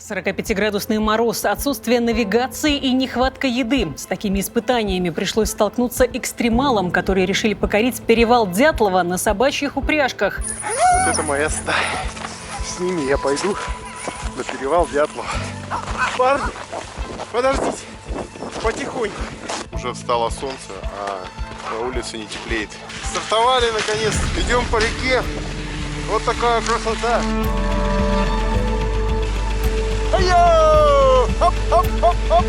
45-градусный мороз, отсутствие навигации и нехватка еды. С такими испытаниями пришлось столкнуться экстремалам, которые решили покорить перевал Дятлова на собачьих упряжках. Вот это моя стая. С ними я пойду на перевал Дятлова. Парни, подождите, потихоньку. Уже встало солнце, а на улице не теплеет. Стартовали наконец, идем по реке. Вот такая красота. Айо! Хоп, хоп, хоп, хоп.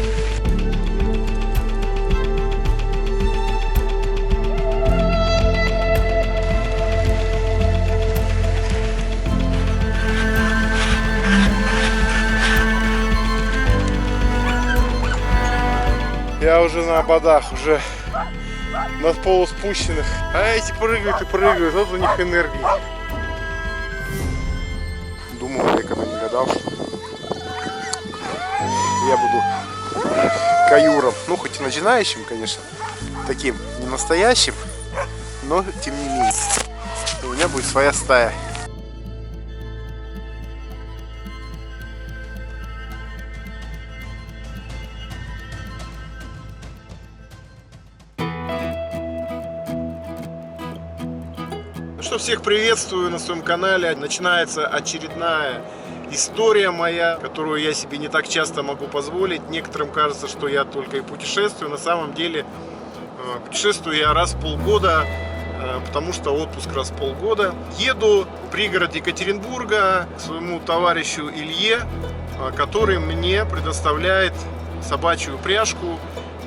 Я уже на ободах, уже на полуспущенных. А эти прыгают и прыгают, вот у них энергии. Думал, я когда не гадал, что я буду каюром. Ну, хоть и начинающим, конечно, таким не настоящим, но тем не менее. У меня будет своя стая. Что, всех приветствую на своем канале. Начинается очередная история моя, которую я себе не так часто могу позволить. Некоторым кажется, что я только и путешествую. На самом деле путешествую я раз в полгода, потому что отпуск раз в полгода. Еду в пригород Екатеринбурга к своему товарищу Илье, который мне предоставляет собачью упряжку.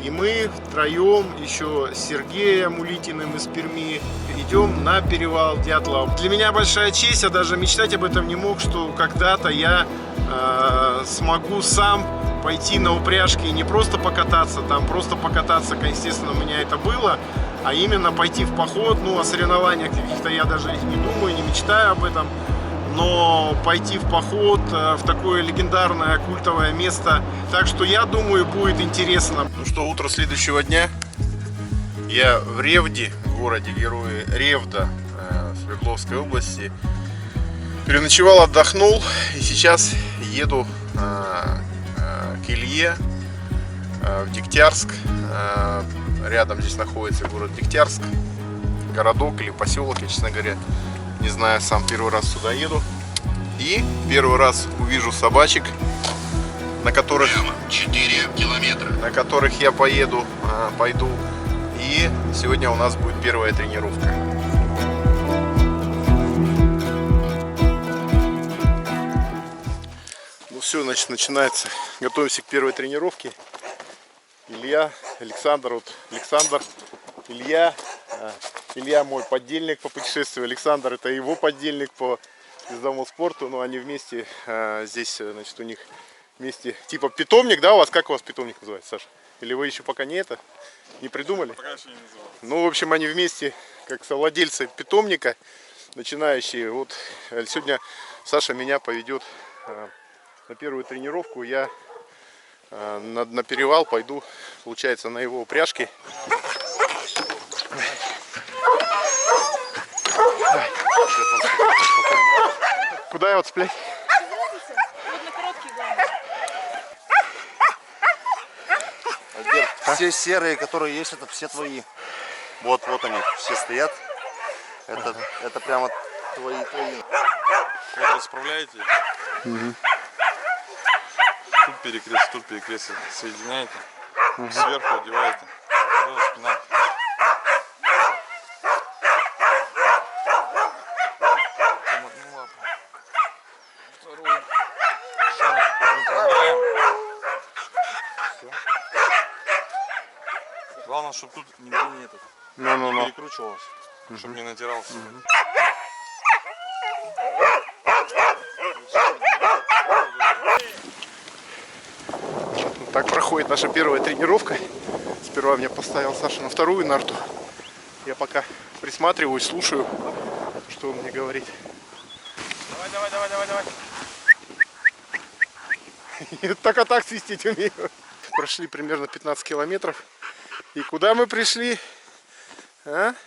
И мы втроем, еще с Сергеем Улитиным из Перми, идем на перевал Дятлова. Для меня большая честь, я даже мечтать об этом не мог, что когда-то я смогу сам пойти на упряжке и не просто покататься, естественно, у меня это было, а именно пойти в поход. Ну, о соревнованиях каких-то я даже не думаю, не мечтаю об этом. Но пойти в поход в такое легендарное культовое место, так что я думаю, будет интересно. Ну что, утро следующего дня. Я в Ревде, городе герои Ревда, Свердловской области. Переночевал, отдохнул и сейчас еду к Илье в Дегтярск. Рядом здесь находится город Дегтярск, городок или поселок, я, честно говоря, не знаю, сам первый раз сюда еду. И первый раз увижу собачек, на которых 4 километра, на которых я пойду. И сегодня у нас будет первая тренировка. Ну все, значит, начинается. Готовимся к первой тренировке. Илья, Александр, вот Александр, Илья. Илья мой подельник по путешествию, Александр это его подельник по ездовому спорту, но они вместе здесь, значит, у них вместе типа питомник, да, у вас, как у вас питомник называется, Саша? Или вы еще пока не придумали? Пока еще не называл. Ну, в общем, они вместе, как совладельцы питомника, начинающие. Вот сегодня Саша меня поведет на первую тренировку, я на перевал пойду, получается, на его упряжке. Куда я вот цеплять? Все серые, которые есть, это все твои. Вот они, все стоят. Это прямо твои. Вот расправляете. Угу. Тут перекрест соединяете. Угу. Сверху одеваете. Вот спина. Главное, чтобы тут нигде не перекручивалось, чтобы не натирался. Так проходит наша первая тренировка. Сперва меня поставил Саша на вторую нарту. Я пока присматриваюсь, слушаю, что он мне говорит. Давай. Так так свистеть умею. Прошли примерно 15 километров. И куда мы пришли?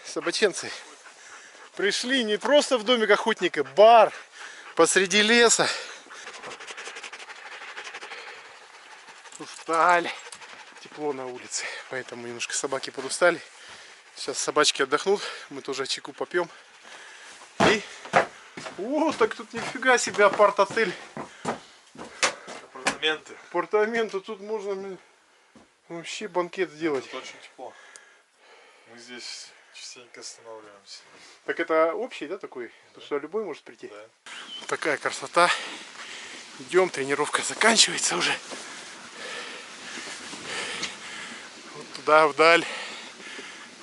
Собаченцы. Пришли не просто в домик охотника, бар посреди леса. Устали. Тепло на улице, поэтому немножко собаки подустали. Сейчас собачки отдохнут, мы тоже чайку попьем. И... О, так тут нифига себе апарт-отель. Апартаменты. Апартаменты, тут можно вообще банкет сделать. Тут очень тепло. Мы здесь частенько останавливаемся. Так это общий, да, такой? Да. Что любой может прийти? Да. Такая красота. Идем, тренировка заканчивается уже. Вот туда вдаль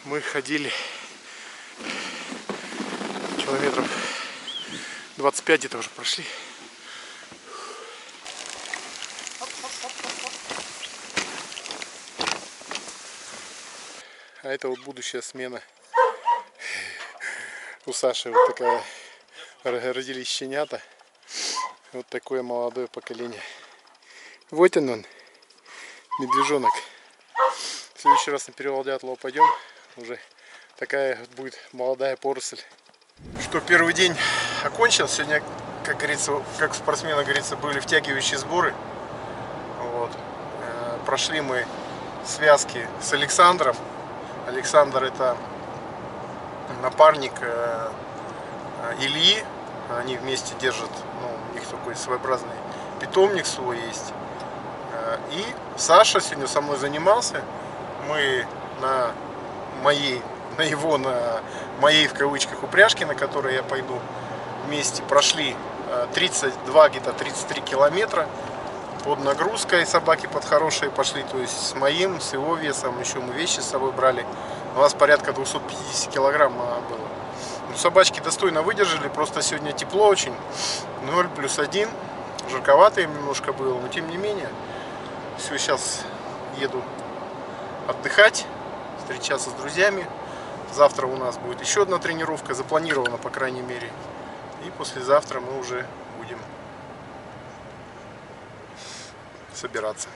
мы ходили километров 25 где-то уже прошли. А это вот будущая смена. У Саши вот такая, родились щенята. Вот такое молодое поколение. Вот он, медвежонок. В следующий раз на перевал Дятлова пойдем. Уже такая будет молодая поросль. Что, первый день окончен. Сегодня, как говорится, как спортсмены говорится, были втягивающие сборы. Вот. Прошли мы связки с Александром. Александр — это напарник Ильи. Они вместе держат, ну, у них такой своеобразный питомник свой есть. И Саша сегодня со мной занимался. Мы на моей в кавычках упряжке, на которой я пойду, вместе прошли 32, где-то 33 километра под нагрузкой. Собаки под хорошие пошли, то есть с моим, с его весом, еще мы вещи с собой брали. У нас порядка 250 килограмм было. Ну, собачки достойно выдержали, просто сегодня тепло очень, 0+1, жарковато им немножко было, но тем не менее. Все, сейчас еду отдыхать, встречаться с друзьями. Завтра у нас будет еще одна тренировка, запланирована, по крайней мере. И послезавтра мы уже будем собираться.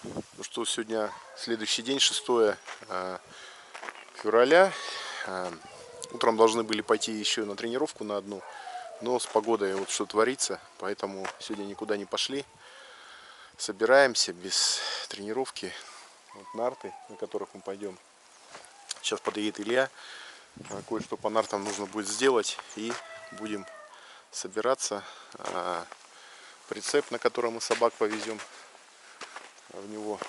Ну что, сегодня следующий день, 6 февраля. Утром должны были пойти еще на тренировку на одну, но с погодой вот что творится, поэтому сегодня никуда не пошли. Собираемся без тренировки. Вот нарты, на которых мы пойдем. Сейчас подъедет Илья. Кое-что по нартам нужно будет сделать. И будем собираться. Прицеп, на котором мы собак повезем. В него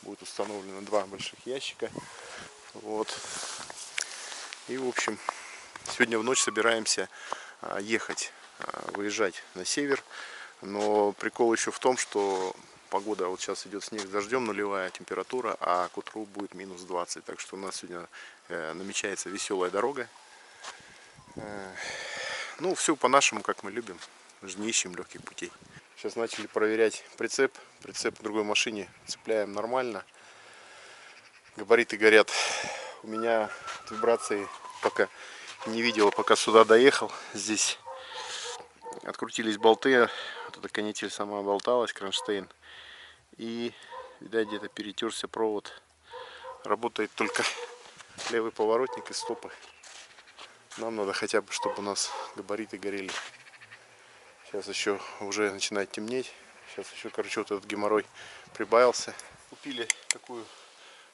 будет установлено 2 больших ящика. Вот. И, в общем, сегодня в ночь собираемся ехать, выезжать на север. Но прикол еще в том, что погода, вот сейчас идет снег с дождем, нулевая температура, а к утру будет -20. Так что у нас сегодня намечается веселая дорога. Ну, все по-нашему, как мы любим. Мы же не ищем легких путей. Сейчас начали проверять прицеп. Прицеп к другой машине цепляем нормально. Габариты горят. У меня вибрации пока не видела, пока сюда доехал. Здесь открутились болты. Вот эта канитель сама болталась, кронштейн. И, видать, где-то перетерся провод. Работает только левый поворотник и стопы. Нам надо хотя бы, чтобы у нас габариты горели. Сейчас еще уже начинает темнеть. Сейчас еще, короче, вот этот геморрой прибавился. Купили такую,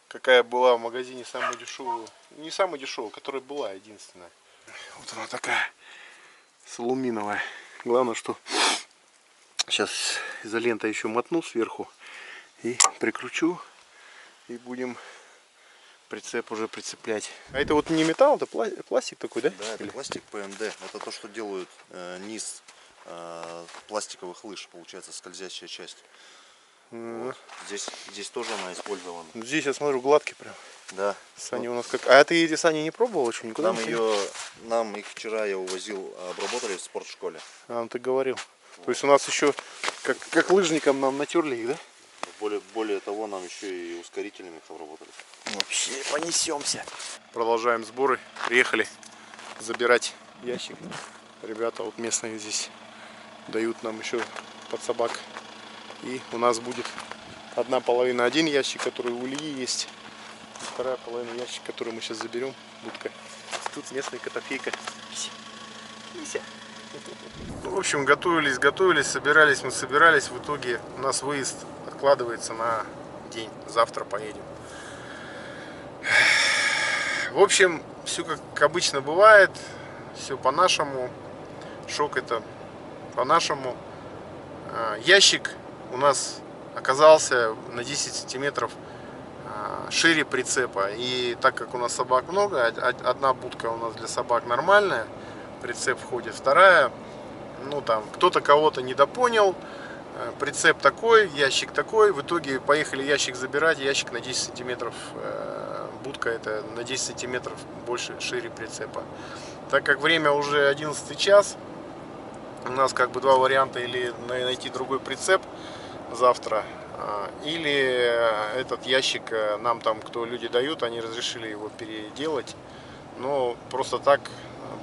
какая была в магазине, самую дешевую. Не самую дешевую, которая была единственная. Вот она такая, с алюминиевая. Главное, что сейчас изолента еще мотну сверху и прикручу. И будем прицеп уже прицеплять. А это вот не металл, это пластик такой, да? Да, это пластик ПМД. Это то, что делают низ пластиковых лыж, получается, скользящая часть. Вот. Здесь тоже она использована. Здесь я смотрю гладкий прям. Да. Сани у нас как. А ты эти сани не пробовал еще никуда? Нам их вчера я увозил, обработали в спортшколе. А, ну ты говорил. Вот. То есть у нас еще как лыжникам нам натерли их, да? Более того, нам еще и ускорителями их обработали. Вообще понесемся. Продолжаем сборы. Приехали забирать ящик. Ребята вот местные здесь дают нам еще под собак. И у нас будет одна половина один ящик, который у Ильи есть. Вторая половина ящик, который мы сейчас заберем. Будка. Тут местная котофейка. Мися. В общем, готовились, собирались, в итоге у нас выезд откладывается на день, завтра поедем. В общем, все как обычно бывает, все по-нашему, шок это по-нашему. Ящик у нас оказался на 10 сантиметров шире прицепа, и так как у нас собак много, одна будка у нас для собак нормальная, прицеп входит, вторая, ну там кто-то кого-то недопонял, прицеп такой, ящик такой, в итоге поехали ящик забирать, ящик на 10 сантиметров, будка это на 10 сантиметров больше, шире прицепа. Так как время уже 11 час, у нас как бы два варианта: или найти другой прицеп завтра, или этот ящик нам там, кто люди дают, они разрешили его переделать. Но просто так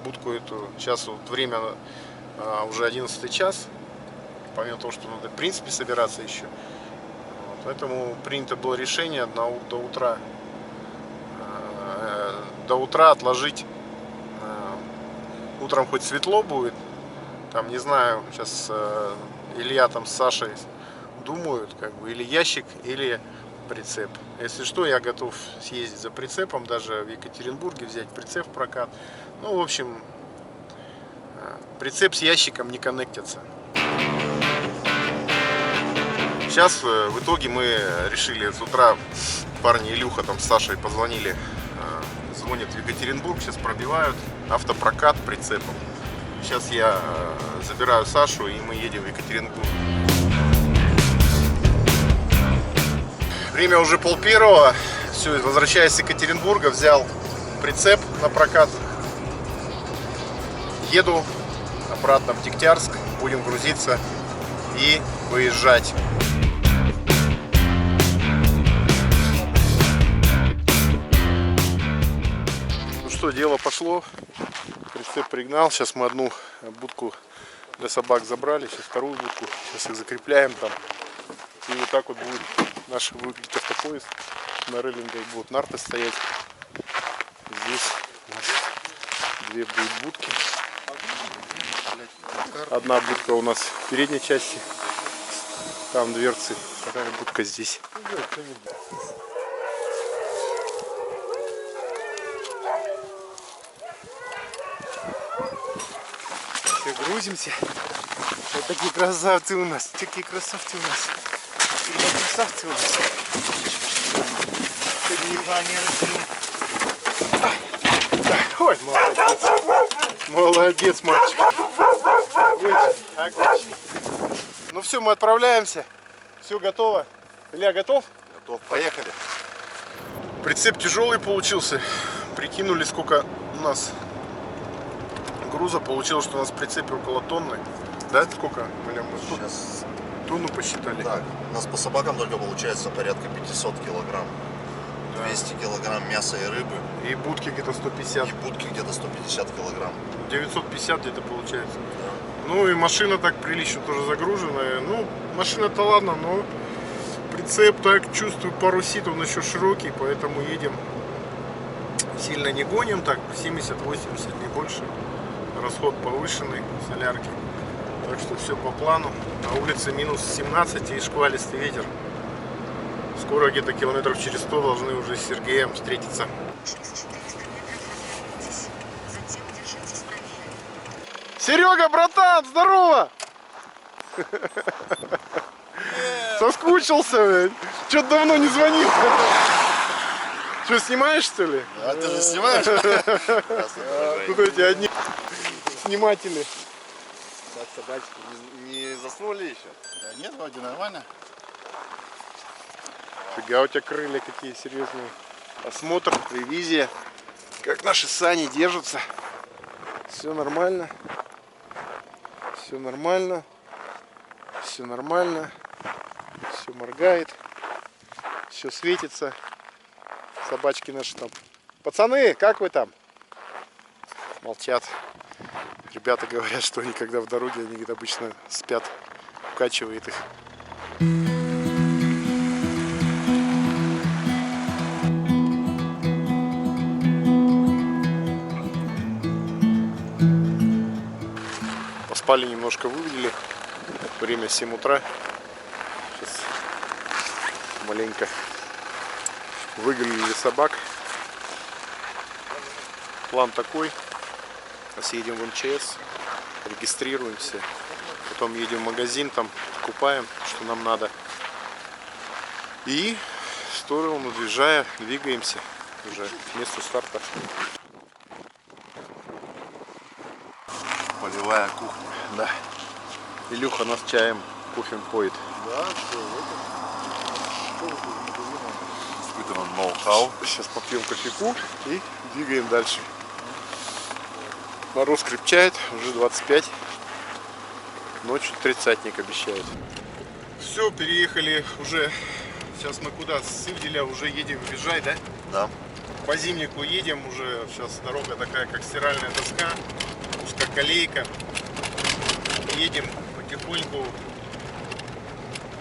будку эту, сейчас вот время уже 11 час, помимо того, что надо в принципе собираться еще, вот, поэтому принято было решение до утра отложить. Утром хоть светло будет, там не знаю, сейчас Илья там с Сашей думают, как бы, или ящик, или прицеп. Если что, я готов съездить за прицепом, даже в Екатеринбурге взять прицеп в прокат. Ну, в общем, прицеп с ящиком не коннектятся. Сейчас в итоге мы решили с утра, парни Илюха там с Сашей позвонили, звонят в Екатеринбург, сейчас пробивают автопрокат прицепом. Сейчас я забираю Сашу, и мы едем в Екатеринбург. Время уже 12:30. Все, возвращаясь с Екатеринбурга, взял прицеп на прокат. Еду обратно в Дегтярск, будем грузиться и выезжать. Ну что, дело пошло. Прицеп пригнал. Сейчас мы одну будку для собак забрали, сейчас вторую будку. Сейчас их закрепляем там. И вот так вот будет наш выглядеть автопоезд. На рейлингах будут нарты стоять. Здесь у нас две будет будки. Одна будка у нас в передней части. Там дверцы. Вторая будка здесь. Все, грузимся. Вот такие красавцы у нас. Такие красавцы у нас. Такие красавцы у нас. Ой, молодец. Молодец, мальчик. Отлично. Ну все, мы отправляемся. Все готово. Илья, готов? Готов, поехали. Прицеп тяжелый получился. Прикинули, сколько у нас груза. Получилось, что у нас в прицепе около тонны. Да? Сколько? Сейчас, Тонну посчитали. так, у нас по собакам только получается порядка 500 килограмм. 200 килограмм мяса и рыбы. И будки где-то 150. И будки где-то 150 килограмм. 950 где-то получается. Ну и машина так прилично тоже загруженная. Ну, машина-то ладно, но прицеп, так чувствую, парусит, он еще широкий, поэтому едем. Сильно не гоним, так 70-80, не больше. Расход повышенный, солярки. Так что все по плану. На улице минус 17 и шквалистый ветер. Скоро где-то километров через 100 должны уже с Сергеем встретиться. Серега, братан, здорово! Соскучился, что-то давно не звонил. Что, снимаешь, что ли? А ты же снимаешь? Тут эти одни сниматели. Так, собачки не заснули еще? Да нет, вроде нормально. Фига, у тебя крылья какие серьезные. Осмотр, ревизия. Как наши сани держатся. Все нормально. Все нормально. Все нормально. Все моргает. Все светится. Собачки наши там. Пацаны, как вы там? Молчат. Ребята говорят, что они когда в дороге, они говорят, обычно спят. Укачивает их. немножко вывели. Время 7 утра. Сейчас маленько выгулили собак. План такой. Сейчас едем в МЧС, регистрируемся. Потом едем в магазин, там покупаем, что нам надо. И в сторону двигаемся уже к месту старта. Полевая кухня. Да. Илюха нас чаем, кофе поет. Да, все, испытываем ноу-хау. Сейчас попьем кофейку и двигаем дальше. Мороз крепчает, уже 25. Ночью 30-ник обещает. Все, переехали уже. Сейчас мы куда? С Ивделя уже едем в Визжай, да? Да. По Зимнику едем уже. Сейчас дорога такая, как стиральная доска. Узкоколейка. Едем потихоньку.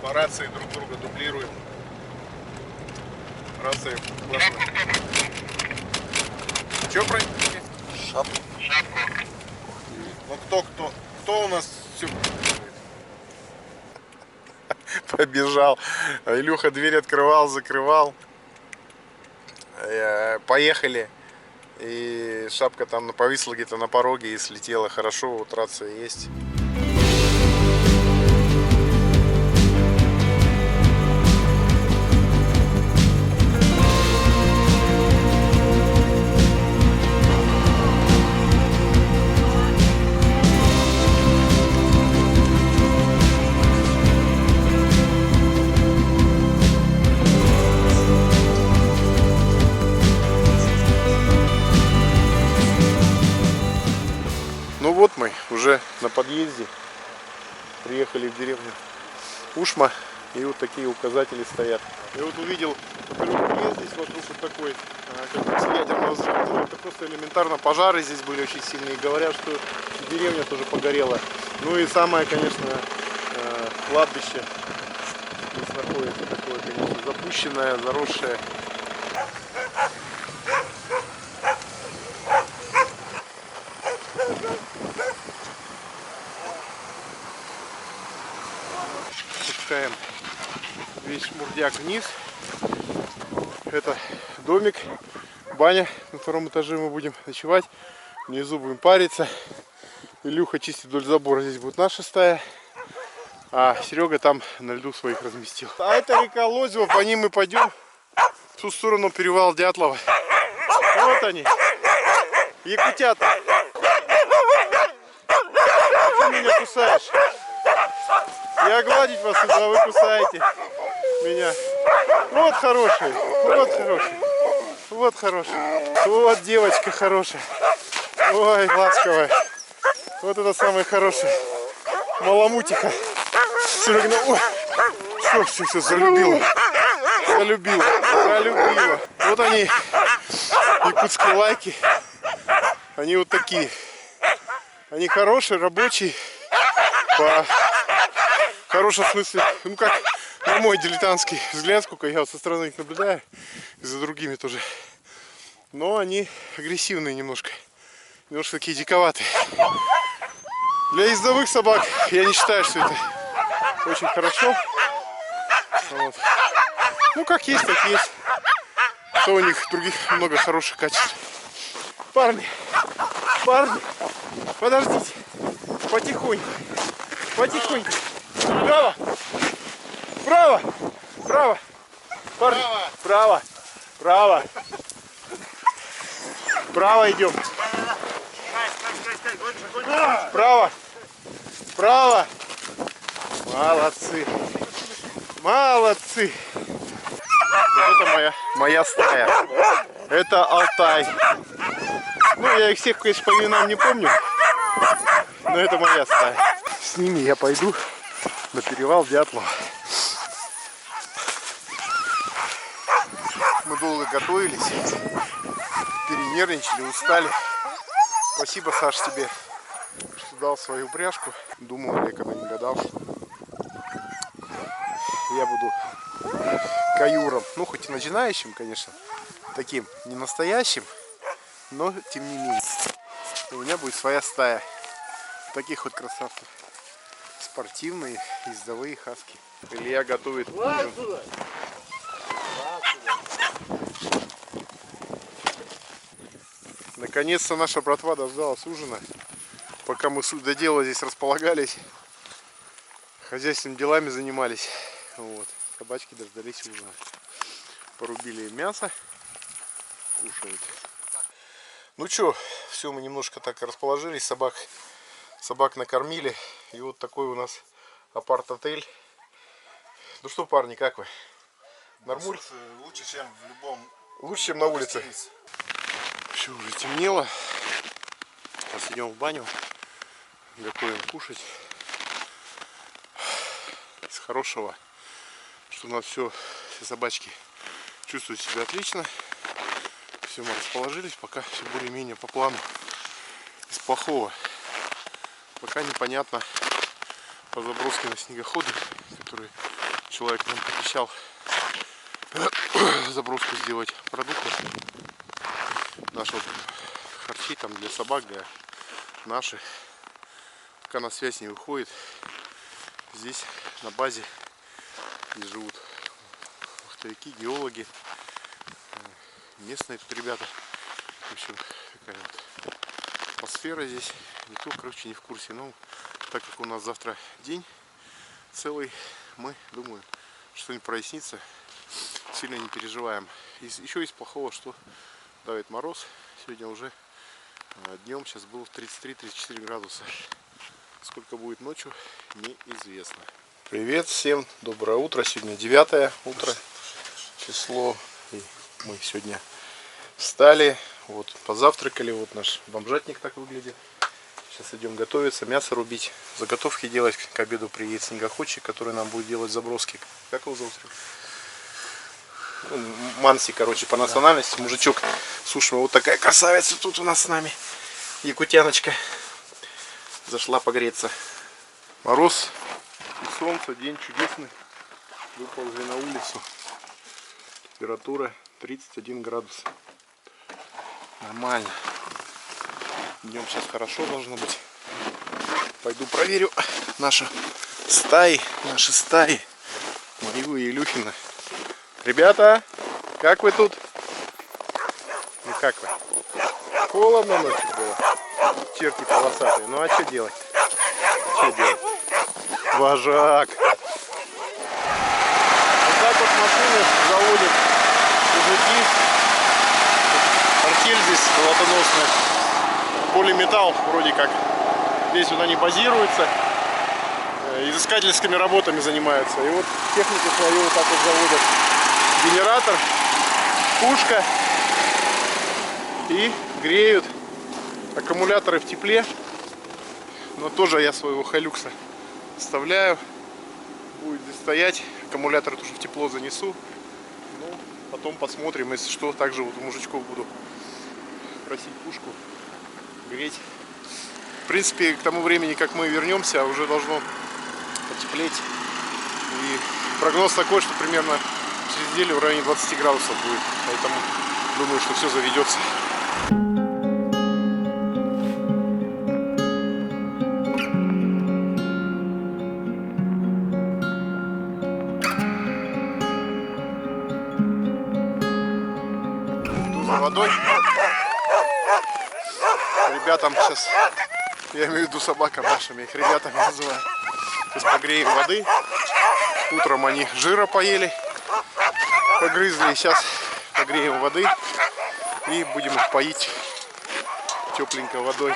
По рации друг друга дублируем. Рация классная. Че про? Шапку. Ну кто у нас все побежал. Илюха дверь открывал, закрывал. Поехали. И шапка там повисла где-то на пороге и слетела. Хорошо, вот рация есть. Ну вот мы уже на подъезде. Приехали в деревню Ушма. И вот такие указатели стоят. Я вот увидел лес здесь вокруг вот такой, как ядерного взрыва. Это просто элементарно. Пожары здесь были очень сильные. Говорят, что деревня тоже погорела. Ну и самое, конечно, кладбище здесь находится такое, конечно, запущенное, заросшее. Спускаем весь шмурдяк вниз. Это домик, баня. На втором этаже мы будем ночевать. Внизу будем париться. Илюха чистит вдоль забора. Здесь будет наша стая. А Серега там на льду своих разместил. А это река Лозева. По ним мы пойдем. В ту сторону перевал Дятлова. Вот они. Якутята. Ты меня кусаешь. Я гладить вас, а вы кусаете меня. Вот хороший, вот хороший, вот хороший. Вот девочка хорошая. Ой, ласковая. Вот это самый хороший. Маламутиха. Серега, ой, все, залюбила. Залюбила. Вот они, якутские лайки. Они вот такие. Они хорошие, рабочие. По хорошем смысле, ну как на мой дилетантский взгляд, сколько я вот со стороны их наблюдаю, и за другими тоже. Но они агрессивные немножко такие диковатые. Для ездовых собак я не считаю, что это очень хорошо. Вот. Ну как есть, так есть. То у них других много хороших качеств. Парни, подождите, потихоньку. Право, парни, право идем. Право. Молодцы. Вот это моя стая. Это Алтай. Ну, я их всех, конечно, по именам не помню, но это моя стая. С ними я пойду на перевал Дятлова. Мы долго готовились, перенервничали, устали. Спасибо, Саш, тебе, что дал свою упряжку. Думал, я когда не гадал, что я буду каюром. Ну, хоть и начинающим, конечно, таким не настоящим, но тем не менее. У меня будет своя стая таких вот красавцев. Спортивные ездовые хаски. Илья готовит ужин. Наконец-то наша братва дождалась ужина. Пока мы до дела здесь располагались, хозяйственными делами занимались. Вот. Собачки дождались ужина. Порубили им мясо. Кушают. Ну что, все, мы немножко так расположились. Собак накормили. И вот такой у нас апарт-отель. Ну что, парни, как вы? Нормуль? Лучше, чем в любом... Лучше, чем на улице. Все, уже темнело. Сейчас идем в баню. Готовим кушать. Из хорошего, что у нас все собачки чувствуют себя отлично. Все, мы расположились, пока все более-менее по плану. Из плохого пока непонятно по заброске на снегоходы, которые человек нам пообещал заброску сделать продуктов. Наши вот харчи там для собак, для наших. Пока на связь не выходит. Здесь на базе здесь живут вахтовики, геологи, местные тут ребята. В общем, такая вот атмосфера здесь. Никто, короче, не в курсе. Но так как у нас завтра день целый, мы думаем, что-нибудь прояснится. Сильно не переживаем. Еще из плохого, что давит мороз. Сегодня уже днем сейчас было 33-34 градуса. Сколько будет ночью, неизвестно. Привет всем, доброе утро. Сегодня 9 утро число. И мы сегодня встали, вот позавтракали. Вот наш бомжатник так выглядит. Сейчас идем готовиться, мясо рубить, заготовки делать. К обеду приедет снегоходчик, который нам будет делать заброски. Как его зовут? Манси, короче, по национальности, да. Мужичок. Слушай, вот такая красавица тут у нас с нами. Якутяночка. Зашла погреться. Мороз и солнце, день чудесный. Выползли на улицу. Температура 31 градус. Нормально. Днем сейчас хорошо должно быть. Пойду проверю наши стаи. Мою и Илюхина. Ребята, как вы тут? Ну как вы? Холодно ночью было. Черти полосатые. Ну а что делать? Вожак. Вот так вот машины заводят мужики. Артель здесь золотоносная. Полиметалл вроде как. Здесь вот они базируются. Изыскательскими работами занимаются. И вот технику свою вот так вот заводят. Генератор, пушка. И греют. Аккумуляторы в тепле. Но тоже я своего Hilux вставляю. Будет здесь стоять. Аккумулятор тоже в тепло занесу. Ну, потом посмотрим, если что. Также вот у мужичков буду просить пушку греть. В принципе, к тому времени, как мы вернемся, уже должно потеплеть. И прогноз такой, что примерно через неделю в районе 20 градусов будет. Поэтому думаю, что все заведется. Водой. Ребятам сейчас, я имею в виду собакам нашим, я их ребятами называю. Сейчас погреем воды. Утром они жира поели, погрызли. И сейчас погреем воды и будем их поить тепленькой водой.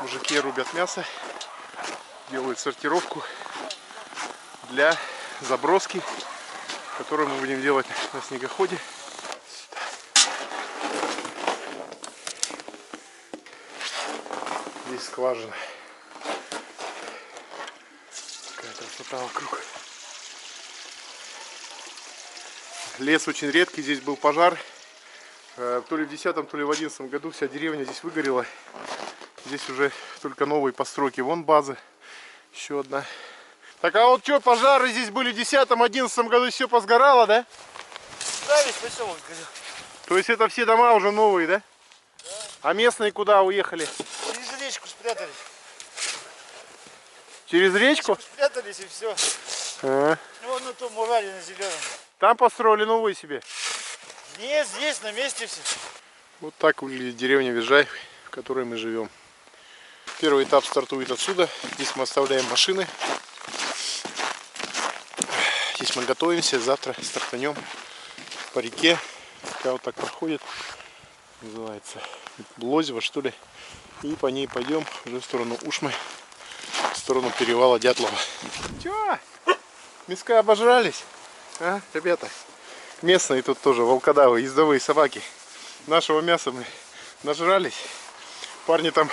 Мужики рубят мясо, делают сортировку для заброски, которую мы будем делать на снегоходе. Здесь скважина. Такая красота вокруг. Лес очень редкий, здесь был пожар. То ли в 10-м, то ли в 11-м году вся деревня здесь выгорела. Здесь уже только новые постройки. Вон база. Еще одна. Так а вот что, пожары здесь были в 10-м, 11-м году, все посгорало, да? Да, весь поселок горел. То есть это все дома уже новые, да? Да. А местные куда уехали? Через речку спрятались. Через речку? Спрятались и все. А. Вон на том Урале на зеленом. Там построили новую себе. Нет, здесь на месте все. Вот так выглядит деревня Визжай, в которой мы живем. Первый этап стартует отсюда. Здесь мы оставляем машины. Здесь мы готовимся. Завтра стартанем по реке. Такая вот так проходит. Называется Лозево, что ли. И по ней пойдем уже в сторону Ушмы. В сторону перевала Дятлова. Чё? Мяска обожрались? А, ребята? Местные тут тоже волкодавы, ездовые собаки. Нашего мяса мы нажрались. Парни там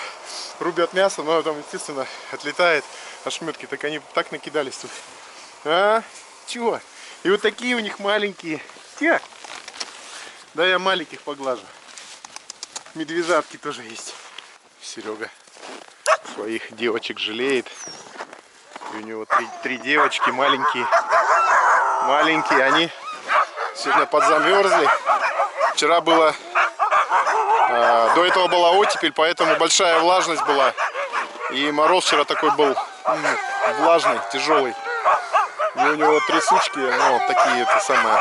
рубят мясо, но там, естественно, отлетает ошметки. Так они так накидались тут. А? Чего? И вот такие у них маленькие. Те. Да я маленьких поглажу. Медвежатки тоже есть. Серега своих девочек жалеет. И у него три девочки маленькие. Маленькие. Они сегодня подзамерзли. Вчера было... до этого была оттепель, поэтому большая влажность была. И мороз вчера такой был влажный, тяжелый. И у него 3 сучки, ну, такие, это самое,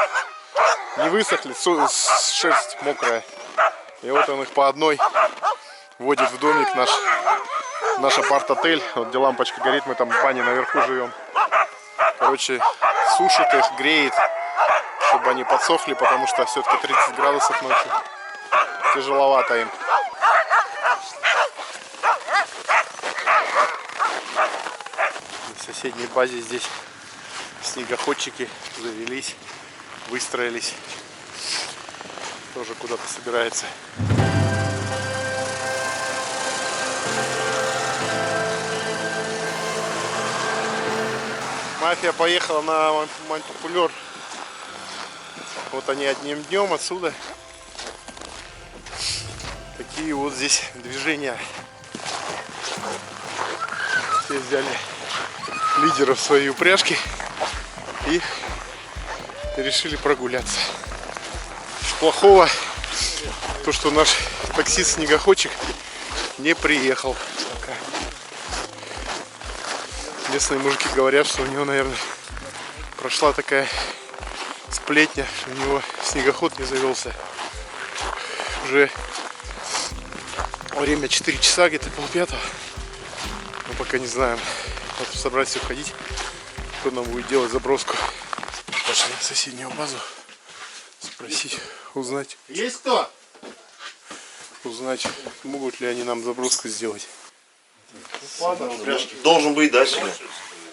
не высохли, шерсть мокрая. И вот он их по одной водит в домик наш апарт-отель. Вот где лампочка горит, мы там в бане наверху живем. Короче, сушит их, греет, чтобы они подсохли, потому что все-таки 30 градусов ночью. Тяжеловато им. На соседней базе здесь снегоходчики завелись, выстроились. Тоже куда-то собирается. Мафия поехала на Монтепулер. Вот они одним днем отсюда. Такие вот здесь движения. Все взяли лидеров своей упряжки и решили прогуляться. Плохого то, что наш таксист-снегоходчик не приехал пока. Местные мужики говорят, что у него, наверное, прошла такая сплетня, что у него снегоход не завелся. Уже время 4 часа, где-то 4:30. Мы пока не знаем. Вот собрались уходить. Кто нам будет делать заброску. Пошли на соседнюю базу. Спросить, узнать. Есть кто? Узнать, могут ли они нам заброску сделать. Должен быть, да, сегодня?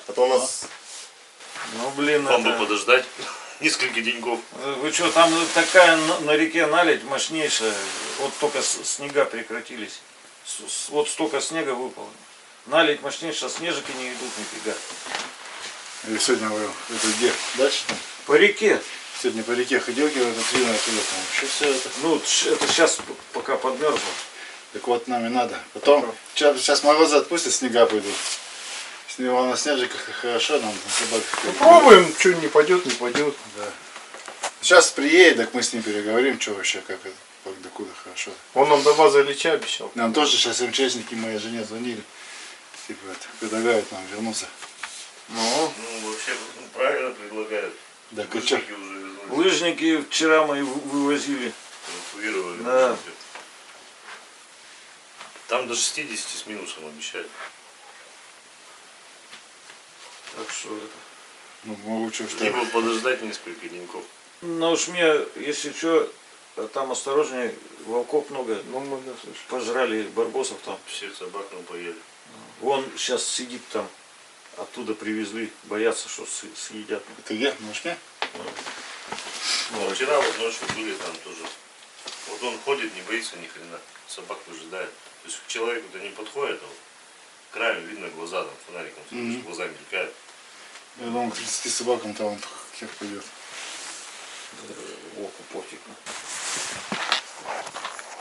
А то у нас... Ну блин, Вам бы это... подождать несколько деньков. Вы что, там такая на реке наледь мощнейшая. Вот только снега прекратились. Вот столько снега выпало. Наледь мощнейшая, снежики не идут нифига. И сегодня вы это где? Дальше? По реке. Сегодня по реке ходил, это 3 на туда. Вообще все это. Ну, это сейчас пока подмерзло. Так вот нам и надо. Потом, сейчас морозы отпустят, снега пойдут. С него на снежиках хорошо, нам на собаках. Попробуем, что не пойдет, не пойдет. Да. Сейчас приедет, так мы с ним переговорим, что вообще, как это, докуда хорошо. Он нам до базы Ильича обещал. Нам тоже сейчас МЧСники моей жене звонили. Типа это, предлагают нам вернуться. Ну, Вообще правильно предлагают. Да, что? Уже везут. лыжники вчера мы вывозили. Эвакуировали. Да. Там до 60 с минусом обещали. Так что это. Ну, лучше что. Либо подождать несколько деньков. На Ушме, если что, там осторожнее, волков много. Ну, мы, да, слышим. Пожрали барбосов там. Всех собак нам поели. Вон сейчас сидит там, оттуда привезли, боятся, что съедят. Это где? На Ушме? Ну, вчера вот ночью были там тоже. Вот он ходит, не боится ни хрена. Собак выжидает. То есть к человеку-то не подходит, а вот краем видно глаза, там фонариком смотришь, глаза мелькают. Я думал, к 30 собакам там он хер пойдет. Волку пофиг.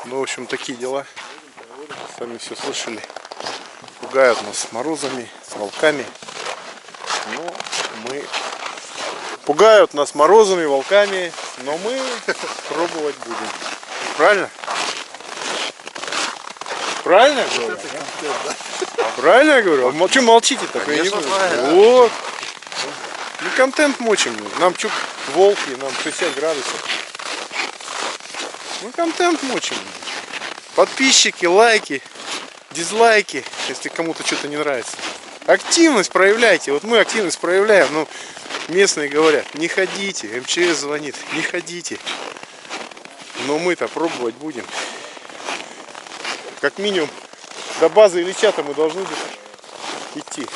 Ну, в общем, такие дела. Сами все слышали. Пугают нас морозами, с волками. Но мы... Пугают нас морозами, волками, но мы пробовать будем. Правильно? Правильно? Правильно я говорю? А что молчите-то? Конечно, правильно. Вот. Ну, контент мочим. Нам что, волки, нам 60 градусов. Ну, контент мочим. Подписчики, лайки, дизлайки, если кому-то что-то не нравится. Активность проявляйте. Вот мы активность проявляем, но местные говорят, не ходите. МЧС звонит, не ходите. Но мы-то пробовать будем. Как минимум до базы Ильича-то мы должны идти.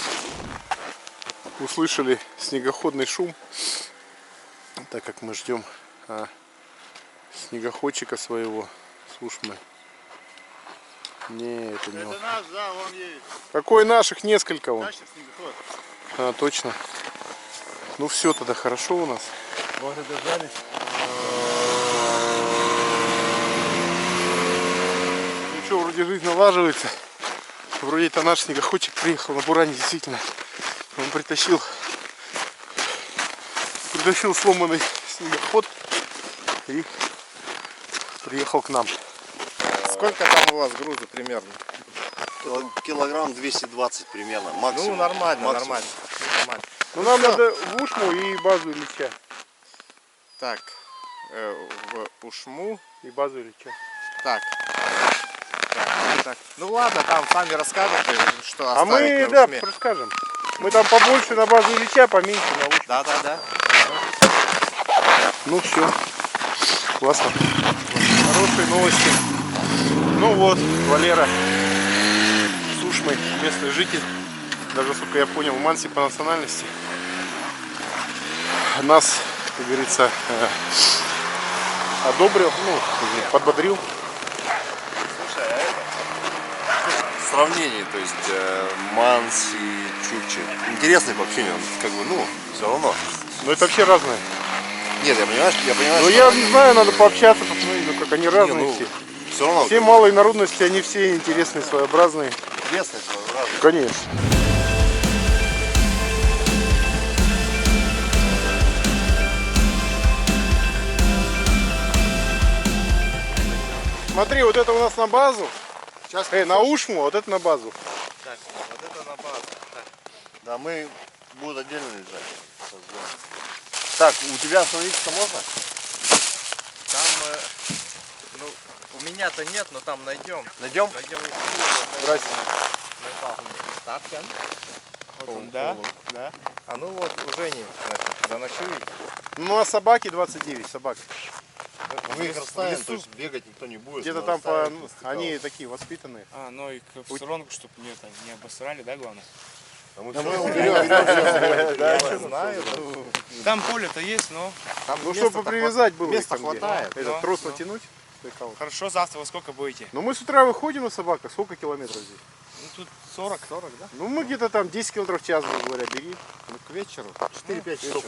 Услышали снегоходный шум, так как мы ждем снегоходчика своего. Слушай, мы. Не, это не он. Это наш, да, вон едет. Какой наших? Несколько вон. Наш снегоход. А, точно. Ну все, тогда хорошо у нас. Вот и дождались. Ну что, вроде жизнь налаживается. Вроде это наш снегоходчик приехал на Буране, действительно. Он притащил сломанный снегоход и приехал к нам. Сколько там у вас груза примерно? Килограмм 220 примерно, максимум. Ну, нормально, Максимум. нормально. Ну нам надо в Ушму и базу Ильича. Так, в Ушму. И базу Ильича. Так. Ну ладно, там сами расскажете, что А оставить мы, на да, Ушме. расскажем. Мы там побольше на базу Ильича, поменьше на Ушму. Да. Ну все. Классно. Хорошие новости. Ну вот, Валера с Ушмой, местный житель. Даже, сколько я понял, манси по национальности. Нас, как говорится, одобрил, ну, подбодрил. Слушай, а это сравнение, то есть Манс и Чукчи. Интересный по общению, он как бы, ну, все равно. Но это вообще разное. Нет, я понимаю, Но что... я не знаю, надо пообщаться, посмотреть, ну как они разные ну, все. все равно. Все малые народности, они все интересные, своеобразные. Интересно, своеобразно. Конечно. Смотри, вот это у нас на базу. Сейчас На Ушму, вот это на базу. Так, вот это на базу. Так. Да, мы будут отдельно лежать. Так, у тебя остановиться можно? Там, ну, у меня-то нет, но там найдем. Найдем? Здрасте. Статкен. Вот он, да. А ну вот, у Жени, заночует. Ну а собаки 29 собак. Мы их расставим, то есть бегать никто не будет. Где-то мы там расставим просто они такие воспитанные. А, ну и в сторонку, чтобы не обосрали, да, главное? А мы все уберем. Я знаю. Там поле-то есть, но Ну чтобы привязать было. места их там где. хватает. Этот трос натянуть. хорошо, завтра во сколько будете? Ну мы с утра выходим на собака. Сколько километров здесь? Ну тут 40. 40, да? Ну мы где-то там 10 километров в час, грубо говоря, бери. Ну, к вечеру. 4-5 часов.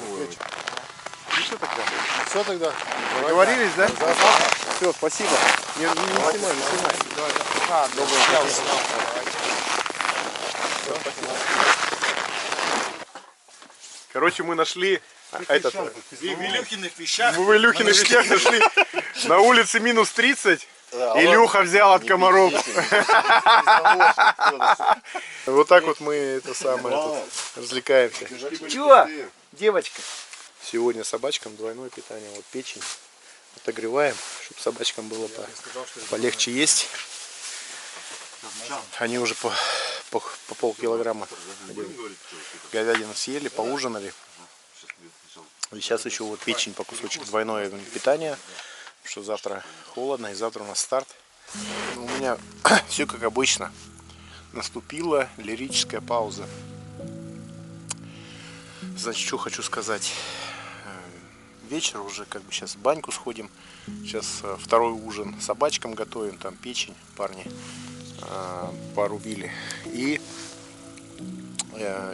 Ну что тогда? Все тогда. Договорились, да? Все, спасибо. Не снимай, не снимай. Короче, мы нашли этот, В Илюхиных вещах. мы в Илюхиных вещах нашли на улице минус 30. Илюха взял от комаров. Вот так вот мы это самое тут развлекаемся. Чего, девочка? Сегодня собачкам двойное питание. Вот печень отогреваем, чтобы собачкам было полегче есть. Они уже по полкилограмма говядины съели, поужинали. И сейчас еще вот печень по кусочку, двойное питание, что завтра холодно и завтра у нас старт. У меня все как обычно. Наступила лирическая пауза. Значит, что хочу сказать. Вечер уже, как бы сейчас в баньку сходим. Сейчас второй ужин собачкам готовим, там печень парни порубили. И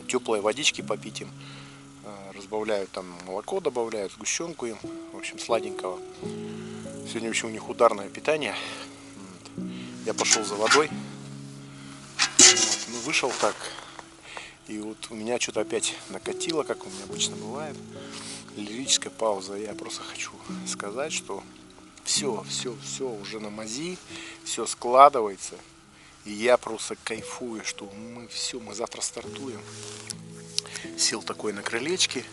теплой водички попить им. Разбавляют там молоко, добавляют сгущенку им. В общем, сладенького. Сегодня вообще у них ударное питание. Я пошел за водой. Ну, вышел так. И вот у меня что-то опять накатило, как у меня обычно бывает. Лирическая пауза. Я просто хочу сказать, что все уже на мази, все складывается. И я просто кайфую, что мы завтра стартуем. Сел такой на крылечке.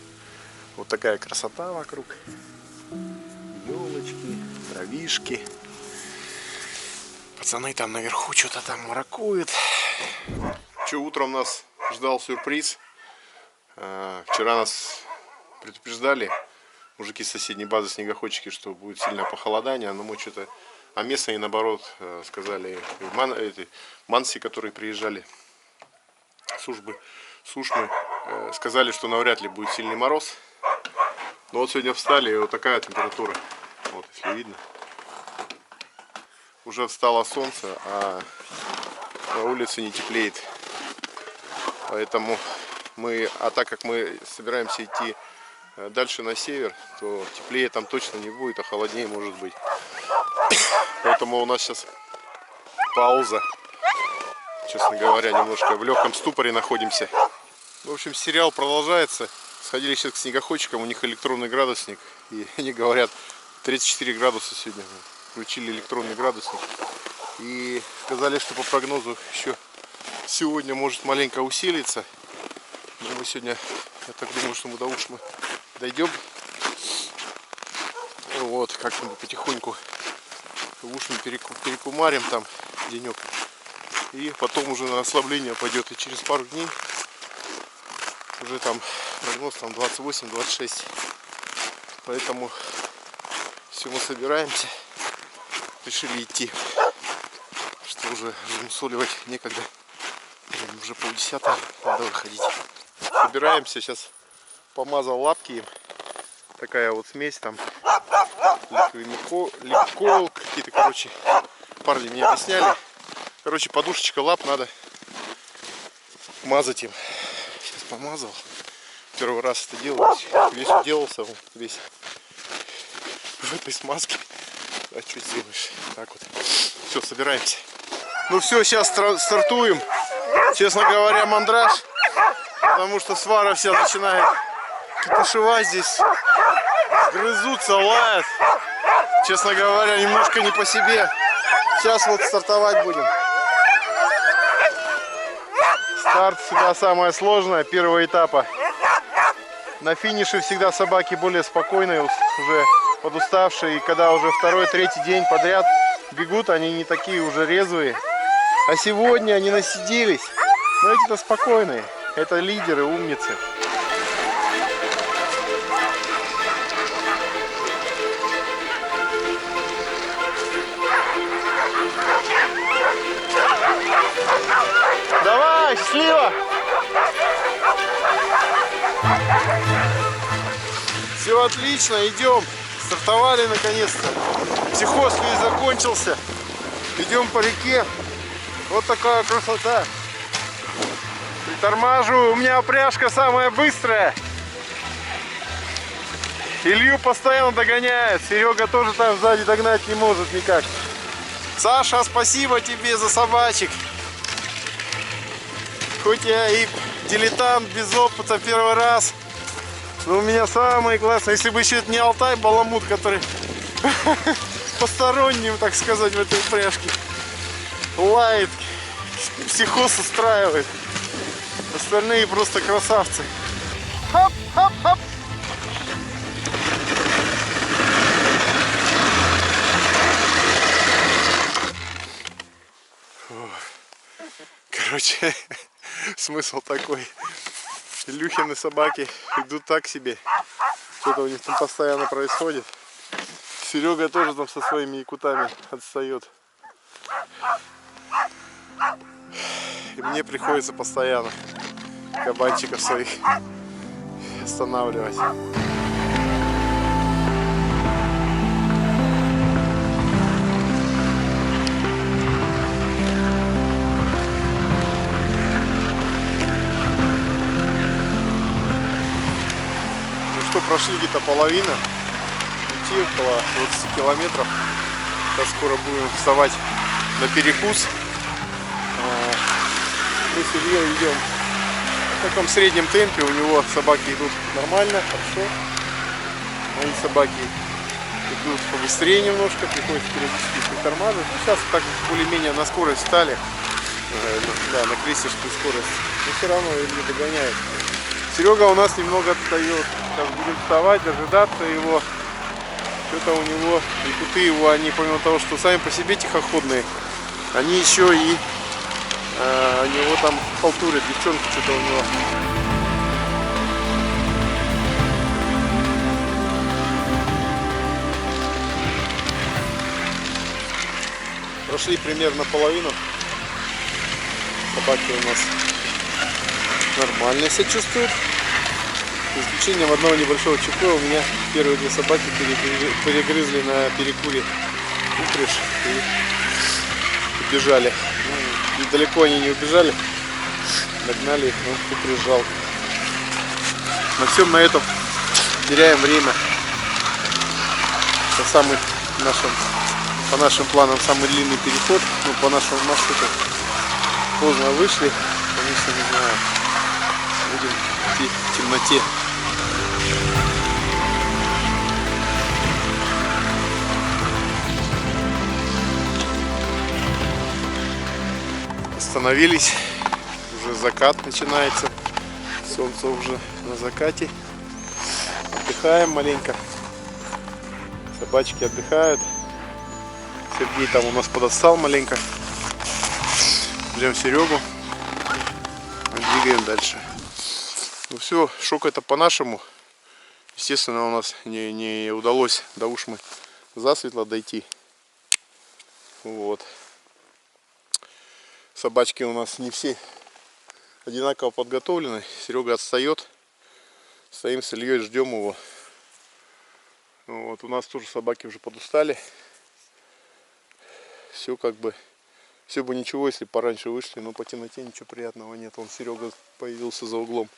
Вот такая красота вокруг. Елочки, травишки. Пацаны там наверху что-то там маракуют. Утром нас ждал сюрприз. Вчера нас предупреждали мужики с соседней базы, снегоходчики, что будет сильное похолодание, но мы что-то... А местные, наоборот, сказали, манси, которые приезжали, службы, сказали, что навряд ли будет сильный мороз. Но вот сегодня встали, и вот такая температура, вот, если видно. Уже встало солнце, а на улице не теплеет. Поэтому так как мы собираемся идти дальше на север, то теплее там точно не будет, а холоднее может быть. Поэтому у нас сейчас пауза. Честно говоря, немножко в легком ступоре находимся. В общем, сериал продолжается. Сходили сейчас к снегоходчикам, у них электронный градусник. И они говорят, 34 градуса сегодня. Включили электронный градусник. И сказали, что по прогнозу еще сегодня может маленько усилиться. Но мы сегодня, я так думаю, что мы до Ушмы дойдем. Вот, как-нибудь потихоньку в Ушме перекумарим там денек. И потом уже на ослабление пойдет. И через пару дней уже там прогноз там 28-26. Поэтому все, мы собираемся. Решили идти. Что уже размусоливать некогда. Уже 9:30, надо выходить. Собираемся, сейчас помазал лапки им. Такая вот смесь там. Ликол, какие-то, короче, парни мне объясняли. Короче, подушечка лап надо мазать им. Сейчас помазал. Первый раз это делал. Весь уделался, весь в этой смазке. А что сделаешь? Так вот. Все, собираемся. Ну все, сейчас стартуем. Честно говоря, мандраж. Потому что свара вся начинает кипишевать здесь. Грызутся, лают. Честно говоря, немножко не по себе. Сейчас вот стартовать будем. Старт всегда самое сложное, первого этапа. На финише всегда собаки более спокойные, уже подуставшие. И когда уже второй, третий день подряд бегут, они не такие уже резвые. А сегодня они насиделись. Но эти-то спокойные. Это лидеры, умницы. Давай, счастливо! Все отлично, идем. Стартовали наконец-то. Психоз весь закончился. Идем по реке. Вот такая красота. Притормаживаю. У меня упряжка самая быстрая. Илью постоянно догоняет. Серега тоже там сзади догнать не может никак. Саша, спасибо тебе за собачек. Хоть я и дилетант без опыта первый раз, но у меня самые классные. Если бы еще это не Алтай Баламут, который посторонним, так сказать, в этой упряжке лает, психоз устраивает. Остальные просто красавцы. Хоп, хоп, хоп. Короче, смысл такой. Илюхины собаки идут так себе. Что-то у них там постоянно происходит. Серега тоже там со своими якутами отстает. И мне приходится постоянно кабанчиков своих останавливать. Что прошли где-то половина, идти около 20 километров. Сейчас скоро будем вставать на перекус. Мы с Ильей идем в таком среднем темпе, у него собаки идут нормально, хорошо. Мои собаки идут побыстрее немножко, приходится периодически притормаживать. Сейчас так более-менее на скорость встали. Да, на крейсерскую скорость. Но все равно не догоняет. Серега у нас немного отстает. Сейчас будем вставать, дожидаться его. Что-то у него, и куты его, они помимо того, что сами по себе тихоходные, они еще и у него там халтурят, девчонки что-то у него. Прошли примерно половину. Собаки у нас нормально себя чувствуют. За исключением одного небольшого ЧП, у меня первые две собаки перегрызли на перекуре упряжь и убежали. Ну, далеко они не убежали, догнали их, но упряжь жалко. На всем на этом теряем время. Это самый по нашим планам самый длинный переход. Ну, по нашему маршруту поздно вышли, конечно, не знаю, будем идти в темноте. Остановились, уже закат начинается, солнце уже на закате. Отдыхаем маленько, собачки отдыхают. Сергей там у нас подостал маленько. Ждем Серегу, двигаем дальше. Ну все, шок это по-нашему. Естественно, у нас не удалось до Ушмы засветло дойти. Вот. Собачки у нас не все одинаково подготовлены. Серега отстает. Стоим с Ильей, ждем его. Вот. У нас тоже собаки уже подустали. Все как бы, все бы ничего, если пораньше вышли, но по темноте ничего приятного нет. Вон Серега появился за углом.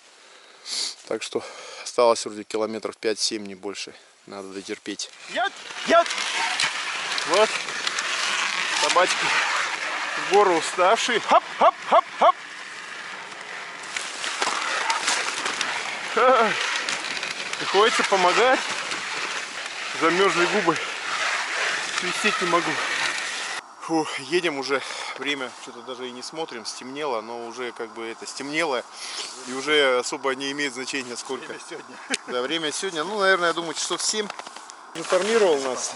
Так что осталось вроде километров 5-7, не больше. Надо дотерпеть. Вот. Собачки в гору уставшие. Хоп-хоп-хоп-хоп. Приходится помогать. Замерзли губы. Свистеть не могу. Фу, едем уже, время что-то даже и не смотрим, стемнело, но уже как бы это стемнело и уже особо не имеет значения сколько. Время сегодня. Да, время сегодня, ну, наверное, я думаю, часов 7. Информировал нас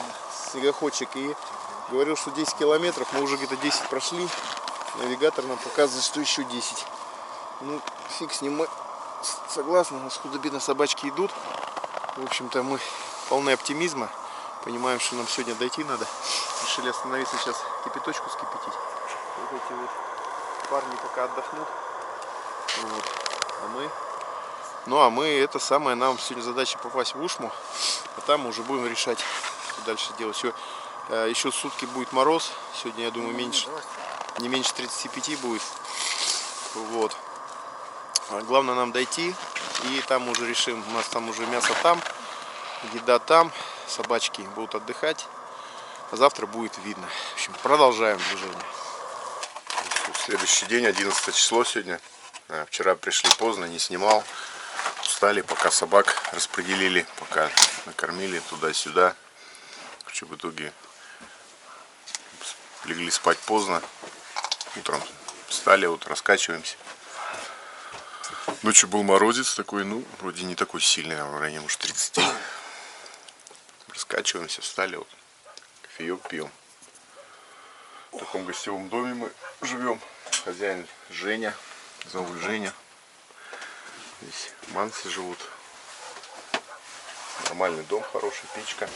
снегоходчик и говорил, что 10 километров, мы уже где-то 10 прошли, навигатор нам показывает, что еще 10. Ну, фиг с ним, мы согласны, у нас худо-бедно собачки идут, в общем-то мы полны оптимизма. Понимаем, что нам сегодня дойти надо. Решили остановиться сейчас, кипяточку скипятить. Вот эти вот парни пока отдохнут. Вот. А мы это самое, нам сегодня задача попасть в Ушму. А там мы уже будем решать, что дальше делать. Еще сутки будет мороз. Сегодня, я думаю, не меньше 35 будет. Вот. Главное нам дойти. И там уже решим. У нас там уже мясо там, еда там. Собачки будут отдыхать, а завтра будет видно. В общем, продолжаем движение. Следующий день, 11 число сегодня. Вчера пришли поздно, не снимал. Устали, пока собак распределили, пока накормили туда-сюда. В итоге легли спать поздно. Утром встали, вот раскачиваемся. Ночью был морозец такой, ну, вроде не такой сильный, в районе, может, 30. Раскачиваемся, встали, вот, кофеек пьем. В таком гостевом доме мы живем. Хозяин Женя, зовут Женя. Здесь манси живут. Нормальный дом, хороший, печка.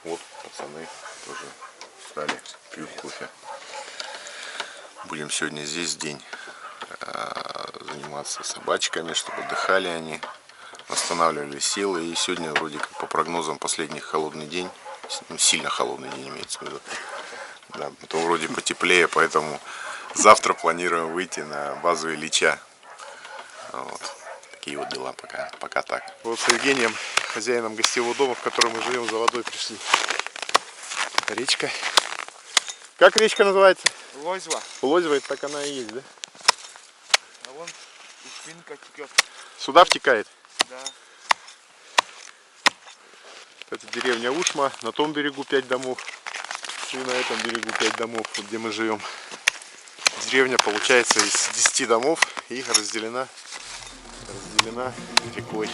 Вот пацаны тоже встали, пьют кофе. Будем сегодня здесь день заниматься собачками, чтобы отдыхали они. Восстанавливали силы, и сегодня вроде как по прогнозам последний холодный день, ну, сильно холодный день имеется в виду, да, то вроде потеплее, поэтому завтра планируем выйти на базу Ильича. Вот. Такие вот дела пока так. Вот с Евгением, хозяином гостевого дома, в котором мы живем, за водой пришли. Речка. Как речка называется? Лозьва. Лозьва, это так она и есть, да? А вон Ушминка текет. Сюда втекает? Да. Это деревня Ушма, на том берегу 5 домов и на этом берегу 5 домов, вот где мы живем. Деревня получается из 10 домов и разделена рекой.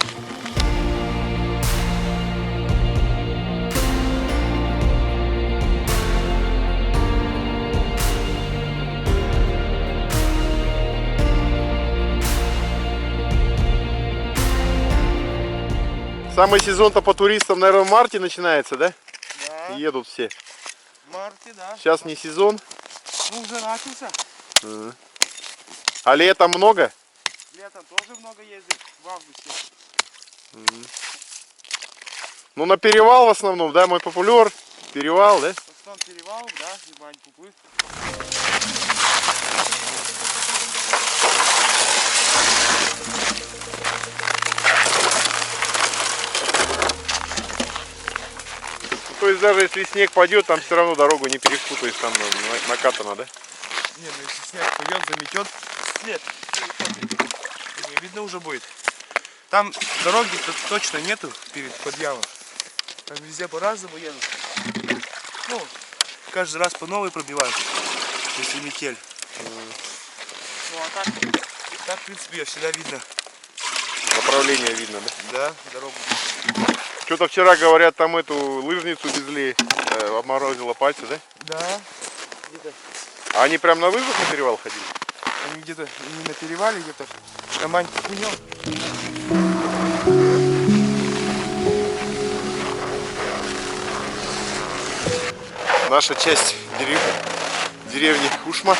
Самый сезон-то по туристам, наверное, в марте начинается, да? Да. Едут все. В марте, да. Сейчас не сезон. Ну, уже начался. А летом много? Летом тоже много ездит, в августе. Ну, на перевал в основном, да? Мой популяр. Перевал, да? В основном перевал, да, Ебань Купы. То есть даже если снег пойдет, там все равно дорогу не перепутаешь, там накатано, да? Не, ну если снег пойдет, заметет, след. Видно уже будет. Там дороги точно нету перед подъемом. Там везде по-разному едут. Ну, каждый раз по новой пробивают, если метель. Ну а так в принципе всегда видно. Направление видно, да? Да, дорогу. Что-то вчера, говорят, там эту лыжницу везли, обморозило пальцы, да? Да. Где-то. А они прям на лыжах на перевал ходили? Они где-то не на перевале, где-то Романь принял. Наша часть деревни Ушма.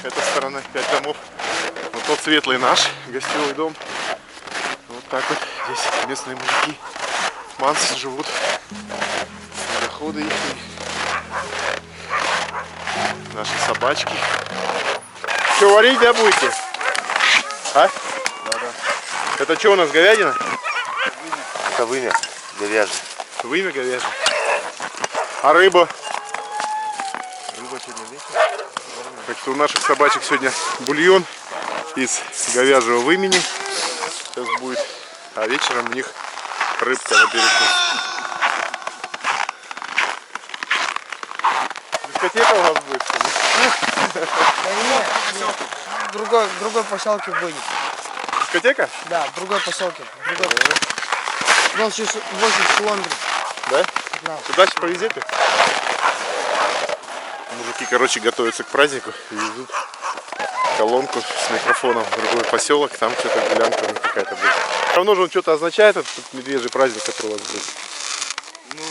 Эта сторона 5 домов. Вот тот светлый наш гостевой дом. Вот так вот здесь местные мужики, мансы живут. Доходы их. Наши собачки. Что, варить, да, будете? А? Да. Это что у нас, говядина? Это вымя говяжий. Вымя говяжье. А рыба? Рыба сегодня вечером. Так что у наших собачек сегодня бульон из говяжьего вымени. Сейчас будет. А вечером у них рыбка на берегу. Дискотека у нас будет? В другой поселке будет. Дискотека? Да, в другой поселке. Возле Лондона. Да? Да. Удачи повезете? Мужики, короче, готовятся к празднику и везут колонку с микрофоном в другой поселок. Там что-то гулянка какая-то будет. Все равно же он что-то означает, этот медвежий праздник, который у вас будет. Ну,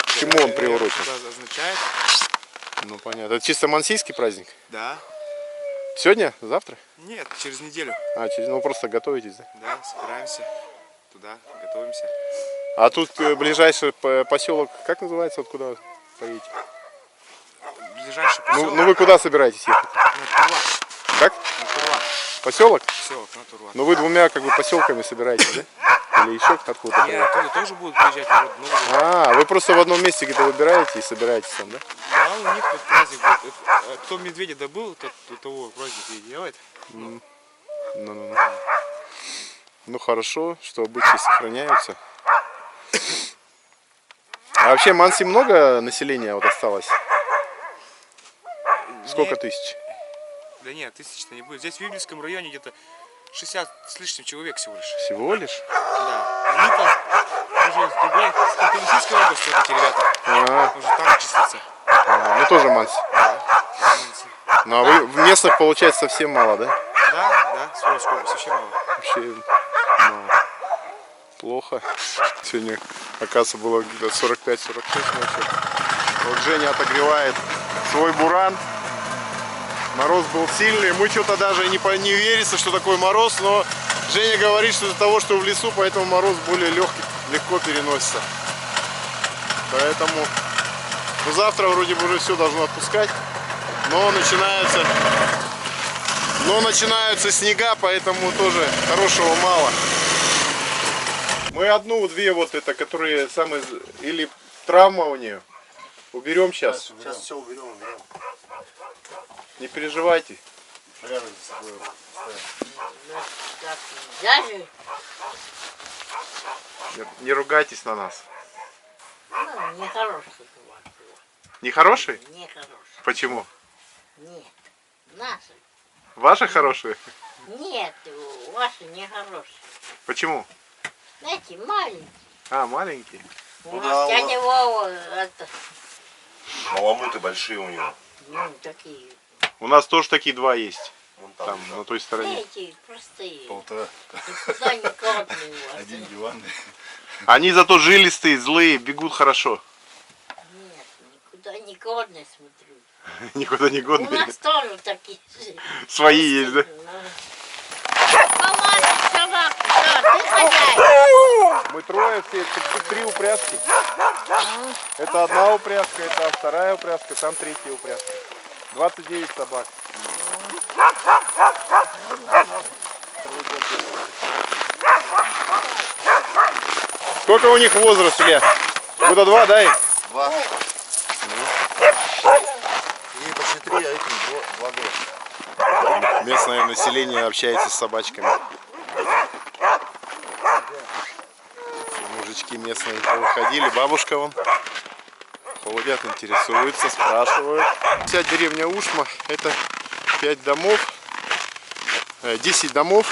К чему он приурочен? Это означает? Ну понятно. Это чисто мансийский праздник? Да. Сегодня? Завтра? Нет, через неделю. Ну просто готовитесь, да? Да, собираемся туда, готовимся. А тут ближайший поселок, как называется, вот куда поедете? Ближайший поселок. Ну вы куда собираетесь ехать? На Турла. Как? На Турла. Поселок? Поселок на Турла. Ну вы двумя как бы поселками собираетесь, да? Или еще откуда-то? И оттуда тоже будут приезжать народ. А, вы просто в одном месте где-то выбираете и собираетесь там, да? Да, у них тут праздник будет. Кто медведя добыл, тот того праздник и делает. Ну хорошо, что обычаи сохраняются. А вообще в Манси много населения вот осталось? Сколько тысяч? Да нет, тысяч-то не будет. Здесь в Ивлевском районе где-то 60 с лишним человек всего лишь. Всего лишь? Да. Они уже с другой, с Ханты-Мансийской области вот эти ребята. Уже там числятся. Ну тоже Манси. Ну а вы в местных, получается, совсем мало, да? Да, с Воронежской области вообще мало. Вообще мало. Плохо. Сегодня, оказывается, было где-то 45-46 ночью. Вот Женя отогревает свой буран. Мороз был сильный. Мы что-то даже не верится, что такой мороз, но Женя говорит, что из-за того, что в лесу, поэтому мороз более легкий, легко переносится. Поэтому завтра вроде бы уже все должно отпускать. Но начинаются снега, поэтому тоже хорошего мало. Мы одну-две вот это, которые самые, или травма у нее, уберем сейчас. Сейчас все уберем. Не переживайте. Рядом с собой Не ругайтесь на нас. Нехороший. Нехороший? Нехороший. Почему? Нет, наши. Ваши хорошие? Нет, ваши не хорошие. Почему? Знаете, маленькие. А, маленькие? У нас дядя Вова, это, Маламуты большие у него. ну, такие. У нас тоже такие два есть. Вон Там, на той стороне. Эти простые. Полтора. Никуда не кладные у вас. Один диванный. Они зато жилистые, злые, бегут хорошо. Нет, никуда не кладные, смотрю. Никуда не У годные. нас тоже такие же. Свои есть, да? Помалу собаку, да, ты хозяин. Мы трое все, это 3 упряжки. Это одна упряжка, это вторая упряжка, там третья упряжка. 29 собак. Сколько у них возраст, Илья? Года 2, да? Им? 2. И почти 3, а этим 2 года. Местное население общается с собачками. Мужички местные повыходили, бабушка вон. Ходят, интересуются, спрашивают. Вся деревня Ушма — это 5 домов, 10 домов,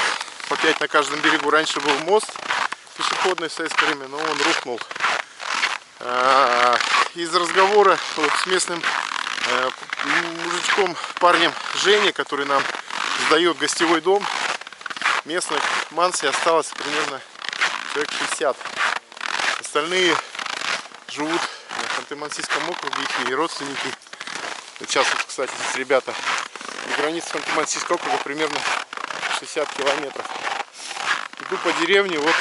по 5 на каждом берегу. Раньше был мост пешеходный в советское время, но он рухнул. Из разговора вот с местным мужичком, парнем Женей, который нам сдает гостевой дом, местных манси осталось примерно человек 60. Остальные живут в Ханты-Мансийском округе, их родственники. Вот сейчас, вот, кстати, здесь ребята, до границы Ханты-Мансийского округа примерно 60 километров. Иду по деревне, вот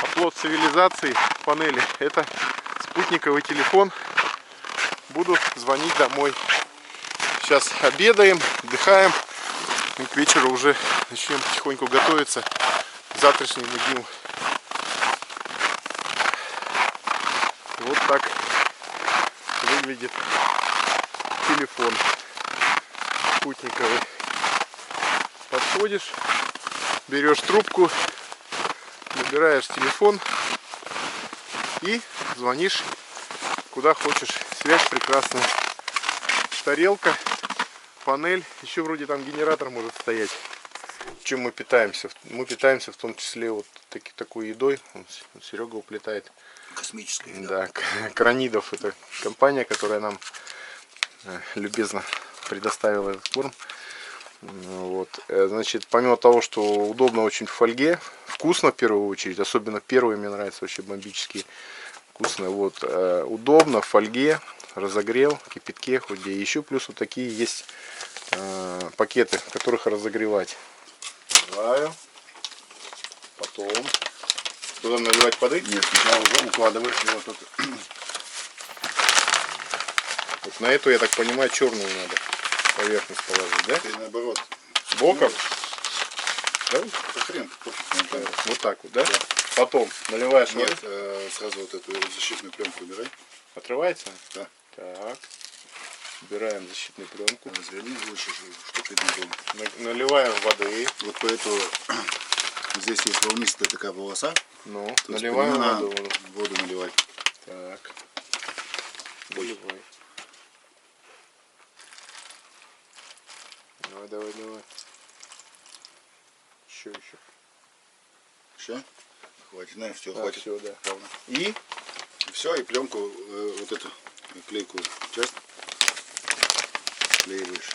оплот цивилизации в панели. Это спутниковый телефон. Буду звонить домой. Сейчас обедаем, отдыхаем. И к вечеру уже начнем потихоньку готовиться к завтрашнему дню. Вот так выглядит телефон спутниковый. Подходишь, берешь трубку, набираешь телефон и звонишь куда хочешь. Связь прекрасная. Тарелка, панель, еще вроде там генератор может стоять. Чем мы питаемся? Мы питаемся в том числе вот такой едой. Серега уплетает. Космическая. Да, Кранидов — это компания, которая нам любезно предоставила этот корм. Вот. Значит, помимо того, что удобно очень в фольге, вкусно в первую очередь, особенно первые мне нравятся вообще бомбические, вкусно. Вот, удобно в фольге, разогрел, кипятке, хоть где. Еще плюс вот такие есть пакеты, в которых разогревать. Наливаю. Потом. Туда наливать воды? Нет, сначала уже укладываешь его тут. Вот на эту, я так понимаю, черную надо поверхность положить, да? И наоборот. Боком? Да? Это хрен. Вот так вот, да? Да. Потом наливаешь воды. Нет, сразу вот эту защитную пленку убирай. Отрывается? Да. Так. Убираем защитную пленку. Разверни лучше, чтобы видно было. Наливаем воды. Вот поэтому здесь есть волнистая такая полоса. Ну, То есть наливаем по ней воду. надо воду наливать. Так. Наливай. Давай. Еще. Все? Хватит, на, все, Да, хватит. все, да. Ровно. И? Все, и пленку, вот эту клейкую часть клеиваешь.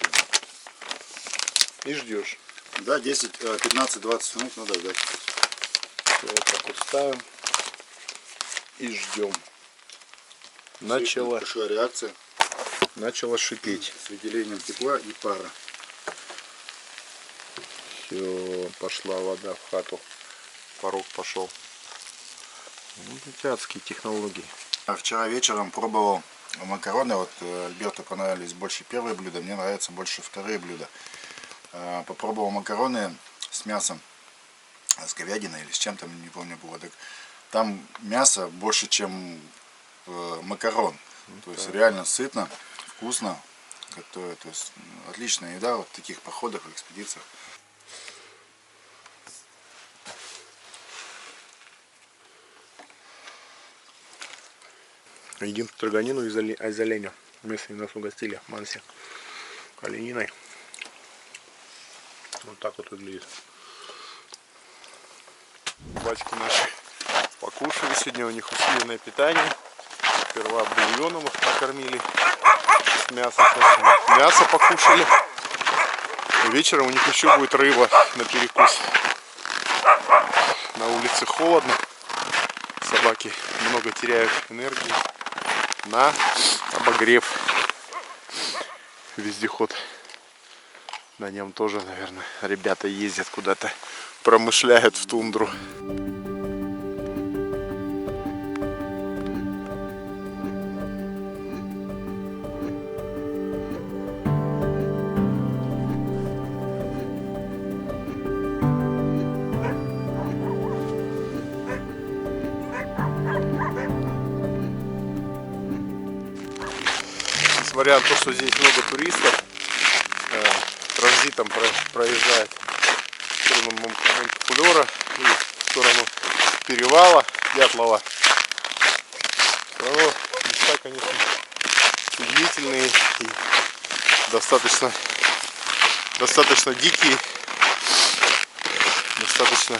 И ждешь. Да, 15-20 минут надо ждать. Вот так вот ставим. И ждем. Большая реакция Начало шипеть. с выделением тепла и пара. Все, пошла вода в хату. Порог пошел. Вот эти адские технологии. Вчера вечером пробовал макароны. Вот Альберту понравились больше первые блюда, мне нравятся больше вторые блюда. Попробовал макароны с мясом, с говядиной или с чем-то, не помню было. Так там мясо больше, чем макарон. То есть реально сытно, вкусно. То есть отличная еда вот в таких походах, в экспедициях. Едим строганину из оленя. Местные нас угостили, манси. олениной. Вот так вот выглядит. Собачки наши покушали. Сегодня у них усиленное питание. Сперва бульоном их накормили. С мясом. Мясо покушали. И вечером у них еще будет рыба на перекус. На улице холодно. Собаки много теряют энергии на обогрев. Вездеход. На нем тоже, наверное, ребята ездят куда-то, промышляют в тундру. Несмотря на то, что здесь много туристов, транзитом проезжает в сторону Монтефлера и в сторону перевала Дятлова. Все равно места, конечно, удивительные и достаточно дикие, достаточно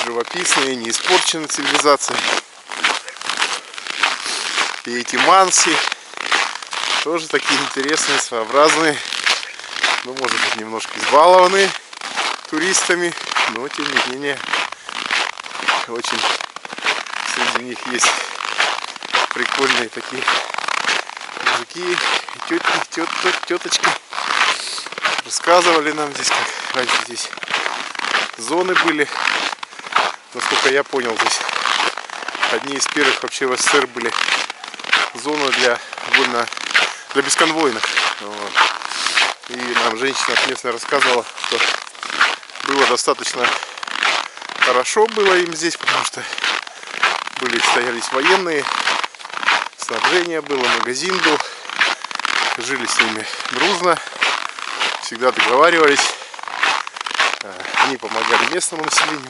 живописные, не испорчены цивилизацией. И эти манси тоже такие интересные, своеобразные. Ну, может быть, немножко избалованные туристами, но тем не менее очень среди них есть прикольные такие мужики и теточки. Рассказывали нам здесь, как раньше здесь зоны были. Насколько я понял, здесь одни из первых вообще в СССР были зоны для бесконвойных. Вот. И нам женщина местная рассказывала, что было достаточно хорошо было им здесь, потому что стоялись военные, снабжение было, магазин был, жили с ними дружно, всегда договаривались, они помогали местному населению,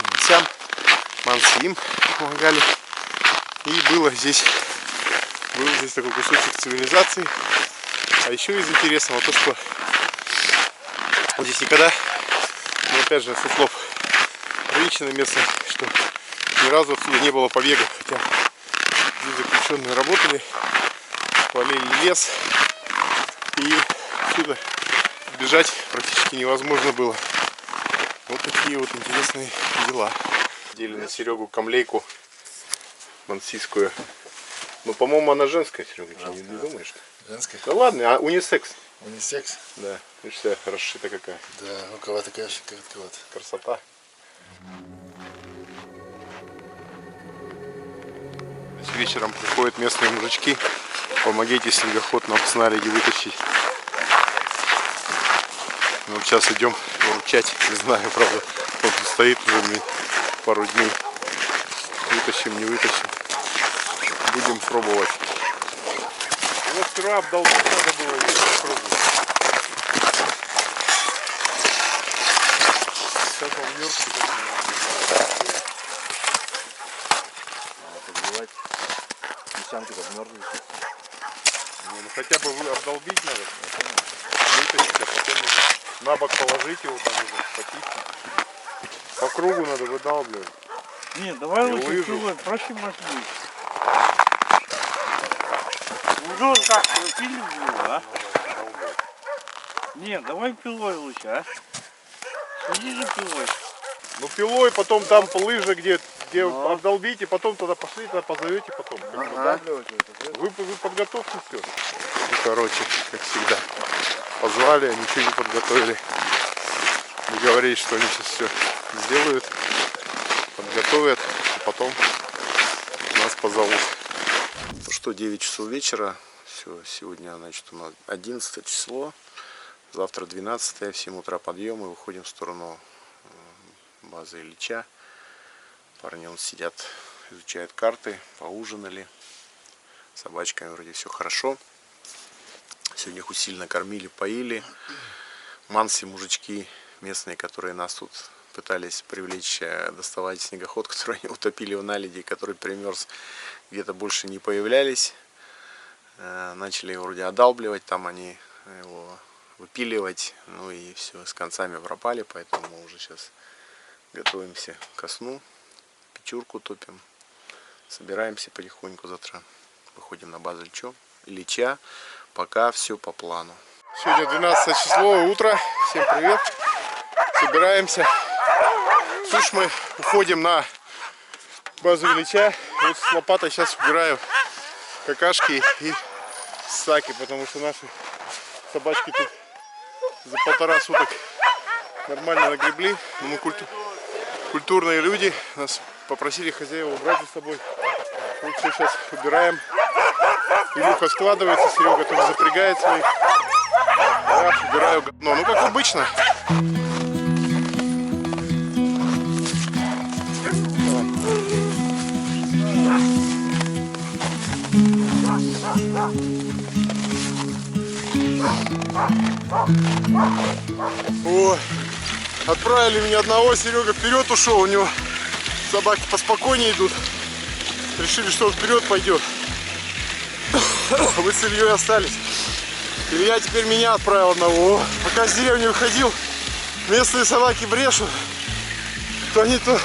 манси им помогали, и был здесь такой кусочек цивилизации. А еще из интересного то, что здесь никогда, ну опять же, со слов женщины местной, что ни разу отсюда не было побега, хотя здесь заключенные работали, валили лес, и отсюда бежать практически невозможно было. Вот такие вот интересные дела. Дели на Серегу камлейку мансийскую. Ну, по-моему, она женская, Серега, не думаешь? Женская? Да ладно, а унисекс. Унисекс? Да, видишь, вся расшита какая. Да, рукава такая коротковата. Красота. Вечером приходят местные мужички. Помогите снегоход нам с наледи вытащить. Ну, сейчас идем выручать. Не знаю, правда. Он стоит уже пару дней. Вытащим, не вытащим. Будем пробовать. Вот вчера обдолбить надо было, и попробовать. Сейчас он мерзкий. Подбивать песчанки подмерзли. Ну хотя бы вы обдолбить надо. Вытащить, а потом на бок положить его там уже потихоньку. По кругу надо выдалбливать. Нет, давай Я лучше увижу. пилой, проще мощнее. Уже как пилю было, а? Нет, давай пилой лучше, а? Иди же пилой. Ну пилой, потом там лыжи, где обдолбите, потом туда пошли, туда позовете потом. Вы подготовьте все. Ну, короче, как всегда. Позвали, ничего не подготовили. Не говорили, что они сейчас все сделают, подготовят, и потом нас позовут. Ну что, 9 часов вечера. Все, сегодня, значит, у нас 11 число. Завтра 12, в 7 утра подъем и выходим в сторону базы Ильича. Парни вон сидят, изучают карты, поужинали. С собачками вроде все хорошо. Сегодня их усиленно кормили, поили. Манси, мужички местные, которые нас тут пытались привлечь, доставать снегоход, который они утопили в наледи, который примерз, где-то больше не появлялись. Начали его вроде одалбливать, там они его выпиливать. Ну и все, с концами пропали, поэтому мы уже сейчас готовимся ко сну. Печурку топим. Собираемся потихоньку, завтра выходим на базу Ильича. Пока все по плану. Сегодня 12 число, утро. Всем привет. Собираемся. Слышь, мы уходим на базу Ильича. Вот с лопатой сейчас убираю какашки и саки, потому что наши собачки тут за 1,5 суток нормально нагребли. Но мы культурные люди. Нас попросили хозяева убрать за собой. Вот все сейчас убираем. Илюха складывается, Серега тоже запрягает своих. Я убираю говно. Ну, как обычно. О, отправили меня одного, Серега вперед ушел, у него собаки поспокойнее идут. Решили, что он вперед пойдет. Вы с Ильей остались. Илья теперь меня отправил одного. Пока с деревни выходил, местные собаки брешут. То они то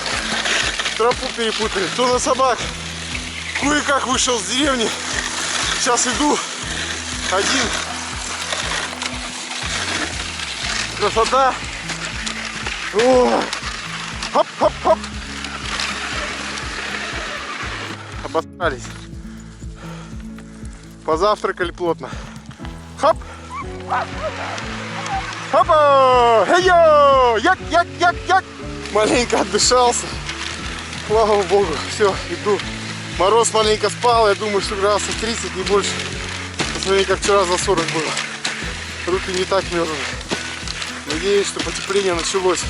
тропу перепутали, то на собак. Кое-как вышел с деревни. Сейчас иду один. Красота. О! Хоп-хоп-хоп. Обосрались. Позавтракали плотно. Хоп! Хопа! Хей-йо! Як! Маленько отдышался. Слава богу. Все, иду. Мороз маленько спал. Я думаю, что градусов 30, не больше. Посмотри, как вчера за 40 было. Руки не так мерзнут. Надеюсь, что потепление началось.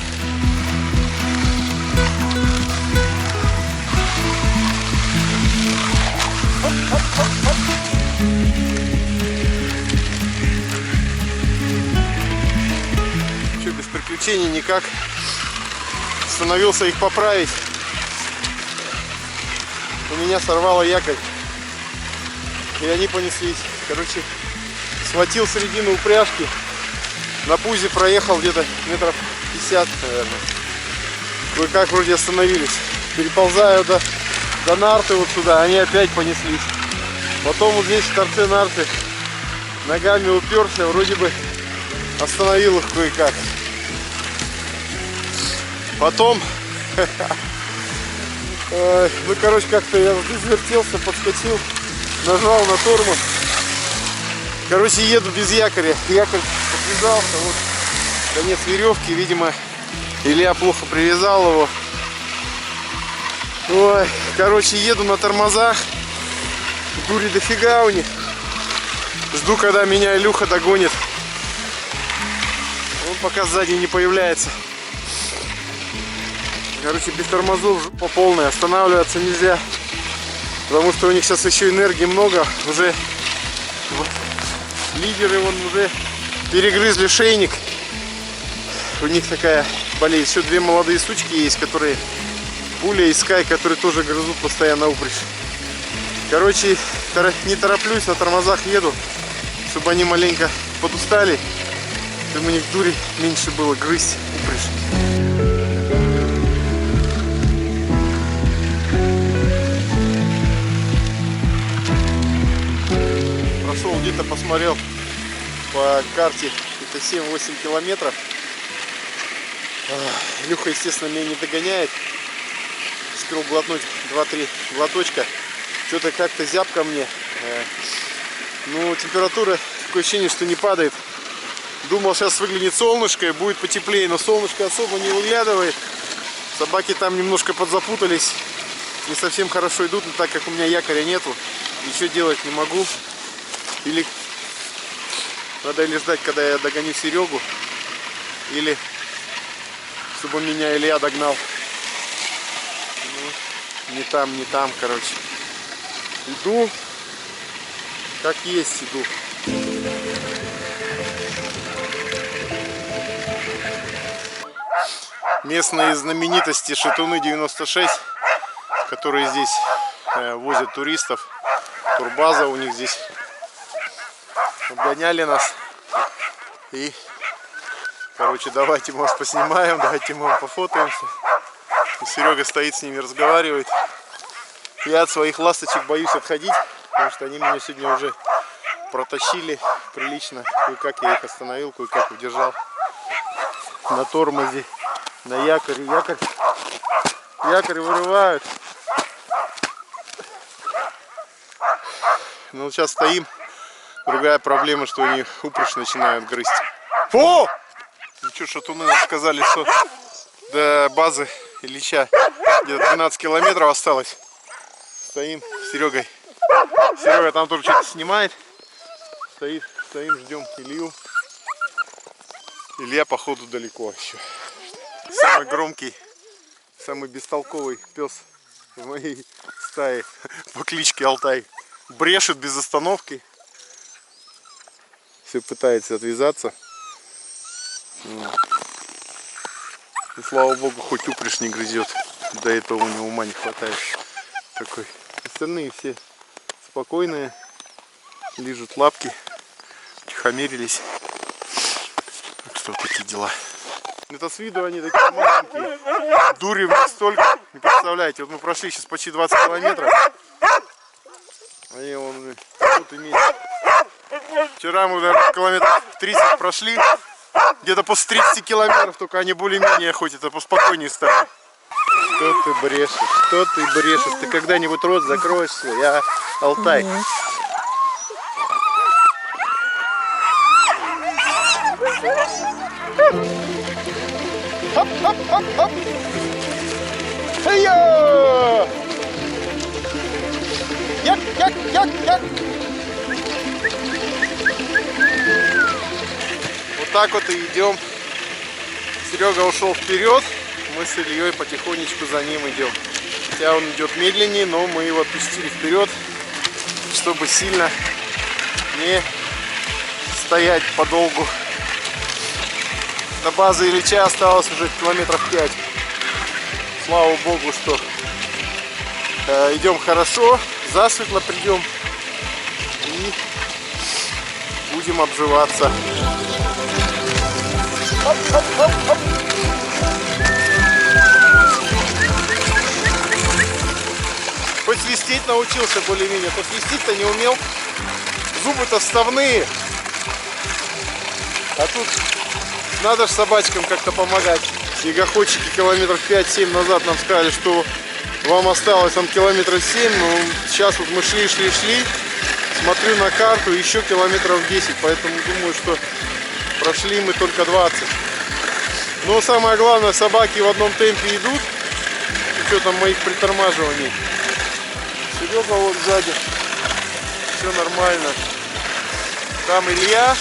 Что, без приключений никак. Остановился их поправить. У меня сорвало якорь. И они понеслись. Короче, схватил середину упряжки. На пузе проехал где-то метров 50, наверное. Кое-как вроде остановились. Переползаю до нарты вот сюда, они опять понеслись. Потом вот здесь в торце нарты ногами уперся, вроде бы остановил их кое-как. Потом, ну короче, как-то я извертелся, подскочил, нажал на тормоз. Короче, еду без якоря. Якорь подвязался, вот конец веревки, видимо, Илья плохо привязал его. Ой, короче, еду на тормозах. Дури дофига у них. Жду, когда меня Илюха догонит. Он пока сзади не появляется. Короче, без тормозов жопа полная. Останавливаться нельзя. Потому что у них сейчас еще энергии много. Уже лидеры вон уже перегрызли шейник. У них такая болезнь. Еще 2 молодые сучки есть, которые Пуля и Скай, которые тоже грызут постоянно упряжь. Короче, не тороплюсь, на тормозах еду, чтобы они маленько подустали, чтобы у них дури меньше было грызть упряжь. Прошел где-то, посмотрел по карте, это 7-8 километров. Илюха, естественно, меня не догоняет. Успел глотнуть 2-3 глоточка. Что-то как-то зябко мне. Ну, температура, такое ощущение, что не падает. Думал, сейчас выглянет солнышко и будет потеплее, но солнышко особо не выглядывает. Собаки там немножко подзапутались. Не совсем хорошо идут, но так как у меня якоря нету, ничего делать не могу. Или надо или ждать, когда я догоню Серегу, или чтобы меня Илья догнал. Ну, не там, короче. Иду, как есть иду. Местные знаменитости Шатуны 96, которые здесь возят туристов. Турбаза у них здесь. Обгоняли нас. И, короче, давайте мы вас поснимаем, давайте мы вам пофотаемся. И Серега стоит с ними, разговаривает. Я от своих ласточек боюсь отходить, потому что они меня сегодня уже протащили прилично. Кое-как я их остановил, кое-как удержал на тормозе, на якоре. Якорь вырывают. Ну вот сейчас стоим. Другая проблема, что они упряжь начинают грызть. Фу! Ну что, шатуны нам сказали, что до базы Ильича где-то 12 километров осталось. Стоим с Серегой. Серега там тоже что-то снимает. Стоим, ждем Илью. Илья, походу, далеко еще. Самый громкий, самый бестолковый пес в моей стае по кличке Алтай. Брешет без остановки. Все пытается отвязаться. И слава богу, хоть упряжь не грызет. До этого у него ума не хватает. Такой. Остальные все спокойные. Лижут лапки. Утихомирились. Так что вот такие дела. Это с виду они такие маленькие. Дури в них столько. Не представляете. Вот мы прошли сейчас почти 20 километров. Они вон тут имеют. Вчера мы, наверное, километров 30 прошли. Где-то после 30 километров только они более-менее хоть это поспокойнее стали. Что ты брешешь? Что ты брешешь? Ты когда-нибудь рот закроешь свой, а, Алтай? Хоп-хоп-хоп-хоп! Ай-я! Як! Вот так вот и идем. Серега ушел вперед, мы с Ильей потихонечку за ним идем. Хотя он идет медленнее, но мы его отпустили вперед, чтобы сильно не стоять подолгу. До базы Ильича осталось уже километров 5. Слава богу, что идем хорошо, засветло придем и будем обживаться. Хоп-хоп-хоп-хоп. Хоть свистеть научился более-менее, то свистеть-то не умел. Зубы-то вставные. А тут надо же собачкам как-то помогать. Снегоходчики километров 5-7 назад нам сказали, что вам осталось там километров 7. Но сейчас вот мы шли. Смотрю на карту, еще километров 10. Поэтому думаю, что прошли мы только 20. Но самое главное, собаки в одном темпе идут. С учетом моих притормаживаний. Серега вот сзади. Все нормально. Там Илья.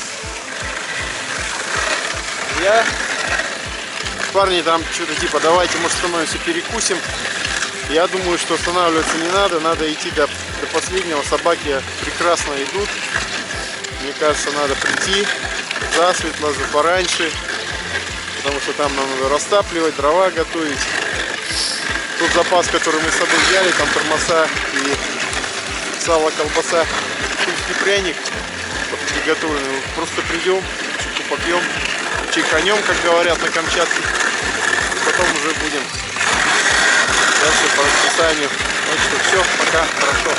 Парни там что-то типа, давайте, может, становимся, перекусим. Я думаю, что останавливаться не надо. Надо идти до последнего. Собаки прекрасно идут. Мне кажется, надо прийти засветло, пораньше. Потому что там нам надо растапливать, дрова готовить. Тот запас, который мы с собой взяли, там тормоза и сало, колбаса, тульский пряник приготовленный. Просто придем, чайку попьем, чайканем, как говорят на Камчатке. И потом уже будем дальше по расписанию. Так что все, пока, хорошо.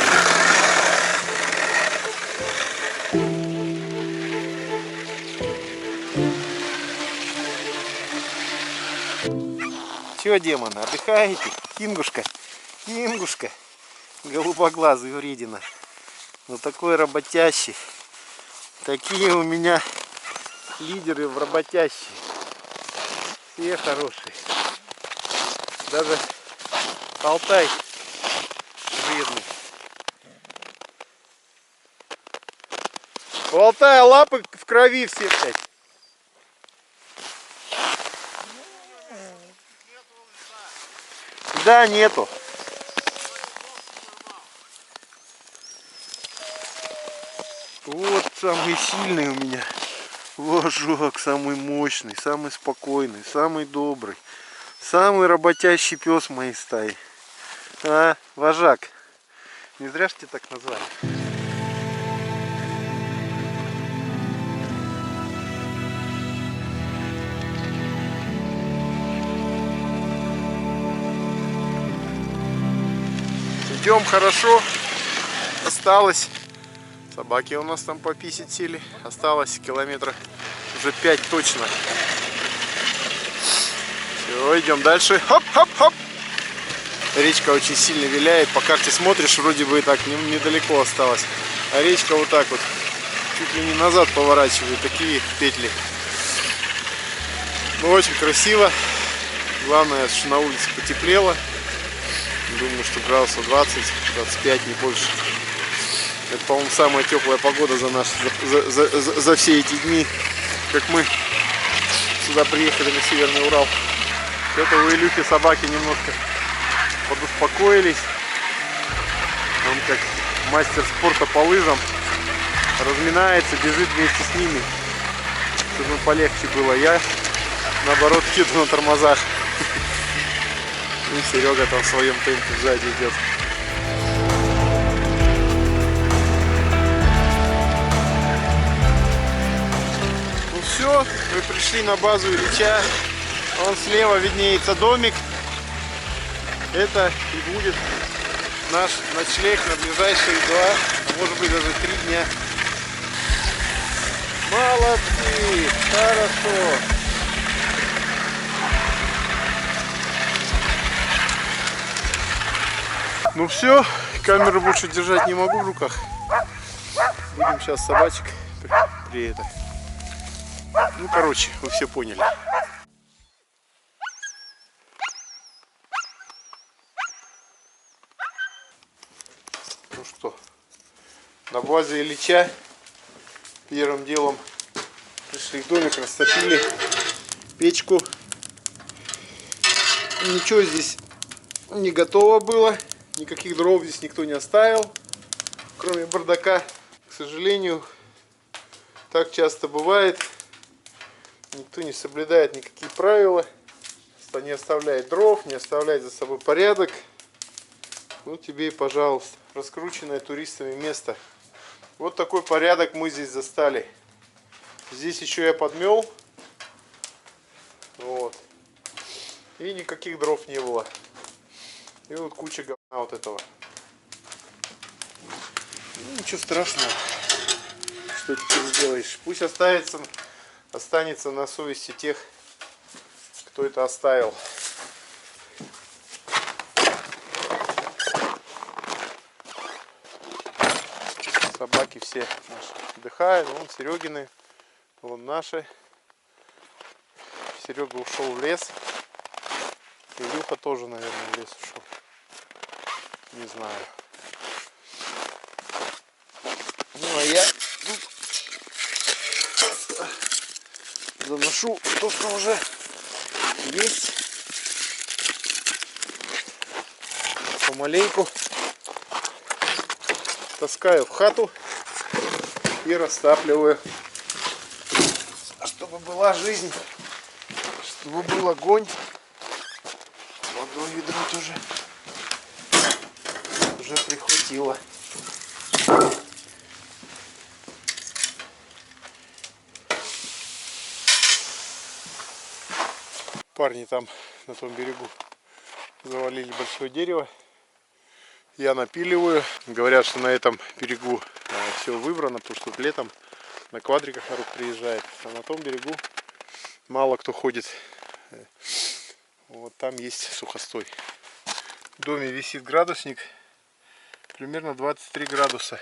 Че, демоны, отдыхаете? Кингушка, голубоглазый вредина. Ну такой работящий. Такие у меня лидеры в работящие. Все хорошие. Даже Алтай вредный. У Алтая лапы в крови все, блядь. Да, нету. Вот самый сильный у меня вожак, самый мощный, самый спокойный, самый добрый, самый работящий пес моей стаи. А, вожак. Не зря ж тебя так назвали. Идем хорошо. Осталось. Собаки у нас там пописить сели. Осталось километра уже 5 точно. Все, идем дальше. Хоп-хоп-хоп. Речка очень сильно виляет. По карте смотришь, вроде бы и так недалеко осталось. А речка вот так вот чуть ли не назад поворачивает. Такие петли. Ну, очень красиво. Главное, что на улице потеплело. Думаю, что градусов 20-25, не больше. Это, по-моему, самая теплая погода за все эти дни, как мы сюда приехали на Северный Урал. Это у Илюхи собаки немножко подуспокоились. Он как мастер спорта по лыжам разминается, бежит вместе с ними, чтобы полегче было. Я, наоборот, еду на тормозах. И Серега там в своем темпе сзади идет. Ну все, мы пришли на базу Ильича. Вон слева виднеется домик. Это и будет наш ночлег на ближайшие 2, а может быть даже 3 дня. Молодцы! Хорошо! Ну все, камеру больше держать не могу в руках. Будем сейчас собачек при это. Ну короче, вы все поняли. Ну что, на базе Ильича первым делом пришли в домик, растопили печку. Ничего здесь не готово было, никаких дров здесь никто не оставил, кроме бардака. К сожалению, так часто бывает, никто не соблюдает никакие правила, не оставляет дров, не оставляет за собой порядок. Вот тебе и пожалуйста, раскрученное туристами место. Вот такой порядок мы здесь застали. Здесь еще я подмел. Вот. И никаких дров не было. И вот куча говна вот этого. Ну, ничего страшного. Что теперь сделаешь? Пусть останется на совести тех, кто это оставил. Собаки все наши отдыхают. Вон Серегины, вон наши. Серега ушел в лес. Илюха тоже, наверное, в лес ушел. Не знаю. Ну а я тут заношу то, что уже есть. Помаленьку таскаю в хату и растапливаю, чтобы была жизнь, чтобы был огонь. Водой ведро тоже уже прихватило. Парни там на том берегу завалили большое дерево. Я напиливаю. Говорят, что на этом берегу все выбрано, потому что летом на квадриках народ приезжает. А на том берегу мало кто ходит. Вот там есть сухостой. В доме висит градусник. Примерно 23 градуса.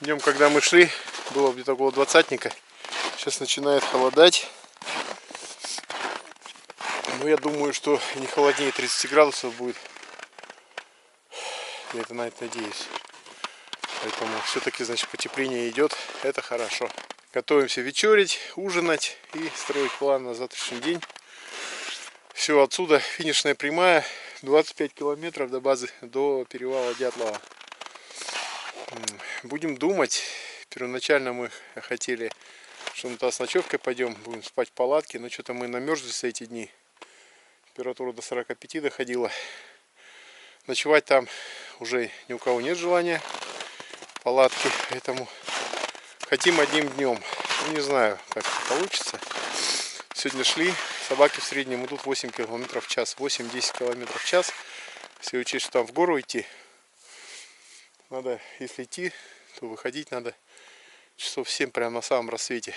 Днем, когда мы шли, было где-то около 20-ника. Сейчас начинает холодать. Но я думаю, что не холоднее 30 градусов будет. Я на это надеюсь. Поэтому все-таки, значит, потепление идет. Это хорошо. Готовимся вечерить, ужинать и строить план на завтрашний день. Все, отсюда финишная прямая. 25 километров до базы, до перевала Дятлова. Будем думать. Первоначально мы хотели, что мы туда с ночевкой пойдем, будем спать в палатке. Но что-то мы намерзлись эти дни. Температура до 45 доходила. Ночевать там уже ни у кого нет желания. Палатки. Поэтому хотим одним днем. Ну, не знаю, как это получится. Сегодня шли. Собаки в среднем идут 8 км в час. 8-10 км в час. Если учесть, что там в гору идти, Надо, если идти, то выходить надо часов в 7 прямо на самом рассвете,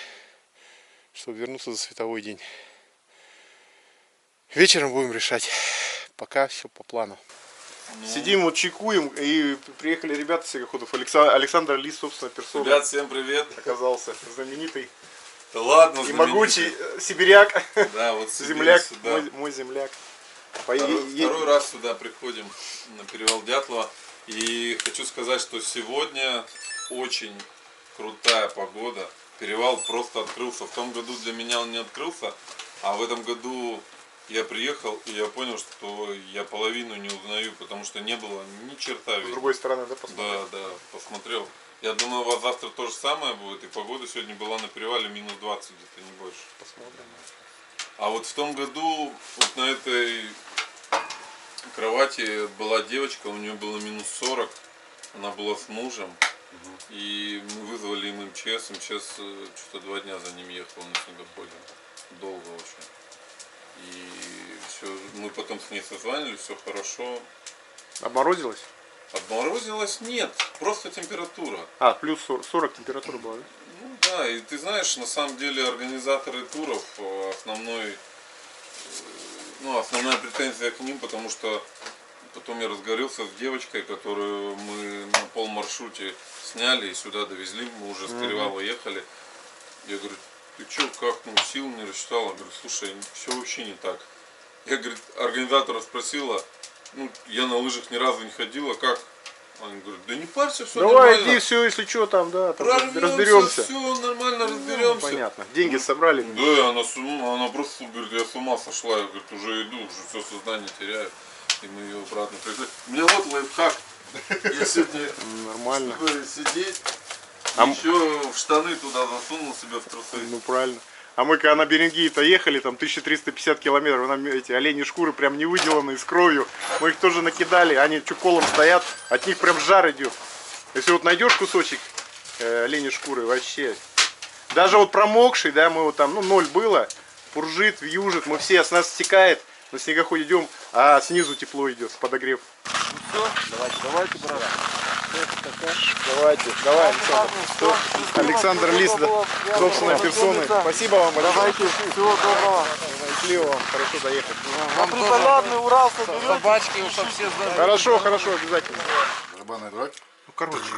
чтобы вернуться за световой день. Вечером будем решать. Пока все по плану. Сидим, вот чайкуем, и приехали ребята с Снегоходов. Александр Лис, собственно, персона. Ребят, всем привет. Оказался знаменитый Да ладно, и могучий сибиряк. Да, вот земляк, да. мой земляк. Второй раз сюда приходим, на перевал Дятлова. И хочу сказать, что сегодня очень крутая погода. Перевал просто открылся. В том году для меня он не открылся, а в этом году я приехал, и я понял, что я половину не узнаю, потому что не было ни черта видно. С другой стороны, да, посмотрел? Да, посмотрел. Я думаю, у вас завтра то же самое будет, и погода сегодня была на перевале минус 20 где-то, не больше. Посмотрим. А вот в том году вот на этой кровати была девочка, у нее было минус 40, она была с мужем, и мы вызвали им МЧС, МЧС что-то 2 дня за ним ехал на снегоходе, долго очень. И все, мы потом с ней созванивались, все хорошо. Обморозилось? Обморозилось? Нет, просто температура. А, плюс 40 температура была, да? Ну да, и ты знаешь, на самом деле организаторы туров, основная претензия к ним, потому что потом я разговорился с девочкой, которую мы на полмаршруте сняли и сюда довезли, мы уже с перевала ехали. Я говорю, ты что, как, сил не рассчитала? Я говорю, слушай, все вообще не так. Я, говорит, организатора спросила, я на лыжах ни разу не ходила, как? Они говорят, да не парься, все давай, нормально. иди, все, если что, там, да, там Разберемся. разберемся. Все нормально, разберемся. Понятно. Деньги собрали. Да, она просто говорит, я с ума сошла, я говорит, уже иду, уже все сознание теряю. И мы ее обратно привезли. У меня вот лайфхак. Я сегодня нормально сидеть, еще в штаны туда засунул себе в трусы. Ну правильно. А мы когда на Беренгии-то ехали, там 1350 километров, нам эти оленьи шкуры прям не выделанные, с кровью. Мы их тоже накидали, они чуколом стоят, от них прям жар идет. Если вот найдешь кусочек оленьей шкуры, вообще. Даже вот промокший, да, мы вот там, 0 было, пуржит, вьюжит, мы все, с нас стекает, на снегоход идем, а снизу тепло идет, подогрев. Ну все, давайте, брат. Давай, Александр. Александр Лис, собственной персоной. Спасибо вам большое. Давайте, всего доброго. Счастливо вам, хорошо доехать. Нам приполярный Урал соберете. Собачки, чтобы все здоровы. Хорошо, обязательно. Барабанная дробь. Ну, короче.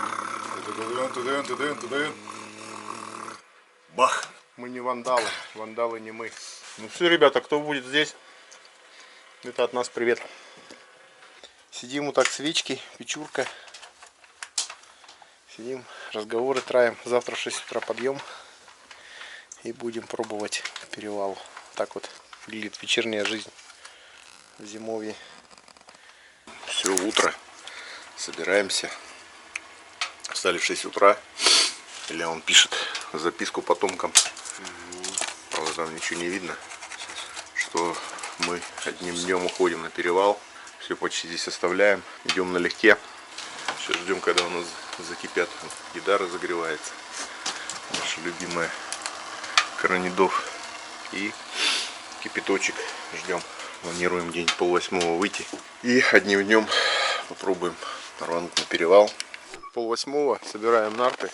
Бах. Мы не вандалы, вандалы не мы. Ну все, ребята, кто будет здесь, это от нас привет. Сидим вот так, свечки, печурка. Сидим, разговоры траем. Завтра в 6 утра подъем и будем пробовать к перевалу. Так вот выглядит вечерняя жизнь в зимовье. Все, утро. Собираемся. Встали в 6 утра. Илья он пишет записку потомкам. Правда, там ничего не видно. Что мы одним днем уходим на перевал. Все почти здесь оставляем. Идем налегке. Сейчас ждем, когда у нас закипят. Еда разогревается. Наша любимая Кранидов. И кипяточек ждем. Планируем день 7:30 выйти. И одним днем попробуем рвануть на перевал. 7:30 собираем нарты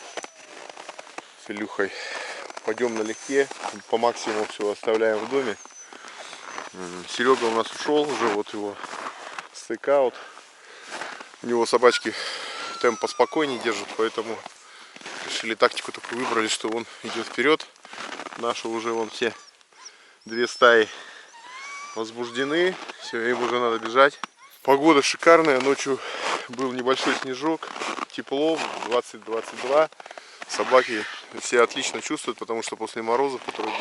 с Илюхой. Пойдем налегке. По максимуму все оставляем в доме. Серега у нас ушел уже, вот его стейкаут. У него собачки темп поспокойнее держат, поэтому решили тактику такую выбрали, что он идет вперед. Наши уже вон все 2 стаи возбуждены, все, им уже надо бежать. Погода шикарная, ночью был небольшой снежок, тепло, 20-22. Собаки все отлично чувствуют, потому что после морозов, которые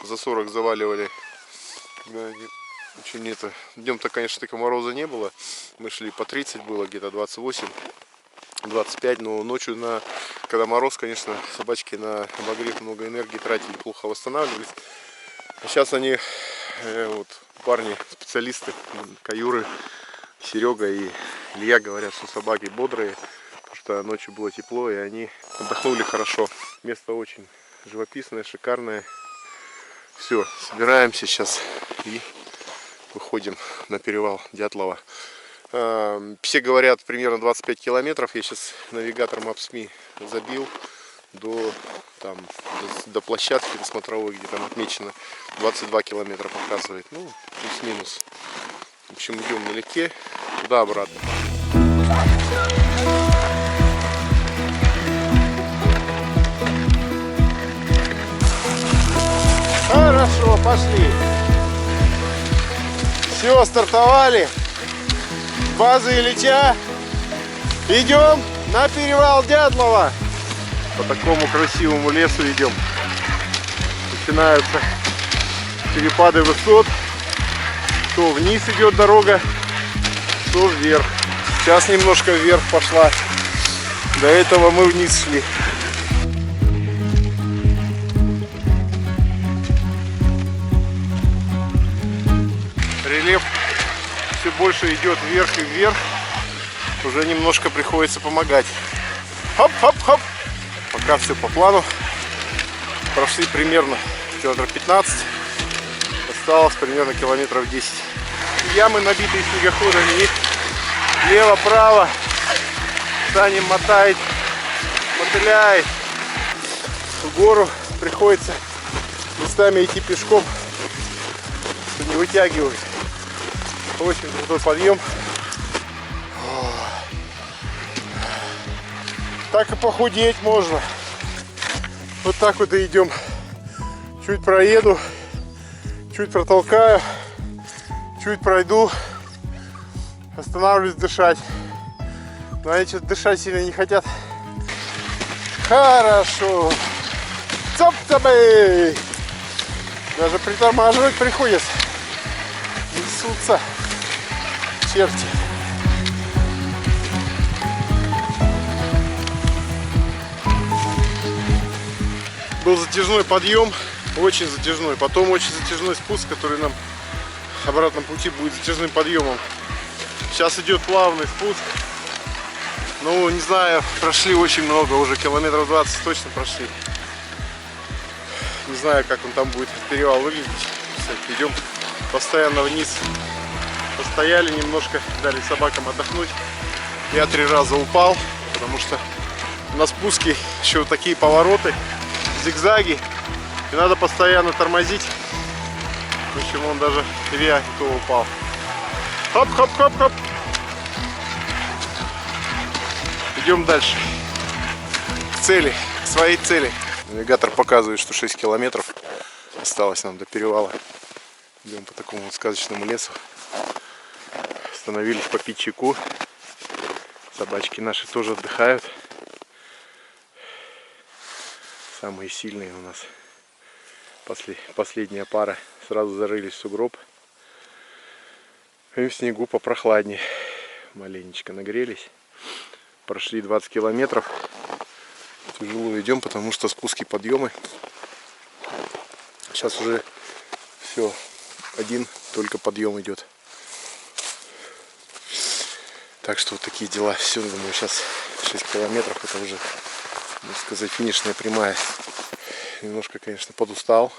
за 40 заваливали, очень это, днем-то, конечно, такого мороза не было. Мы шли по 30, было где-то 28-25, но ночью, когда мороз, конечно, собачки на обогрев много энергии тратили, плохо восстанавливались. А сейчас они, вот, парни, специалисты, Каюры, Серега и Илья говорят, что собаки бодрые, потому что ночью было тепло, и они отдохнули хорошо. Место очень живописное, шикарное. Все, собираемся сейчас и выходим на перевал Дятлова. Все говорят примерно 25 километров. Я сейчас навигатор Maps.me забил до площадки, до смотровой, где там отмечено 22 километра показывает. Ну, плюс-минус. В общем, идем налегке, туда-обратно. Хорошо, пошли. Все, стартовали. База Ильича. Идем на перевал Дятлова. По такому красивому лесу идем. Начинаются перепады высот. То вниз идет дорога, то вверх. Сейчас немножко вверх пошла. До этого мы вниз шли. Рельеф все больше идет вверх и вверх. Уже немножко приходится помогать. Хоп-хоп-хоп. Пока все по плану. Прошли примерно километров 15. Осталось примерно километров 10. Ямы, набитые снегоходами. Их лево-право. Саня мотает, мотыляет. В гору приходится местами идти пешком, что не вытягивает. Очень крутой подъем. Так и похудеть можно. Вот так вот и идем. Чуть проеду, чуть протолкаю, чуть пройду, останавливаюсь дышать. Но они что-то дышать сильно не хотят. Хорошо. Цоп-цопы! Даже притормаживать приходится. Несутся черти. Был затяжной подъем, очень затяжной. Потом очень затяжной спуск, который нам в обратном пути будет затяжным подъемом. Сейчас идет плавный спуск. Ну, не знаю, прошли очень много, уже километров 20 точно прошли. Не знаю, как он там будет перевал выглядеть. Идем постоянно вниз. Постояли немножко, дали собакам отдохнуть. Я 3 раза упал, потому что на спуске еще такие повороты, зигзаги. И надо постоянно тормозить. В общем, он даже я и то упал. Хоп-хоп-хоп-хоп. Идем дальше. К цели, к своей цели. Навигатор показывает, что 6 километров осталось нам до перевала. Идем по такому вот сказочному лесу. Остановились попить чайку. Собачки наши тоже отдыхают. Самые сильные у нас. Последняя пара. Сразу зарылись в сугроб. И в снегу попрохладнее. Маленечко нагрелись. Прошли 20 километров. Тяжело идем, потому что спуски, подъемы. Сейчас уже все. Один только подъем идет. Так что вот такие дела. Все, думаю, сейчас 6 километров. Это уже, можно сказать, финишная прямая. Немножко, конечно, подустал.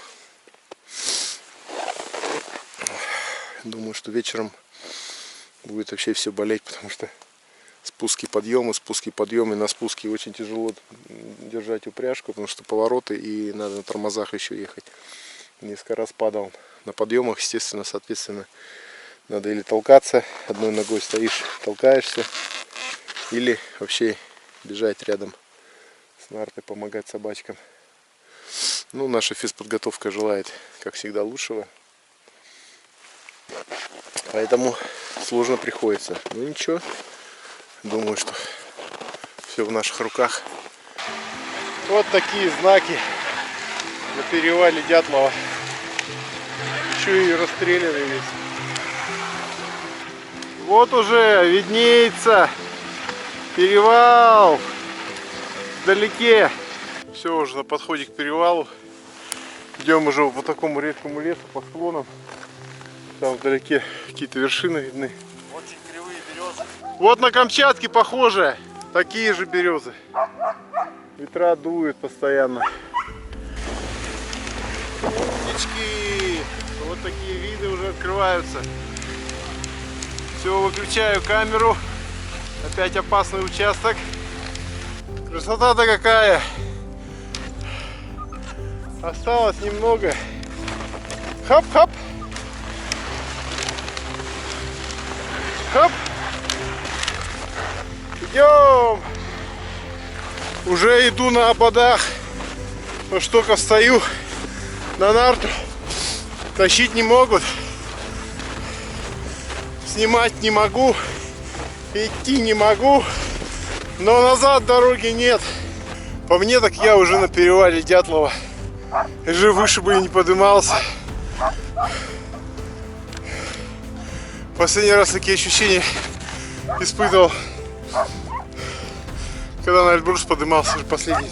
Думаю, что вечером будет вообще все болеть, потому что спуски, подъемы. На спуске очень тяжело держать упряжку, потому что повороты, и надо на тормозах еще ехать. Несколько раз падал. На подъемах, естественно, соответственно, надо или толкаться, одной ногой стоишь, толкаешься, или вообще бежать рядом с нартой, помогать собачкам. Ну, наша физподготовка желает, как всегда, лучшего. Поэтому сложно приходится. Ну ничего, думаю, что все в наших руках. Вот такие знаки на перевале Дятлова. Еще и расстрелянный весь. Вот уже виднеется перевал вдалеке. Все, уже на подходе к перевалу. Идем уже по такому редкому лесу, по склонам. Там вдалеке какие-то вершины видны. Очень кривые березы. Вот на Камчатке похоже. Такие же березы. Ветра дуют постоянно. Птички. Вот такие виды уже открываются. Все, выключаю камеру. Опять опасный участок. Красота-то какая. Осталось немного. Хоп-хоп. Хоп. Идем. Уже иду на ободах. Но что только встаю на нарту. Тащить не могут. Снимать не могу. Идти не могу. Но назад дороги нет. По мне так я уже на перевале Дятлова. Же выше бы и не поднимался. Последний раз такие ощущения испытывал, когда на Эльбрус поднимался, уже последний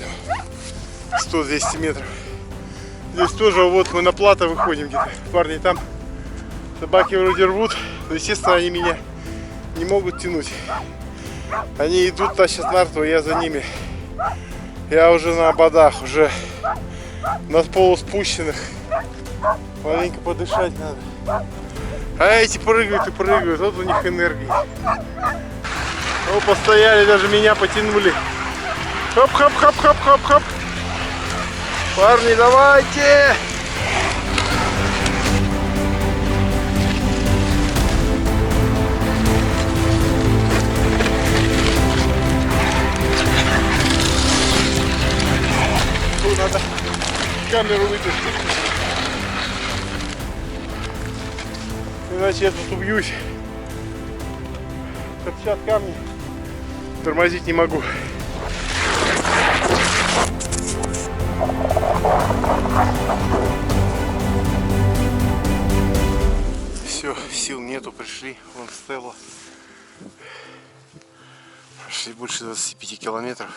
100-200 метров. Здесь тоже вот мы на плато выходим где-то. Парни там собаки вроде рвут, но естественно они меня не могут тянуть. Они идут, тащат нарту, я за ними. Я уже на ободах, уже на полуспущенных. Маленько подышать надо. А эти прыгают и прыгают, вот у них энергии. Ну, постояли, даже меня потянули. Хоп-хоп-хоп-хоп-хоп-хоп. Парни, давайте! Надо камеру вытащить. Иначе я тут убьюсь. Торчат камни. Тормозить не могу. Все, сил нету, пришли. Вон Стелла. Прошли больше 25 километров.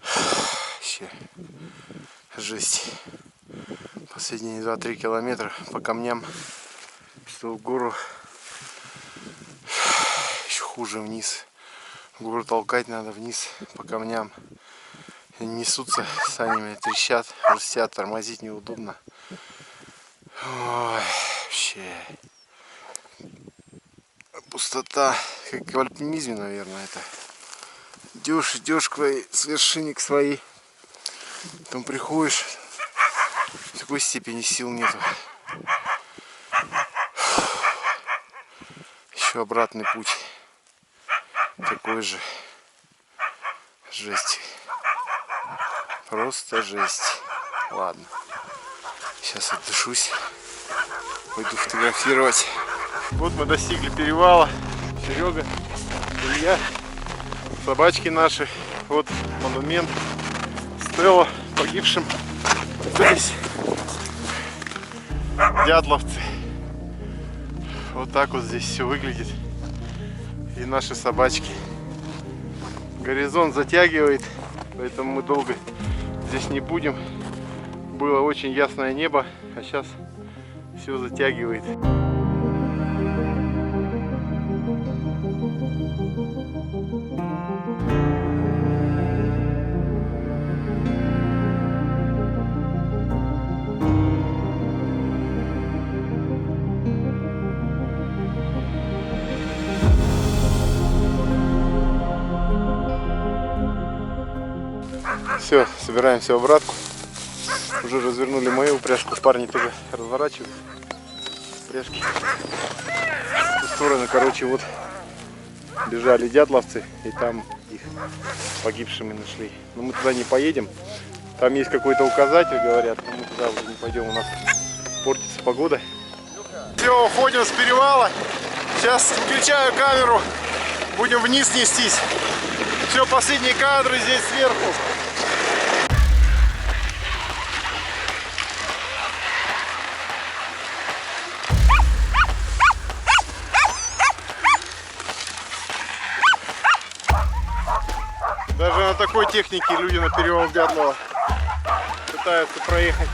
Вообще жесть. Последние 2-3 километра по камням. Что в гору, еще хуже вниз. В гору толкать надо вниз по камням. Они несутся санями, трещат, хрустят, тормозить неудобно. Ой, вообще пустота, как в альпинизме, наверное, это. Идешь с вершины к своей, потом приходишь, в такой степени сил нету. Еще обратный путь такой же. Жесть. Просто жесть. Ладно. Сейчас отдышусь. Пойду фотографировать. Вот мы достигли перевала. Серега, Илья, собачки наши. Вот монумент. Стелла погибшим. Здесь дятловцы. Вот так вот здесь все выглядит. И наши собачки. Горизонт затягивает, поэтому мы долго здесь не будем. Было очень ясное небо, а сейчас все затягивает. Все, собираемся в обратку. Уже развернули мою упряжку, парни тоже разворачивают упряжки. В ту сторону, короче, вот бежали дятловцы, и там их погибшими нашли. Но мы туда не поедем. Там есть какой-то указатель, говорят, но мы туда уже не пойдем, у нас портится погода. Все, уходим с перевала. Сейчас включаю камеру, будем вниз нестись. Все, последние кадры здесь сверху. Даже на такой технике люди на перевал Дятлова пытаются проехать.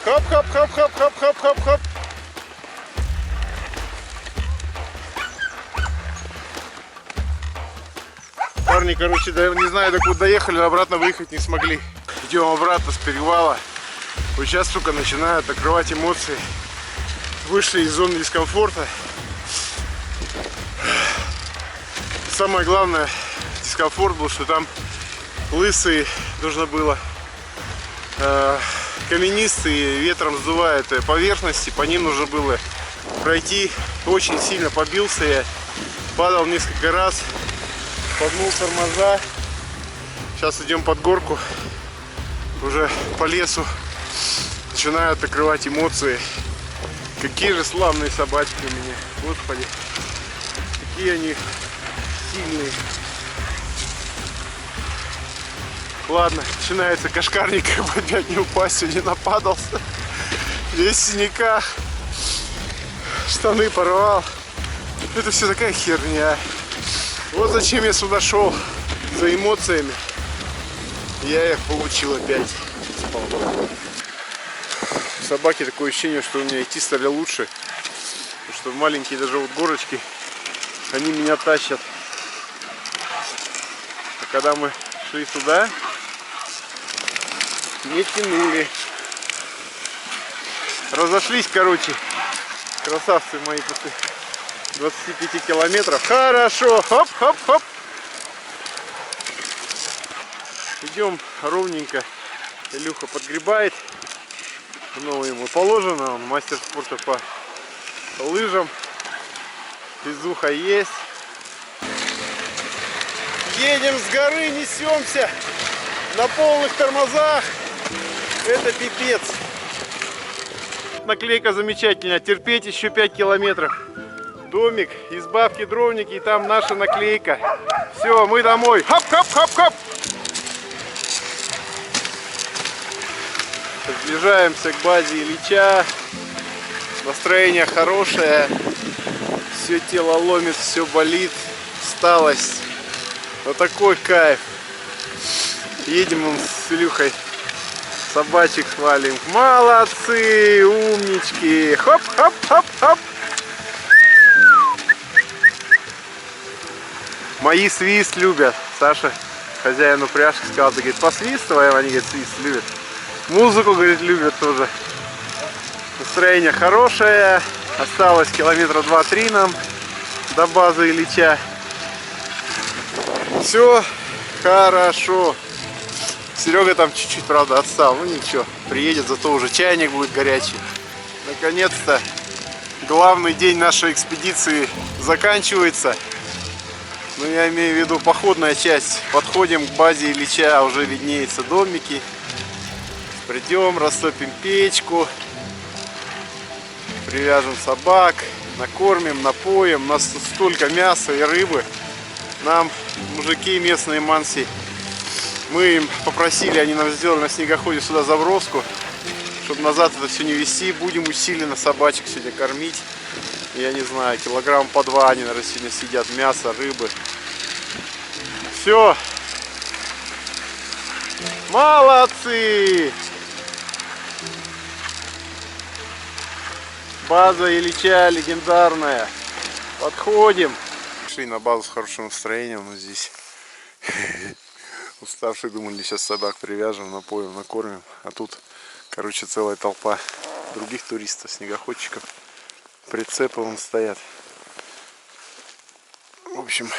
Хоп-хоп-хоп-хоп-хоп-хоп-хоп-хоп. Парни, короче, не знаю, докуда доехали, обратно выехать не смогли. Идем обратно с перевала. Вот сейчас, сука, начинают открывать эмоции. вышли из зоны дискомфорта. Самое главное, дискомфорт был, что там лысые нужно было, каменистые, ветром сдувают поверхности, по ним нужно было пройти. Очень сильно побился я, падал несколько раз, погнул тормоза. Сейчас идем под горку, уже по лесу начинают накрывать эмоции. Какие же славные собачки у меня, господи, какие они сильные. Ладно, начинается кошкарник, опять не упасть, сегодня нападался. Весь в синяках, штаны порвал. Это все такая херня. Вот зачем я сюда шел, за эмоциями. Я их получил опять. Собаки такое ощущение, что у меня идти стали лучше. Потому что маленькие даже вот горочки, они меня тащат. А когда мы шли туда, не тянули. Разошлись, короче. Красавцы мои после 25 километров. Хорошо. Хоп-хоп-хоп. Идем ровненько. Илюха подгребает. Ну, ему положено. Он мастер спорта по лыжам. Физуха есть. Едем с горы, несемся на полных тормозах. Это пипец. Наклейка замечательная. Терпеть еще 5 километров. Домик, избавки, дровники, и там наша наклейка. Все, мы домой. Хоп-хоп-хоп-хоп. Приближаемся к базе Ильича. Настроение хорошее. Все тело ломит, все болит. Усталость. Вот такой кайф. Едем мы с Илюхой. Собачек хвалим. Молодцы, умнички. Хоп-хоп-хоп-хоп. Мои свист любят. Саша, хозяин упряжки, сказал, ты, говорит, посвистываем. Они, говорит, свист любят. Музыку, говорит, любят тоже. Настроение хорошее. Осталось километра 2-3 нам до базы Ильича. Все хорошо. Серега там чуть-чуть, правда, отстал. Ну ничего, приедет, зато уже чайник будет горячий. Наконец-то главный день нашей экспедиции заканчивается. Ну, я имею в виду походная часть. Подходим к базе Ильича, уже виднеются домики. Придем, растопим печку, привяжем собак, накормим, напоим. У нас тут столько мяса и рыбы. Нам мужики местные манси, мы им попросили, они нам сделали на снегоходе сюда заброску, чтобы назад это все не везти. Будем усиленно собачек сегодня кормить. Я не знаю, килограмм по 2 они, наверное, сегодня съедят мяса, рыбы. Все. Молодцы! База Ильича легендарная. Подходим. Шли на базу с хорошим настроением, но здесь уставшие думали, сейчас собак привяжем, напоим, накормим. А тут, короче, целая толпа других туристов, снегоходчиков. Прицепы вон стоят. В общем,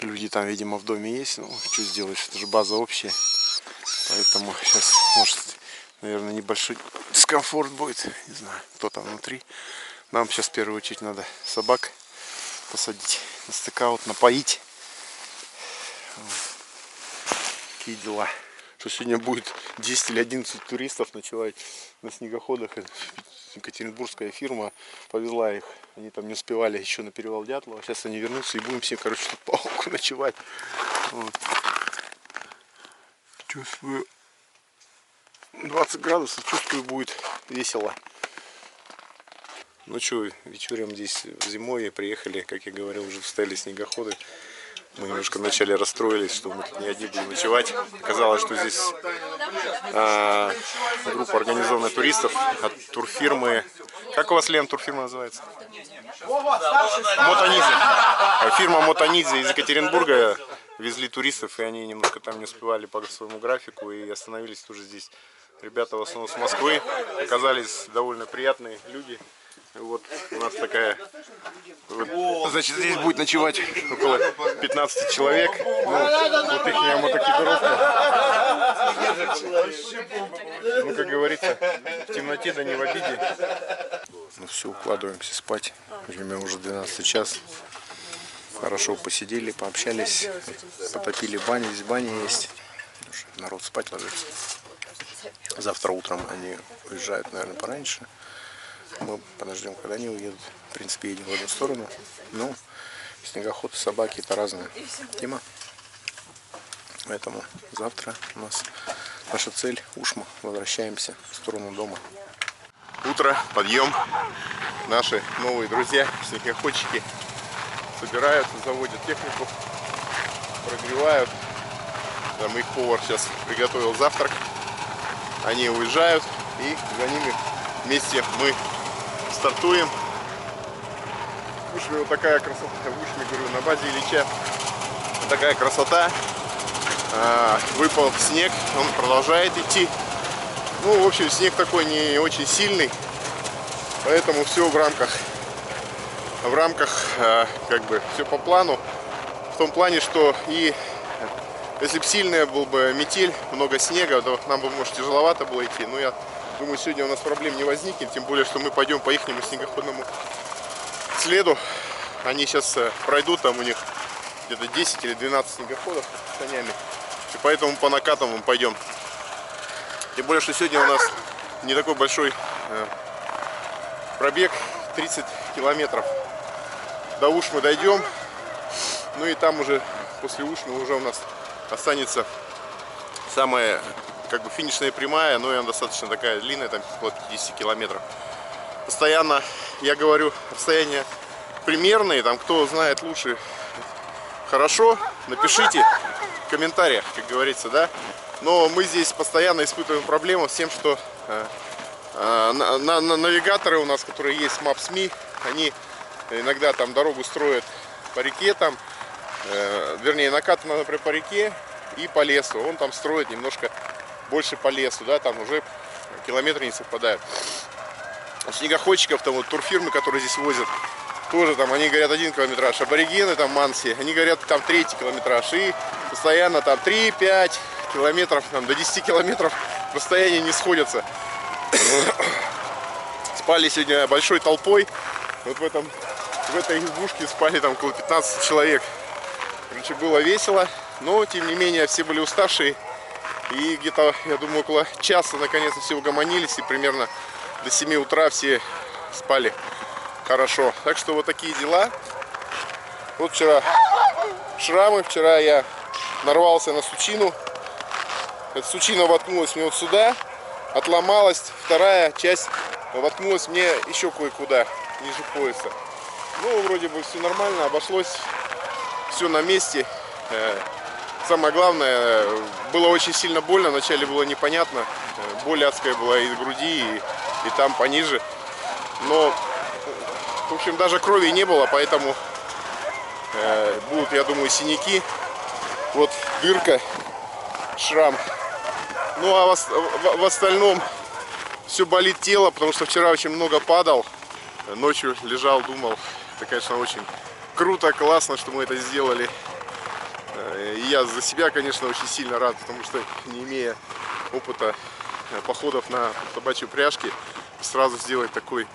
люди там, видимо, в доме есть. Ну, что сделаешь, это же база общая. Поэтому сейчас, может, наверное, небольшой дискомфорт будет. Не знаю, кто там внутри. Нам сейчас в первую очередь надо собак посадить на стыкаут, напоить. Какие дела. Что сегодня будет 10 или 11 туристов ночевать на снегоходах. Екатеринбургская фирма повезла их. Они там не успевали еще на перевал Дятлова. Сейчас они вернутся и будем все, короче, по оку ночевать. Вот. Чувствую 20 градусов, чувствую, будет весело. Ну что, вечером здесь зимой приехали, как я говорил, уже встали снегоходы. Мы немножко вначале расстроились, что мы тут не одни будем ночевать. Оказалось, что здесь группа организованных туристов от турфирмы. Как у вас, Лен, турфирма называется? Мотанидзе. Фирма Мотанидзе из Екатеринбурга везли туристов, и они немножко там не успевали по своему графику и остановились тоже здесь. Ребята в основном с Москвы, оказались довольно приятные люди. Вот у нас такая... Вот, значит, здесь будет ночевать около 15 человек. Ну, вот их мотокипировка. Ну, как говорится, в темноте да не в обиде. Ну все, укладываемся спать. Время уже 12 час. Хорошо посидели, пообщались, потопили баню. Здесь баня есть. Народ спать ложится. Завтра утром они уезжают, наверное, пораньше. Мы подождем, когда они уедут. В принципе, едем в одну сторону. Ну, снегоход и собаки — это разная тема. Поэтому завтра у нас наша цель — Ушма. Возвращаемся в сторону дома. Утро, подъем. Наши новые друзья, снегоходчики, собираются, заводят технику, прогревают. Там их повар сейчас приготовил завтрак. Они уезжают, и за ними вместе мы стартуем. В Ушме вот такая красота. В Ушме, говорю, на базе Ильича вот такая красота. Выпал снег, он продолжает идти. Ну, в общем, снег такой не очень сильный, поэтому все в рамках как бы все по плану. В том плане, что и если бы сильная был бы метель, много снега, то нам бы, может, тяжеловато было идти. Но я думаю, сегодня у нас проблем не возникнет, тем более, что мы пойдем по ихнему снегоходному следу. Они сейчас пройдут, там у них где-то 10 или 12 снегоходов с конями. И поэтому по накатам мы пойдем. Тем более, что сегодня у нас не такой большой пробег, 30 километров. До Ушмы дойдем. Ну и там уже, после Ушмы, уже у нас останется самая, как бы, финишная прямая, но и она достаточно такая длинная, там около 50 километров. Постоянно, я говорю, расстояния примерные, там кто знает лучше, хорошо, напишите в комментариях, как говорится, да. Но мы здесь постоянно испытываем проблему с тем, что навигаторы у нас, которые есть, Maps.me, они иногда там дорогу строят по реке, там, вернее, накат надо по реке и по лесу. Он там строит немножко больше по лесу, да, там уже километры не совпадают. У снегоходчиков, там вот турфирмы, которые здесь возят, тоже там они говорят 1 километраж, аборигены там Манси, они говорят там 3-й километраж, и постоянно там 3-5 километров, там до 10 километров расстояние не сходятся. Спали сегодня большой толпой, вот в этой избушке спали там около 15 человек. Короче, было весело, но тем не менее все были уставшие, и где-то, я думаю, около часа наконец-то все угомонились, и примерно до 7 утра все спали хорошо. Так что вот такие дела. Вот вчера шрамы, вчера я нарвался на сучину. Эта сучина воткнулась мне вот сюда, отломалась, вторая часть воткнулась мне еще кое-куда, ниже пояса. Ну, вроде бы все нормально, обошлось, все на месте. Самое главное, было очень сильно больно, вначале было непонятно, боль адская была и в груди, и там пониже. Но, в общем, даже крови не было, поэтому будут, я думаю, синяки. Вот дырка, шрам. Ну, а в остальном все болит тело, потому что вчера очень много падал. Ночью лежал, думал, это, конечно, очень круто, классно, что мы это сделали. И я за себя, конечно, очень сильно рад, потому что, не имея опыта походов на собачьей упряжке, сразу сделать такой.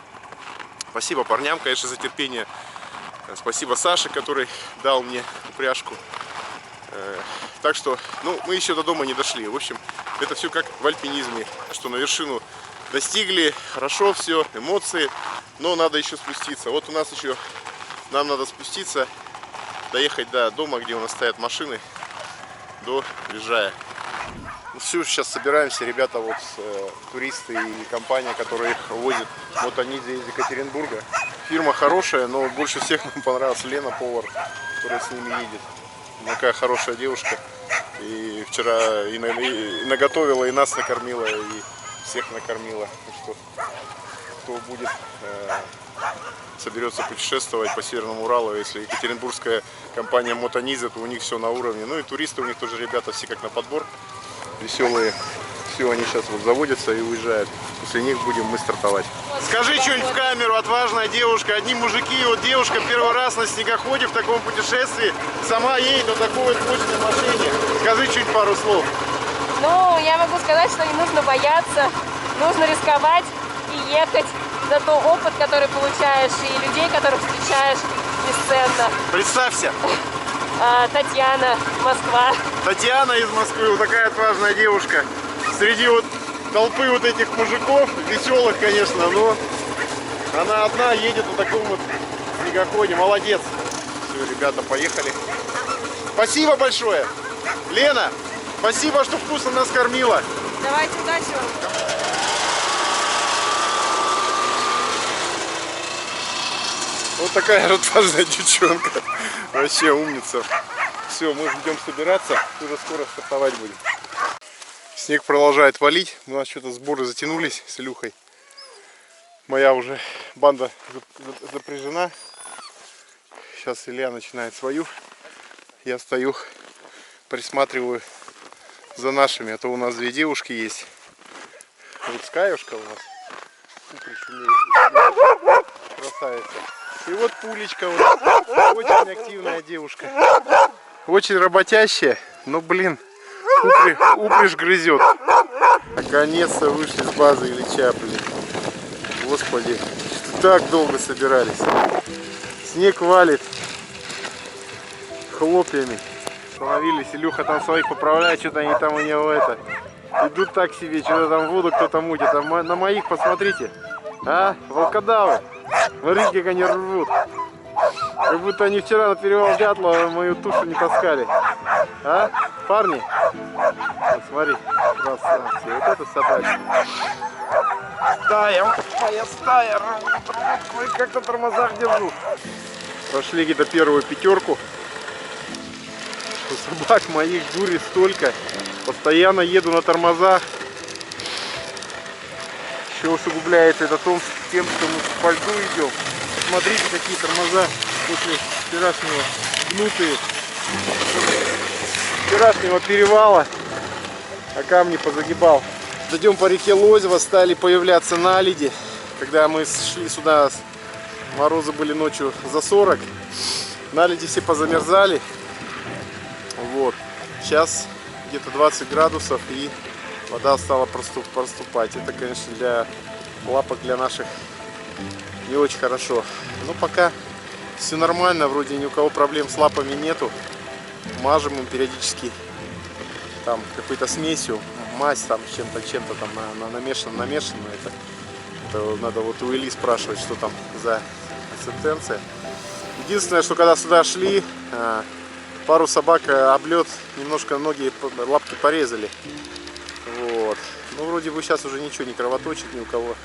Спасибо парням, конечно, за терпение. Спасибо Саше, который дал мне упряжку. Так что, ну, мы еще до дома не дошли. В общем, это все как в альпинизме, что на вершину достигли, хорошо все, эмоции, но надо еще спуститься. Вот у нас еще, нам надо спуститься, доехать до дома, где у нас стоят машины, до Лежая. Ну, все, сейчас собираемся, ребята, вот туристы и компания, которая их возит, вот они из Екатеринбурга. Фирма хорошая, но больше всех нам понравилась Лена, повар, которая с ними едет. Такая хорошая девушка. И вчера и наготовила, и нас накормила, и всех накормила. Так что, кто будет, соберется путешествовать по Северному Уралу, если екатеринбургская компания Мотониза, то у них все на уровне. Ну и туристы у них тоже, ребята, все как на подбор. Веселые. все, они сейчас вот заводятся и уезжают. После них будем мы стартовать. Скажи что-нибудь в камеру, отважная девушка. Одни мужики, вот девушка первый раз на снегоходе в таком путешествии. Сама едет на такой вот мощной машине. Скажи чуть пару слов. Ну, я могу сказать, что не нужно бояться, нужно рисковать и ехать. За тот опыт, который получаешь, и людей, которых встречаешь, бесценно. Представься. Татьяна, Москва. Татьяна из Москвы, вот такая отважная девушка. Среди вот толпы вот этих мужиков, веселых, конечно, но она одна едет на таком вот снегоходе. Молодец. Все, ребята, поехали. Спасибо большое. Лена, спасибо, что вкусно нас кормила. Давайте, удачи вам. Вот такая отважная девчонка. Вообще умница. Все, мы ждем собираться. Уже скоро стартовать будем. Снег продолжает валить. У нас что-то сборы затянулись с Илюхой. Моя уже банда запряжена. Сейчас Илья начинает свою. Я стою, присматриваю за нашими. А то у нас две девушки есть. Вот Скаюшка у нас. Красавица. И вот Пулечка, вот, очень активная девушка, очень работящая, но, блин, упряжь грызет. Наконец-то вышли с базы Ильича, блин. Господи, так долго собирались. Снег валит хлопьями. Остановились, Илюха там своих поправляет, что-то они там у него идут так себе, что-то там воду кто-то мутит. А на моих посмотрите, а, волкодавы. Смотрите, как они рвут. Как будто они вчера на перевал Дятлова мою тушу не таскали. А? Парни? Вот смотри. Красавцы. Вот это собачки. Стая. Моя стая. Ой, как на тормозах держу. Прошли где-то первую пятерку. У собак моих дури столько. Постоянно еду на тормозах. Еще усугубляется это тем, что мы по льду идем. Смотрите, какие тормоза после вчерашнего гнутые. Вчерашнего перевала, а камни позагибал. Идем по реке Лозева, стали появляться наледи. Когда мы шли сюда, морозы были ночью за 40. Наледи все позамерзали. Вот. Сейчас где-то 20 градусов и вода стала проступать. Это, конечно, для лапок, для наших не очень хорошо. Но пока все нормально, вроде ни у кого проблем с лапами нету. Мажем им периодически там какой-то смесью, мазь там чем-то там намешано. Это надо вот у Ильи спрашивать, что там за сентенция. Единственное, что когда сюда шли, пару собак облет, немножко ноги, лапки порезали. Вот. Ну, вроде бы сейчас уже ничего не кровоточит ни у кого.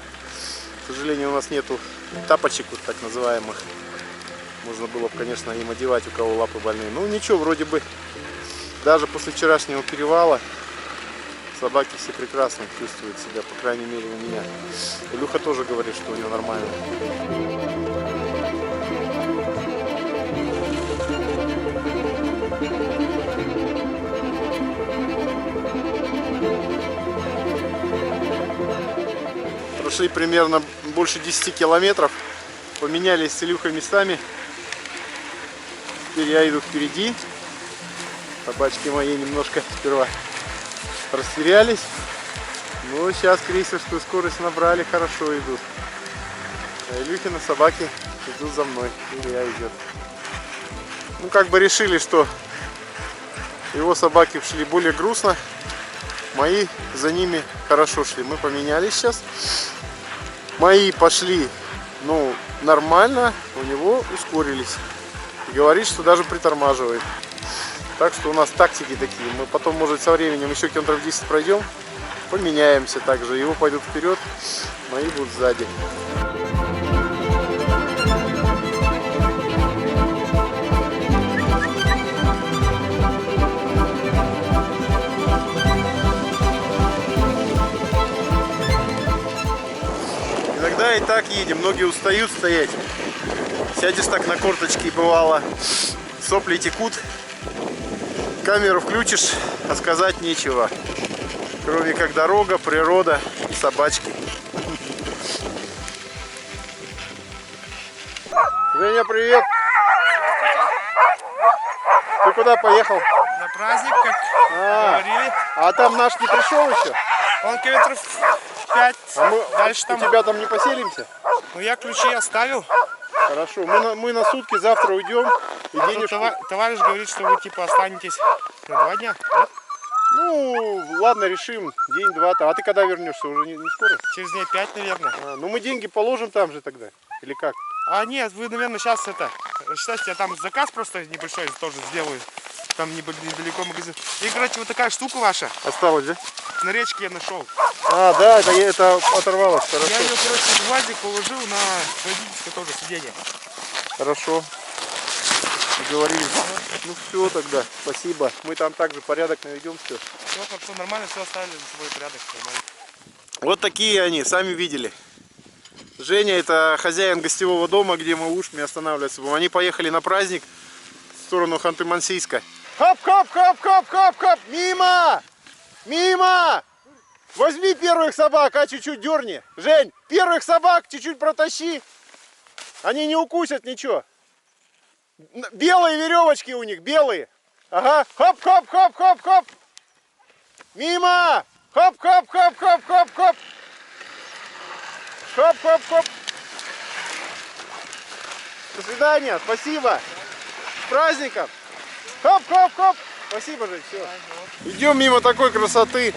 К сожалению, у нас нету тапочек, вот так называемых. Можно было бы, конечно, им одевать, у кого лапы больные. Ну, ничего, вроде бы, даже после вчерашнего перевала собаки все прекрасно чувствуют себя, по крайней мере, у меня. Илюха тоже говорит, что у него нормально. Прошли примерно больше 10 километров, поменялись с Илюхой местами. Теперь я иду впереди. Собачки мои немножко сперва растерялись, но сейчас крейсерскую скорость набрали, хорошо идут. А Илюхины собаки идут за мной, Илья идет. Ну, как бы решили, что его собаки шли более грустно, мои за ними хорошо шли. Мы поменялись сейчас. Мои пошли, ну, нормально, у него ускорились. И говорит, что даже притормаживает. Так что у нас тактики такие. Мы потом, может, со временем еще километров 10 пройдем, поменяемся также. Его пойдут вперед, мои будут сзади. Иногда и так едем, многие устают стоять. Сядешь так на корточки, бывало, сопли текут, камеру включишь, а сказать нечего. Кроме как дорога, природа и собачки. Женя, привет! Ты куда поехал? На праздник, как говорили. А там наш не пришел еще? Он километров 5. А мы Дальше у там. тебя там не поселимся? Ну я ключи оставил. Хорошо, мы на сутки завтра уйдем. И Тут денежку... товарищ говорит, что вы типа останетесь на 2 дня. Да? Ну, ладно, решим. День-два-то. А ты когда вернешься? Уже не скоро? Через дней 5, наверное. Ну мы деньги положим там же тогда. Или как? А нет, вы, наверное, сейчас это. Считайте, я там заказ просто небольшой тоже сделаю. Там недалеко магазин. И, короче, вот такая штука ваша. Осталось, да? На речке я нашел. А, да, это оторвалось. Хорошо. Я ее, короче, в гвоздик положил на водительское тоже сиденье. Хорошо. Договорились. Ну все тогда. Спасибо. Мы там также порядок наведем, все. Все хорошо, нормально, все оставили за собой порядок. Нормально. Вот такие они, сами видели. Женя это хозяин гостевого дома, где мы ушами останавливаться будем. Они поехали на праздник в сторону Ханты-Мансийска. Хоп-хоп-хоп-хоп-хоп-хоп! Мимо! Мимо! Возьми первых собак, а чуть-чуть дерни. Жень, первых собак чуть-чуть протащи. Они не укусят ничего. Белые веревочки у них, белые. Ага. Хоп-хоп-хоп-хоп-хоп! Мимо! Хоп-хоп-хоп-хоп-хоп-хоп! Хоп-хоп-хоп! До свидания, спасибо! С праздником! Хоп-хоп-хоп! Спасибо, Жень, все. Идем мимо такой красоты.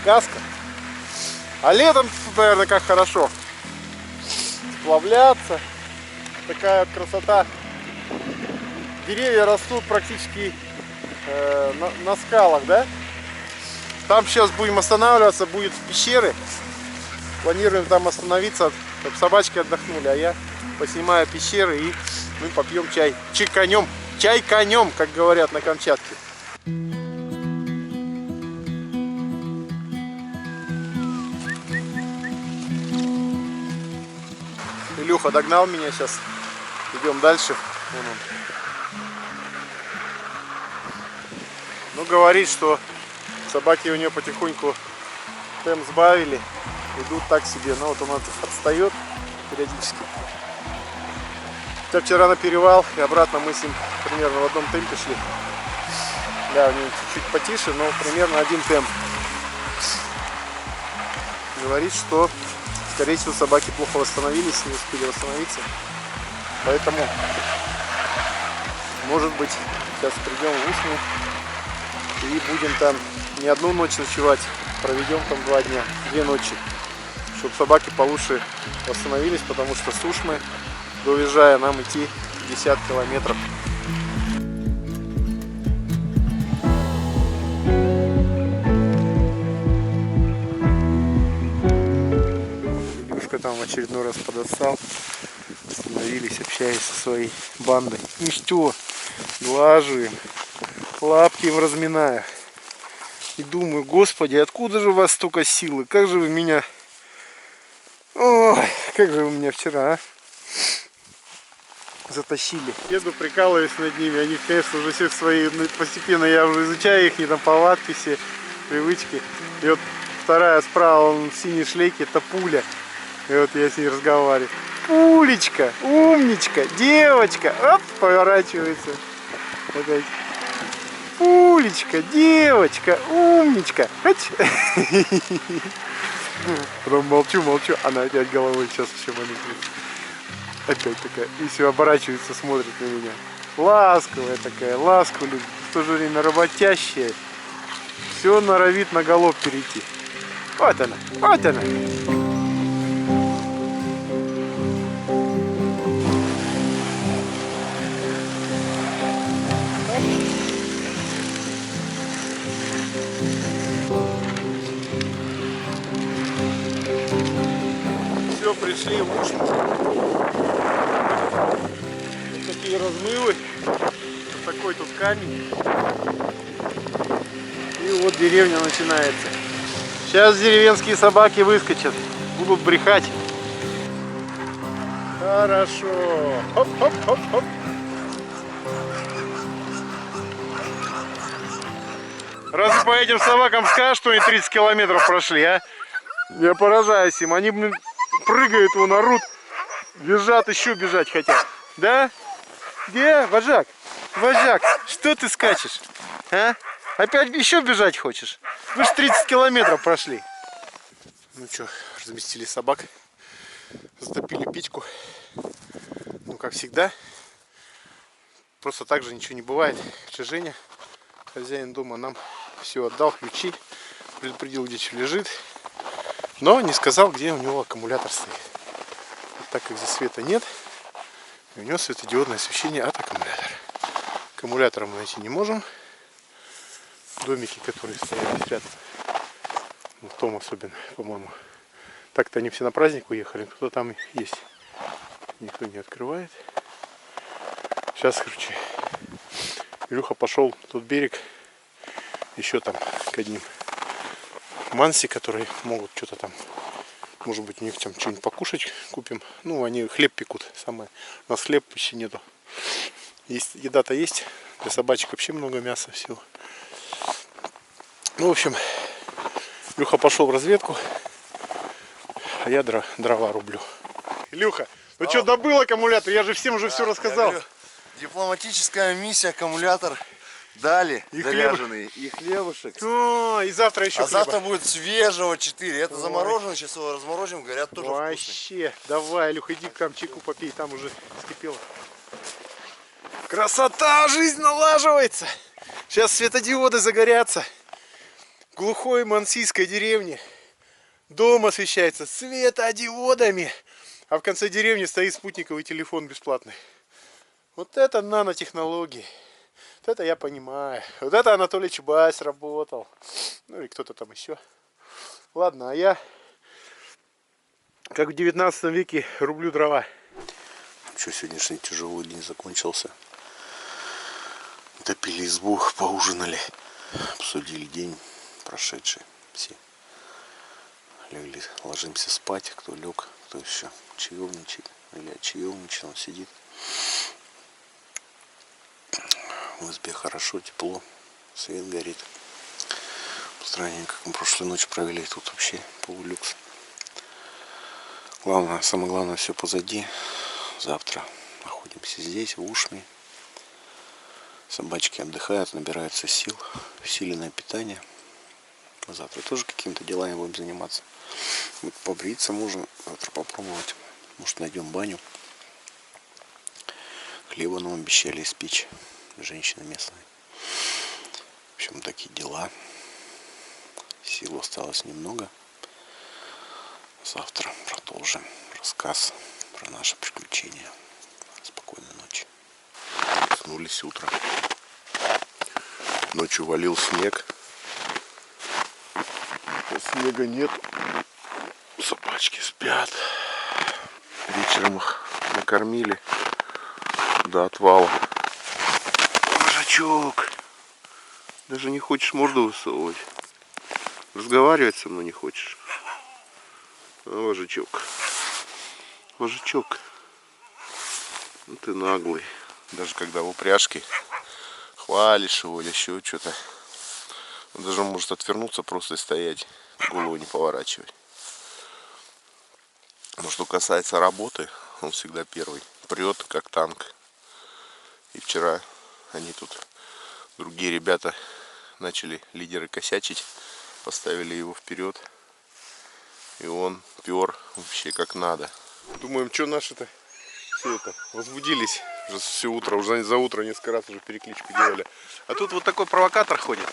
Сказка. А летом тут, наверное, как хорошо. Сплавляться. Такая вот красота. Деревья растут практически на скалах, да? Там сейчас будем останавливаться, будет пещеры. Планируем там остановиться, чтобы собачки отдохнули, а я поснимаю пещеры и мы попьем чай. Чайканем, чайканем, как говорят на Камчатке. Илюха догнал меня сейчас. Идем дальше. Вон он. Ну, говорит, что собаки у нее потихоньку темп сбавили. Идут так себе. Но вот он отстает периодически. Хотя вчера на перевал и обратно мы с ним примерно в одном темпе шли. Да, у него чуть-чуть потише, но примерно один темп. Говорит, что скорее всего собаки плохо восстановились, не успели восстановиться. Поэтому, может быть, сейчас придем в Усму и будем там не одну ночь ночевать, проведем там 2 дня, 2 ночи, чтобы собаки получше восстановились, потому что с Ушмы, доезжая, нам идти 50 километров. Илюшка там в очередной раз подостал. Остановились, общаясь со своей бандой. Ну что, глажу им, лапки им разминаю. И думаю, господи, откуда же у вас столько силы? Как же вы меня... Ой, как же вы меня вчера, затащили. Еду, прикалываюсь над ними. Они, конечно, уже все свои... Постепенно я уже изучаю их, там повадки все, привычки. И вот вторая справа, он в синей шлейке, это Пуля. И вот я с ней разговариваю. Пулечка, умничка, девочка. Оп, поворачивается. Опять. Пулечка, девочка, умничка. Потом молчу. Она опять головой сейчас еще манипулирует. Опять такая. И все оборачивается, смотрит на меня. Ласковая такая, ласку любит. В то же время работящая. Все норовит на галоп перейти. Вот она, вот она. Все, пришли в Ушму. Вот такие размывы. Вот такой тут камень. И вот деревня начинается. Сейчас деревенские собаки выскочат. Будут брехать. Хорошо. Хоп-хоп-хоп-хоп. по этим собакам скажешь, что они 30 километров прошли, а? Я поражаюсь им. Они, блин, прыгают, вон орут, бежат, еще бежать хотят. Да? Где, вожак? Вожак, что ты скачешь? А? Опять еще бежать хочешь? Вы же 30 километров прошли. Ну что, разместили собак. Затопили печку. Ну, как всегда. Просто так же ничего не бывает. Женя, хозяин дома, нам все отдал, ключи. Предупредил, где что лежит. Но не сказал, где у него аккумулятор стоит. Вот так как здесь света нет, и у него светодиодное освещение от аккумулятора. Аккумулятора мы найти не можем. Домики, которые стоят рядом, в том особенно, по-моему. Так-то они все на праздник уехали, кто-то там есть. Никто не открывает. Сейчас, короче, Илюха пошел в тот берег, еще там к одним манси, которые могут что-то там, может быть, у них там что-нибудь покушать купим. Ну, они хлеб пекут, самое. У нас хлеб почти нету. Есть, еда-то есть, для собачек вообще много мяса, всего. Ну, в общем, Илюха пошел в разведку, а я дрова рублю. Илюха, ну что, добыл аккумулятор? Я же всем уже все рассказал. Говорю, дипломатическая миссия, аккумулятор дали, и заряженный, и хлебушек. О, и завтра еще хлеба. Завтра будет свежего 4. Это заморожено, сейчас его разморозим, говорят, тоже вообще, вкусный. Давай, Илюха, иди к нам чайку попей, там уже вскипело. Красота, жизнь налаживается. Сейчас светодиоды загорятся. В глухой мансийской деревне дом освещается светодиодами, а в конце деревни стоит спутниковый телефон бесплатный. Вот это нанотехнологии. Вот это я понимаю. Вот это Анатолий Чубайс работал. Ну и кто-то там еще. Ладно, а я, как в 19 веке, рублю дрова. Что, сегодняшний тяжелый день закончился. Топили избу, поужинали, обсудили день прошедший. Все легли, ложимся спать, кто лег, кто еще чаевничает. Или чаевничает, он сидит. В избе хорошо, тепло, свет горит. По сравнению, как мы прошлую ночь провели, тут вообще полулюкс. Главное, самое главное, все позади. Завтра находимся здесь, в Ушме. Собачки отдыхают, набираются сил, усиленное питание. Завтра тоже какими-то делами будем заниматься. Побриться можно, завтра попробовать. Может, найдем баню. Хлеба нам обещали испечь женщины местные. В общем, такие дела. Сил осталось немного. Завтра продолжим рассказ про наши приключения. Спокойной ночи. Проснулись утром. Ночью валил снег. Снега нет. Собачки спят. Вечером их накормили до отвала. Вожачок. Даже не хочешь морду высовывать. Разговаривать со мной не хочешь. А, вожачок. Вожачок. Ну ты наглый. Даже когда в упряжке хвалишь его или еще что-то. Он даже может отвернуться просто и стоять. Голову не поворачивать. Но что касается работы, он всегда первый. Прет как танк. И вчера они тут, другие ребята, начали, лидеры, косячить. Поставили его вперед. И он пер вообще как надо. Думаем, что наши-то все это возбудились. Уже все утро, уже за утро несколько раз уже перекличку делали. А тут вот такой провокатор ходит.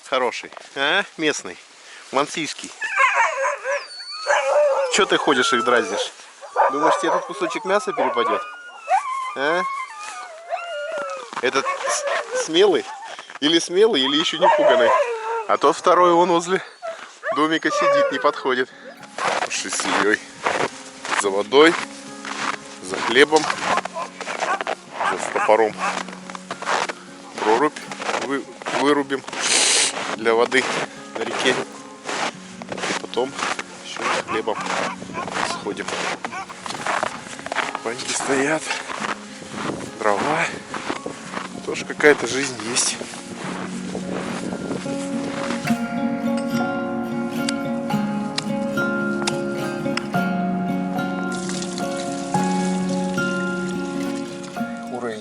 Хороший. А? Местный. Мансийский. Че ты ходишь их дразнишь? Думаешь, тебе тут кусочек мяса перепадет? А? Этот смелый? Или смелый, или еще не пуганный? А тот второй, он возле домика сидит, не подходит. Пошли с Ильей за водой, за хлебом. Сейчас с топором прорубь вырубим для воды на реке. И потом еще с хлебом сходим. Баньки стоят, дрова. Тоже какая-то жизнь есть.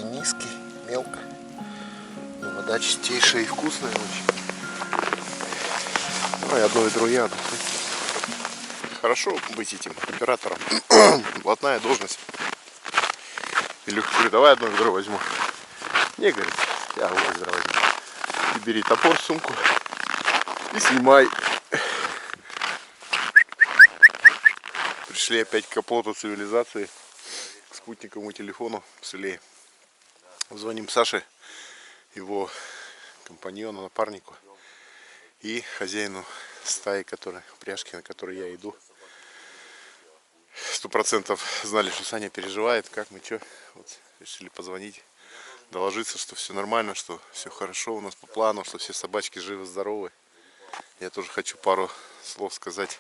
уровень низкий, мелко. Но вода чистейшая и вкусная очень. Ну и одно и другое. Хорошо быть этим оператором. Блатная должность. Илюха говорит, давай одно ведро возьму. Не, говорит, я оба ведра возьму. И бери топор, сумку и снимай. Пришли опять к оплоту цивилизации, к спутниковому телефону в селе. Звоним Саше, его компаньону, напарнику и хозяину стаи, упряжки, на которой я иду. 100% знали, что Саня переживает, как мы, что. Вот решили позвонить, доложиться, что все нормально, что все хорошо у нас по плану, что все собачки живы-здоровы. Я тоже хочу пару слов сказать,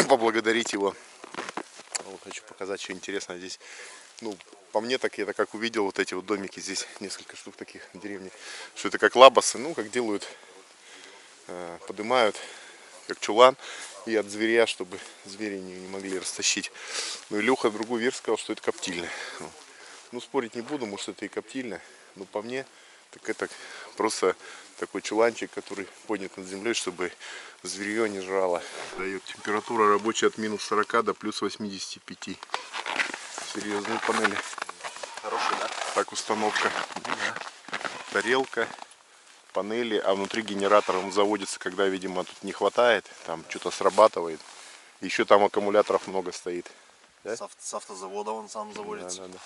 поблагодарить его. Вот, хочу показать, что интересно здесь. Ну, по мне так, я так как увидел вот эти вот домики, здесь несколько штук таких в деревне, что это как лабасы, ну, как делают, поднимают, как чулан, и от зверя, чтобы звери не могли растащить. Ну, Илюха другую версию сказал, что это коптильня. Ну, спорить не буду, может, это и коптильня, но по мне, так это просто такой чуланчик, который поднят над землей, чтобы зверье не жрало. Дает температура рабочая от минус 40 до плюс 85. Серьезные панели. Хороший, да? Так установка. Тарелка, панели, а внутри генератор он заводится, когда, видимо, тут не хватает, там что-то срабатывает. Еще там аккумуляторов много стоит. Да? С автозавода он сам заводится. Да.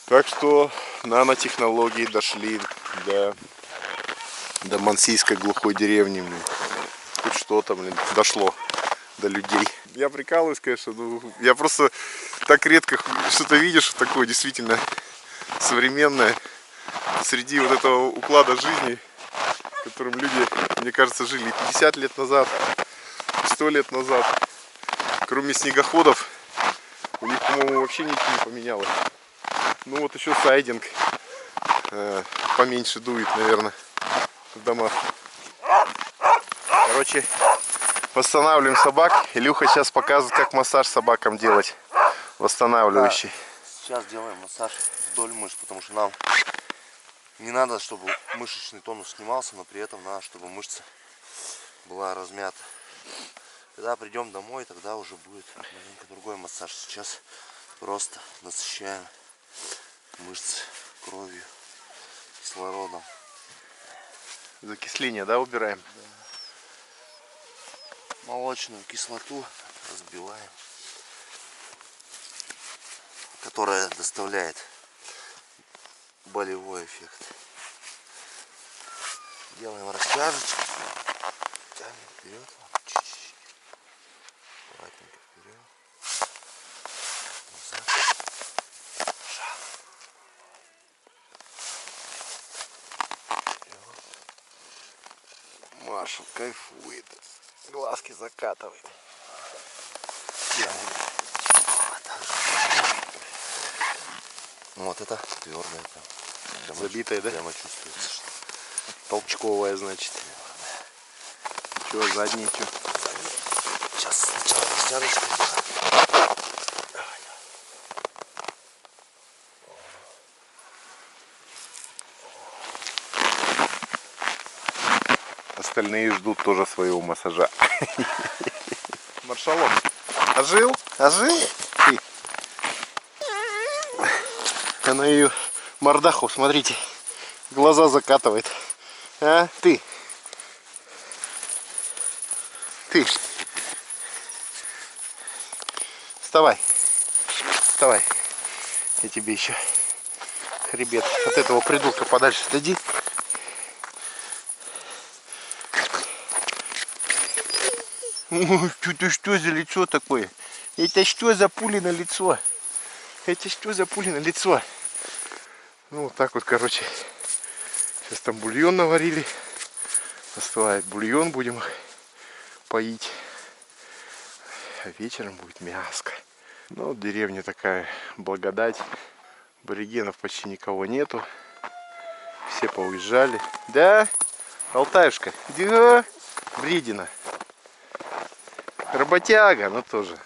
Так что нанотехнологии дошли до мансийской глухой деревни. Хоть что-то, дошло до людей. Я прикалываюсь, конечно, я просто так редко что-то видишь такое действительно современное среди вот этого уклада жизни, которым люди, мне кажется, жили 50 лет назад, 100 лет назад. Кроме снегоходов, у них, по-моему, вообще ничего не поменялось. Ну вот еще сайдинг поменьше дует, наверное, в домах. Короче, восстанавливаем собак. Илюха сейчас показывает, как массаж собакам делать, восстанавливающий. Да. Сейчас делаем массаж вдоль мышц, потому что нам не надо, чтобы мышечный тонус снимался, но при этом надо, чтобы мышца была размята. Когда придем домой, тогда уже будет маленько другой массаж. Сейчас просто насыщаем мышцы кровью, кислородом. Закисление, да, убираем? Да. Молочную кислоту разбиваем, которая доставляет болевой эффект. Делаем растяжечку, тянем вперед, чуть-чуть, аккуратненько вперед, назад, шаг, вперед. Маша кайфует, глазки закатывает. Вот это твердое прям. Забитая, да? Прямо чувствуется, что Толчковая, значит. Че, задний, че? сейчас сначала растяжечку. Остальные ждут тоже своего массажа. Маршалок, ожил? Ожил? Ты. Она ее мордаху, смотрите, глаза закатывает. А, ты. Ты. Вставай. Вставай. Я тебе еще хребет от этого придурка подальше отойди. Это что за лицо такое? Это что за пули на лицо? Это что за пули на лицо? Ну вот так вот, короче. Сейчас там бульон наварили. Остывает бульон, будем их поить. А вечером будет мяско. Ну вот деревня такая, благодать. Аборигенов почти никого нету. Все поуезжали. Да, Алтаюшка? Да, вредина. Работяга, но тоже.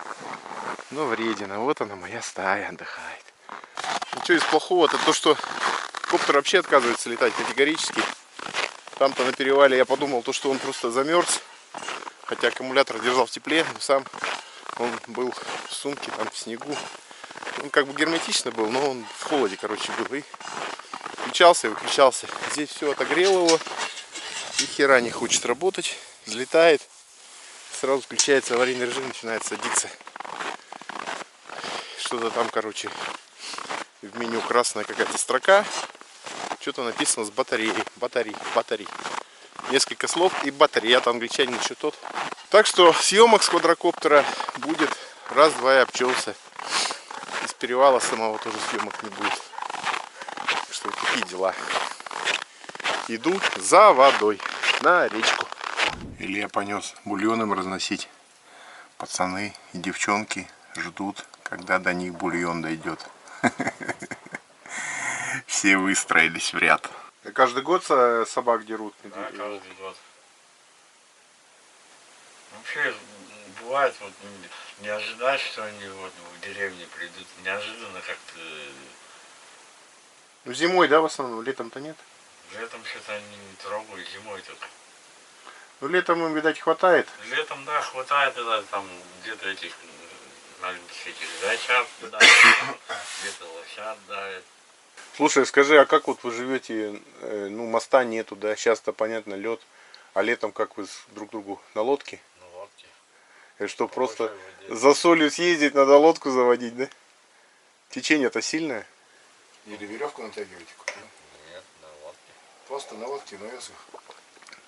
Ну, вредина. Вот она, моя стая отдыхает. Что из плохого? Это то, что коптер вообще отказывается летать категорически. Там-то на перевале я подумал, что он просто замерз. Хотя аккумулятор держал в тепле, но сам он был в сумке, там в снегу. Он как бы герметично был, но он в холоде, короче, был. И включался и выключался. Здесь все отогрело его. И хера не хочет работать. Взлетает. Сразу включается аварийный режим, начинает садиться. Что-то там, короче, в меню красная какая-то строка. Что-то написано с батареей. Батареи. Несколько слов и батарея. Я-то англичанин еще тот. Так что съемок с квадрокоптера будет раз-два и обчелся. Из перевала самого тоже съемок не будет. Так что вот такие дела. Иду за водой на речку. Илья понес бульоном разносить. Пацаны и девчонки ждут, когда до них бульон дойдет. Все выстроились в ряд. Каждый год собак дерут? Да, каждый год. Вообще, бывает, вот не ожидать, что они вот в деревне придут. Неожиданно как-то. Ну, зимой, да, в основном? Летом-то нет? Летом что-то они не трогают, зимой только. Ну, летом им, видать, хватает. Летом, да, хватает, это там где-то этих зайчат давит, где-то лосят давит. Слушай, скажи, а как вот вы живете, ну, моста нету, да, сейчас-то, понятно, лед, а летом как вы друг к другу на лодке? На лодке. Это что, просто за солью съездить, надо лодку заводить, да? Течение-то сильное? Или веревку натягиваете? Нет, на лодке. Просто на лодке, на весу.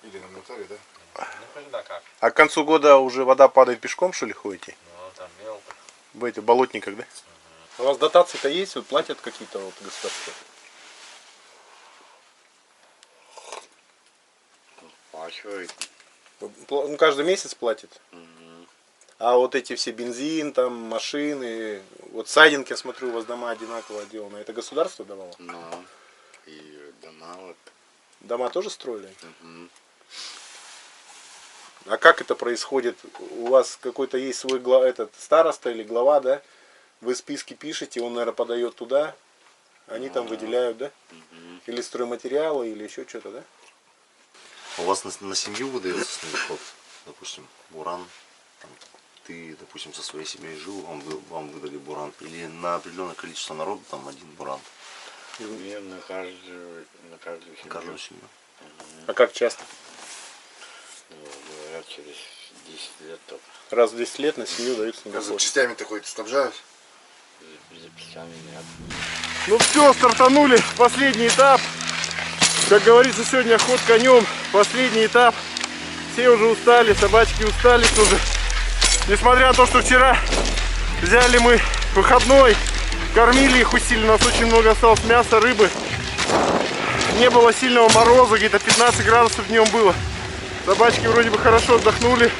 Или на моторе, да? Ну, когда как. А к концу года уже вода падает, пешком, что ли, ходите? Ну, там мелко. В этих болотниках, да? У вас дотации-то есть? Вот платят какие-то вот государства? Плачивает. Ну, каждый месяц платит? А вот эти все бензин, там, машины, вот сайдинг, я смотрю, у вас дома одинаково отделаны. Это государство давало? Ну, и дома вот. Дома тоже строили? А как это происходит? У вас какой-то есть свой этот староста или глава, да? Вы списки пишете, он, наверное, подает туда, они там выделяют, да? Или стройматериалы, или еще что-то, да? У вас на семью выдается снегоход, допустим, буран, там, ты, допустим, со своей семьей жил, вам выдали буран, или на определенное количество народу, там, один буран? Нет, на каждую семью. Каждую семью. А как часто? Ну, говорят, через 10 лет только. Раз в 10 лет на семью дают За снегоход. частями-то ходите, снабжают? Записями нет. Ну все, стартанули, последний этап. Как говорится, сегодня ход конем, последний этап. Все уже устали, собачки устали тоже. Несмотря на то, что вчера взяли мы выходной, кормили их усиленно, у нас очень много осталось мяса, рыбы. Не было сильного мороза, где-то 15 градусов днем было. Собачки вроде бы хорошо отдохнули.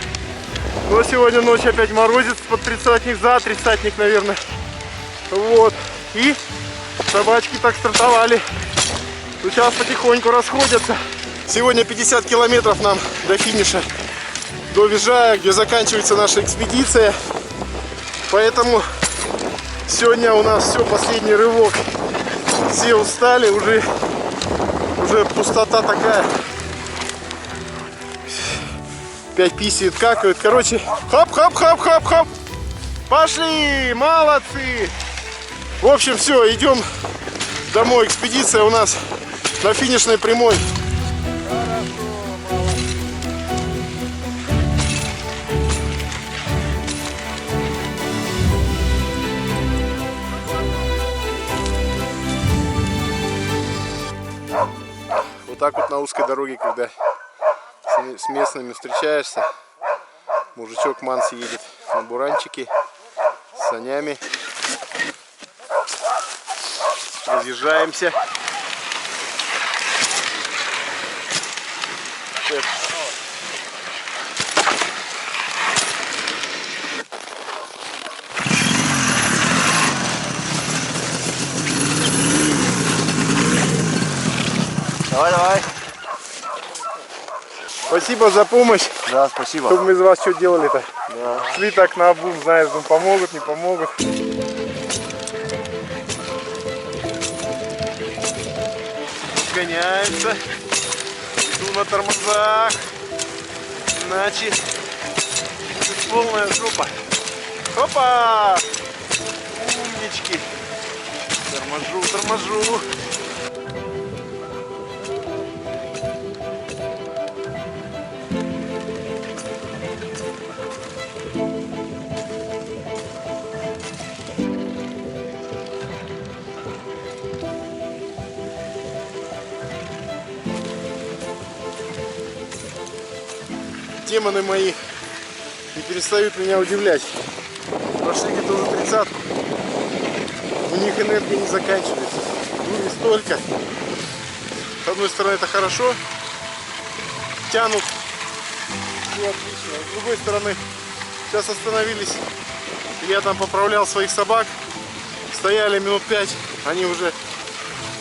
Но сегодня ночью опять морозец под тридцатник, за тридцатник, наверное. Вот. И собачки так стартовали. Сейчас потихоньку расходятся. Сегодня 50 километров нам до финиша. До Вижая, где заканчивается наша экспедиция. Поэтому сегодня у нас все, последний рывок. Все устали, уже пустота такая. 5 писает, какают. Короче, хоп-хоп-хоп-хоп-хоп. Пошли, молодцы. В общем, все, идем домой. Экспедиция у нас на финишной прямой. Вот так вот на узкой дороге, когда с местными встречаешься, мужичок Манси едет на буранчике с санями. Разъезжаемся. Давай. Спасибо за помощь. Да, спасибо. Чтобы мы из вас что делали-то? Да. Шли так на обум, знаешь, ну, помогут, не помогут. разгоняемся. Иду на тормозах. Иначе будет полная жопа. Опа! Умнички. Торможу. Демоны мои не перестают меня удивлять. Прошли где-то уже 30-ку. У них энергия не заканчивается. Дури столько. С одной стороны это хорошо. Тянут. Все отлично. С другой стороны, сейчас остановились. Я там поправлял своих собак. Стояли минут 5. Они уже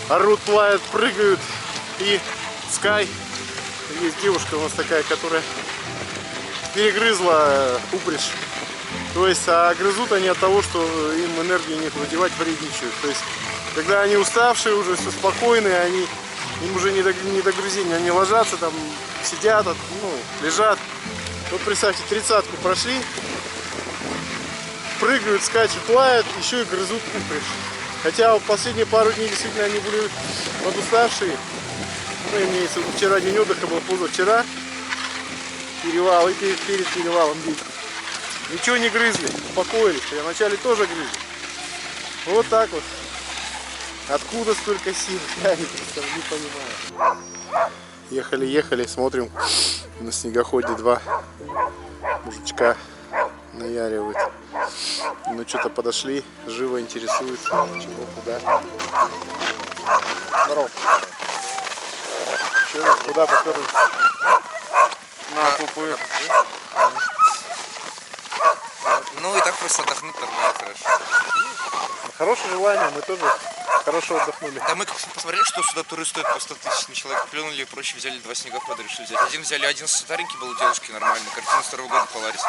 орут, лают, прыгают. И Скай. Есть девушка у нас такая, которая перегрызла упряжь. То есть, а грызут они от того, что им энергии нет, выдевать вредничают. То есть, когда они уставшие, уже все спокойные, им уже не до грызения, они ложатся там, сидят, лежат. Вот представьте, 30-ку прошли, прыгают, скачут, лают, еще и грызут упряжь. Хотя вот последние пару дней действительно они были подуставшие. Имеется, вчера день отдыха был, позавчера. Перевал и перед перевалом бить. Ничего не грызли, успокоились. Я вначале тоже грызли. Вот так вот. Откуда столько сил? Я не понимаю. Ехали, смотрим. На снегоходе два мужичка наяривают. Ну что-то подошли, живо интересуются. Чего, куда? Здорово. Че, куда попёрлись? На пупы. Ну и так просто отдохнуть нормально, хорошо. Хорошее желание, мы тоже хорошо отдохнули. Да мы как посмотрели, что сюда туристы стоят по 100 тысяч на человека, плюнули и проще, взяли 2 снегохода, решили взять. Один взяли, один старенький был у девушки, нормальный, короче, 92-го года Polaris.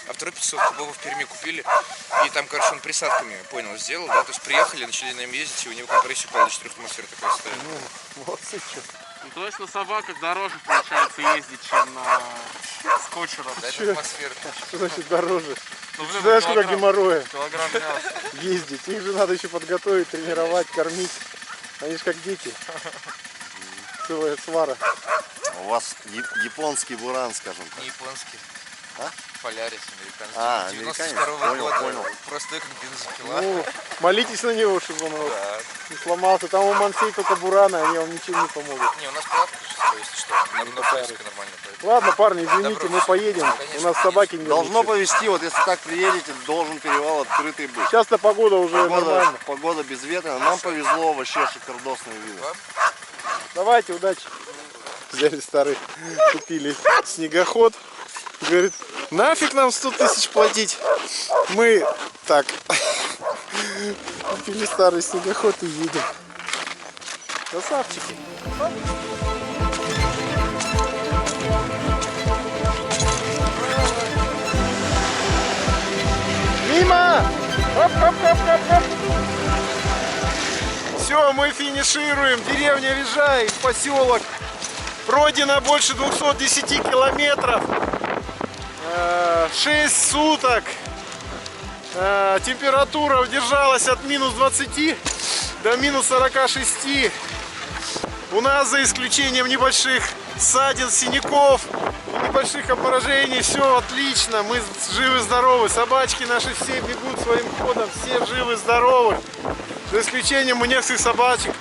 А второй 500 кубов в Перми купили, и там, короче, он присадками, понял, сделал, да, то есть приехали, начали на нем ездить, и у него компрессия упала до 4 атмосфер такая стоит. Ну, молодцы, что. Ну, то есть на собаках дороже получается ездить, чем на скотчерах. Да, это атмосфера. Что значит дороже? Ну, блин, Знаешь, сколько геморроя килограмм мяса. ездить? Их же надо еще подготовить, тренировать, кормить. Они же как дети. Целая свара. У вас японский буран, скажем так. Не японский. А? Полярис, американский. А, американец? 92-го года. Понял. Простой как бензопила. Ну, молитесь на него, чтобы он не сломался. Там у Мансей только бураны, они вам ничем не помогут. Не, у нас палатка, если что, нормально. Ладно, парни, извините, Добро. мы поедем. Конечно, У нас собаки не Должно повезти, вот если так приедете, должен перевал открытый быть. Сейчас-то погода уже нормально. Погода безветренная, нам повезло, вообще шикардосные виды. Давайте, удачи. Взяли старый, купили снегоход. Говорит, нафиг нам 100 тысяч платить. Мы так купили старый снегоход и едем. Красавчики. Мимо! Оп-оп-оп-оп-оп! Все, мы финишируем. Деревня Вижай, поселок. Пройдено больше 210 километров. 6 суток. Температура удержалась от минус 20 до минус 46. У нас, за исключением небольших ссадин, синяков, небольших обморожений, все отлично. Мы живы-здоровы. Собачки наши все бегут своим ходом, все живы-здоровы. За исключением у некоторых собачек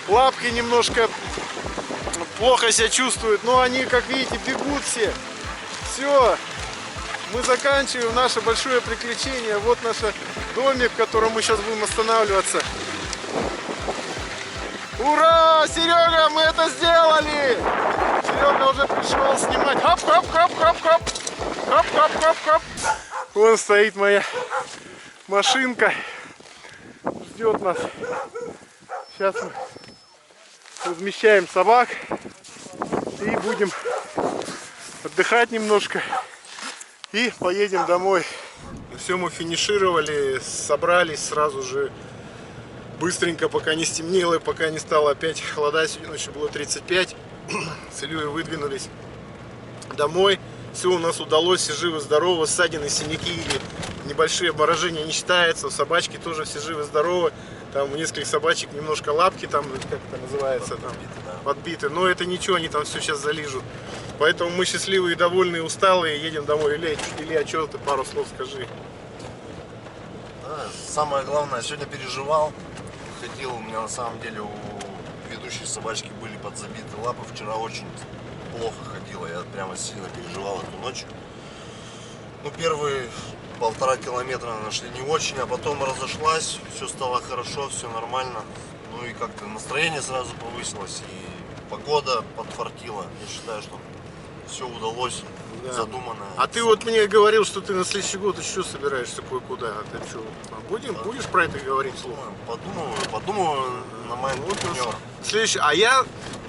лапки немножко плохо себя чувствуют. Но они, как видите, бегут все. Все. Мы заканчиваем наше большое приключение. Вот наш домик, в котором мы сейчас будем останавливаться. Ура! Серега, мы это сделали! Серега уже пришел снимать. Хоп-хоп-хоп-хоп-хоп! Хоп-хоп-хоп-хоп! Вон стоит моя машинка. Ждет нас. Сейчас мы размещаем собак и будем отдыхать немножко. И поедем домой. Все, мы финишировали, собрались, сразу же быстренько, пока не стемнело, и пока не стало опять холода, сегодня ночью было 35, с Ильей выдвинулись домой. Все у нас удалось, все живы-здоровы, ссадины, синяки и небольшие обморожения не считается, собачки тоже все живы-здоровы. Там у нескольких собачек немножко лапки, там, как это называется, там, подбиты, но это ничего, они там все сейчас залижут. Поэтому мы счастливые, довольные, усталые, едем домой. Илья, что ты пару слов скажи? Да, самое главное, сегодня переживал, ходил, у меня на самом деле у ведущей собачки были подзабиты лапы, вчера очень плохо ходила, я прямо сильно переживал эту ночь. Ну, первые 1,5 километра нашли не очень, а потом разошлась, все стало хорошо, все нормально. Ну и как-то настроение сразу повысилось, и погода подфартила. Я считаю, что все удалось, Да. задуманное. А ты вот мне говорил, что ты на следующий год еще собираешься кое-куда. Ты что, будешь про это говорить вслух? Подумаю на моем партнере. Следующий,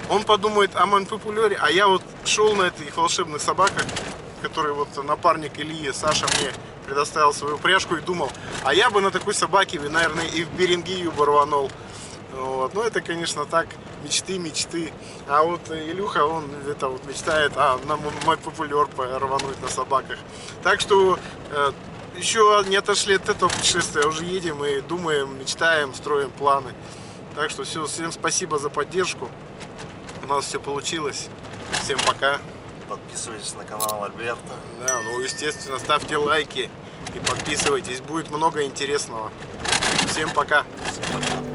он подумает о моем популяре, а я вот шел на этих волшебных собаках, которые вот напарник Ильи, Саша, мне предоставил свою упряжку и думал, а я бы на такой собаке, наверное, и в Берингию бы рванул. Вот. Ну, это, конечно, так, мечты. А вот Илюха, он это вот мечтает, на мой популяр рвануть на собаках. Так что еще не отошли от этого путешествия, уже едем и думаем, мечтаем, строим планы. Так что все, всем спасибо за поддержку. У нас все получилось. Всем пока. Подписывайтесь на канал Альберта. Да, ну, естественно, ставьте лайки и подписывайтесь. Будет много интересного. Всем пока. Всем пока.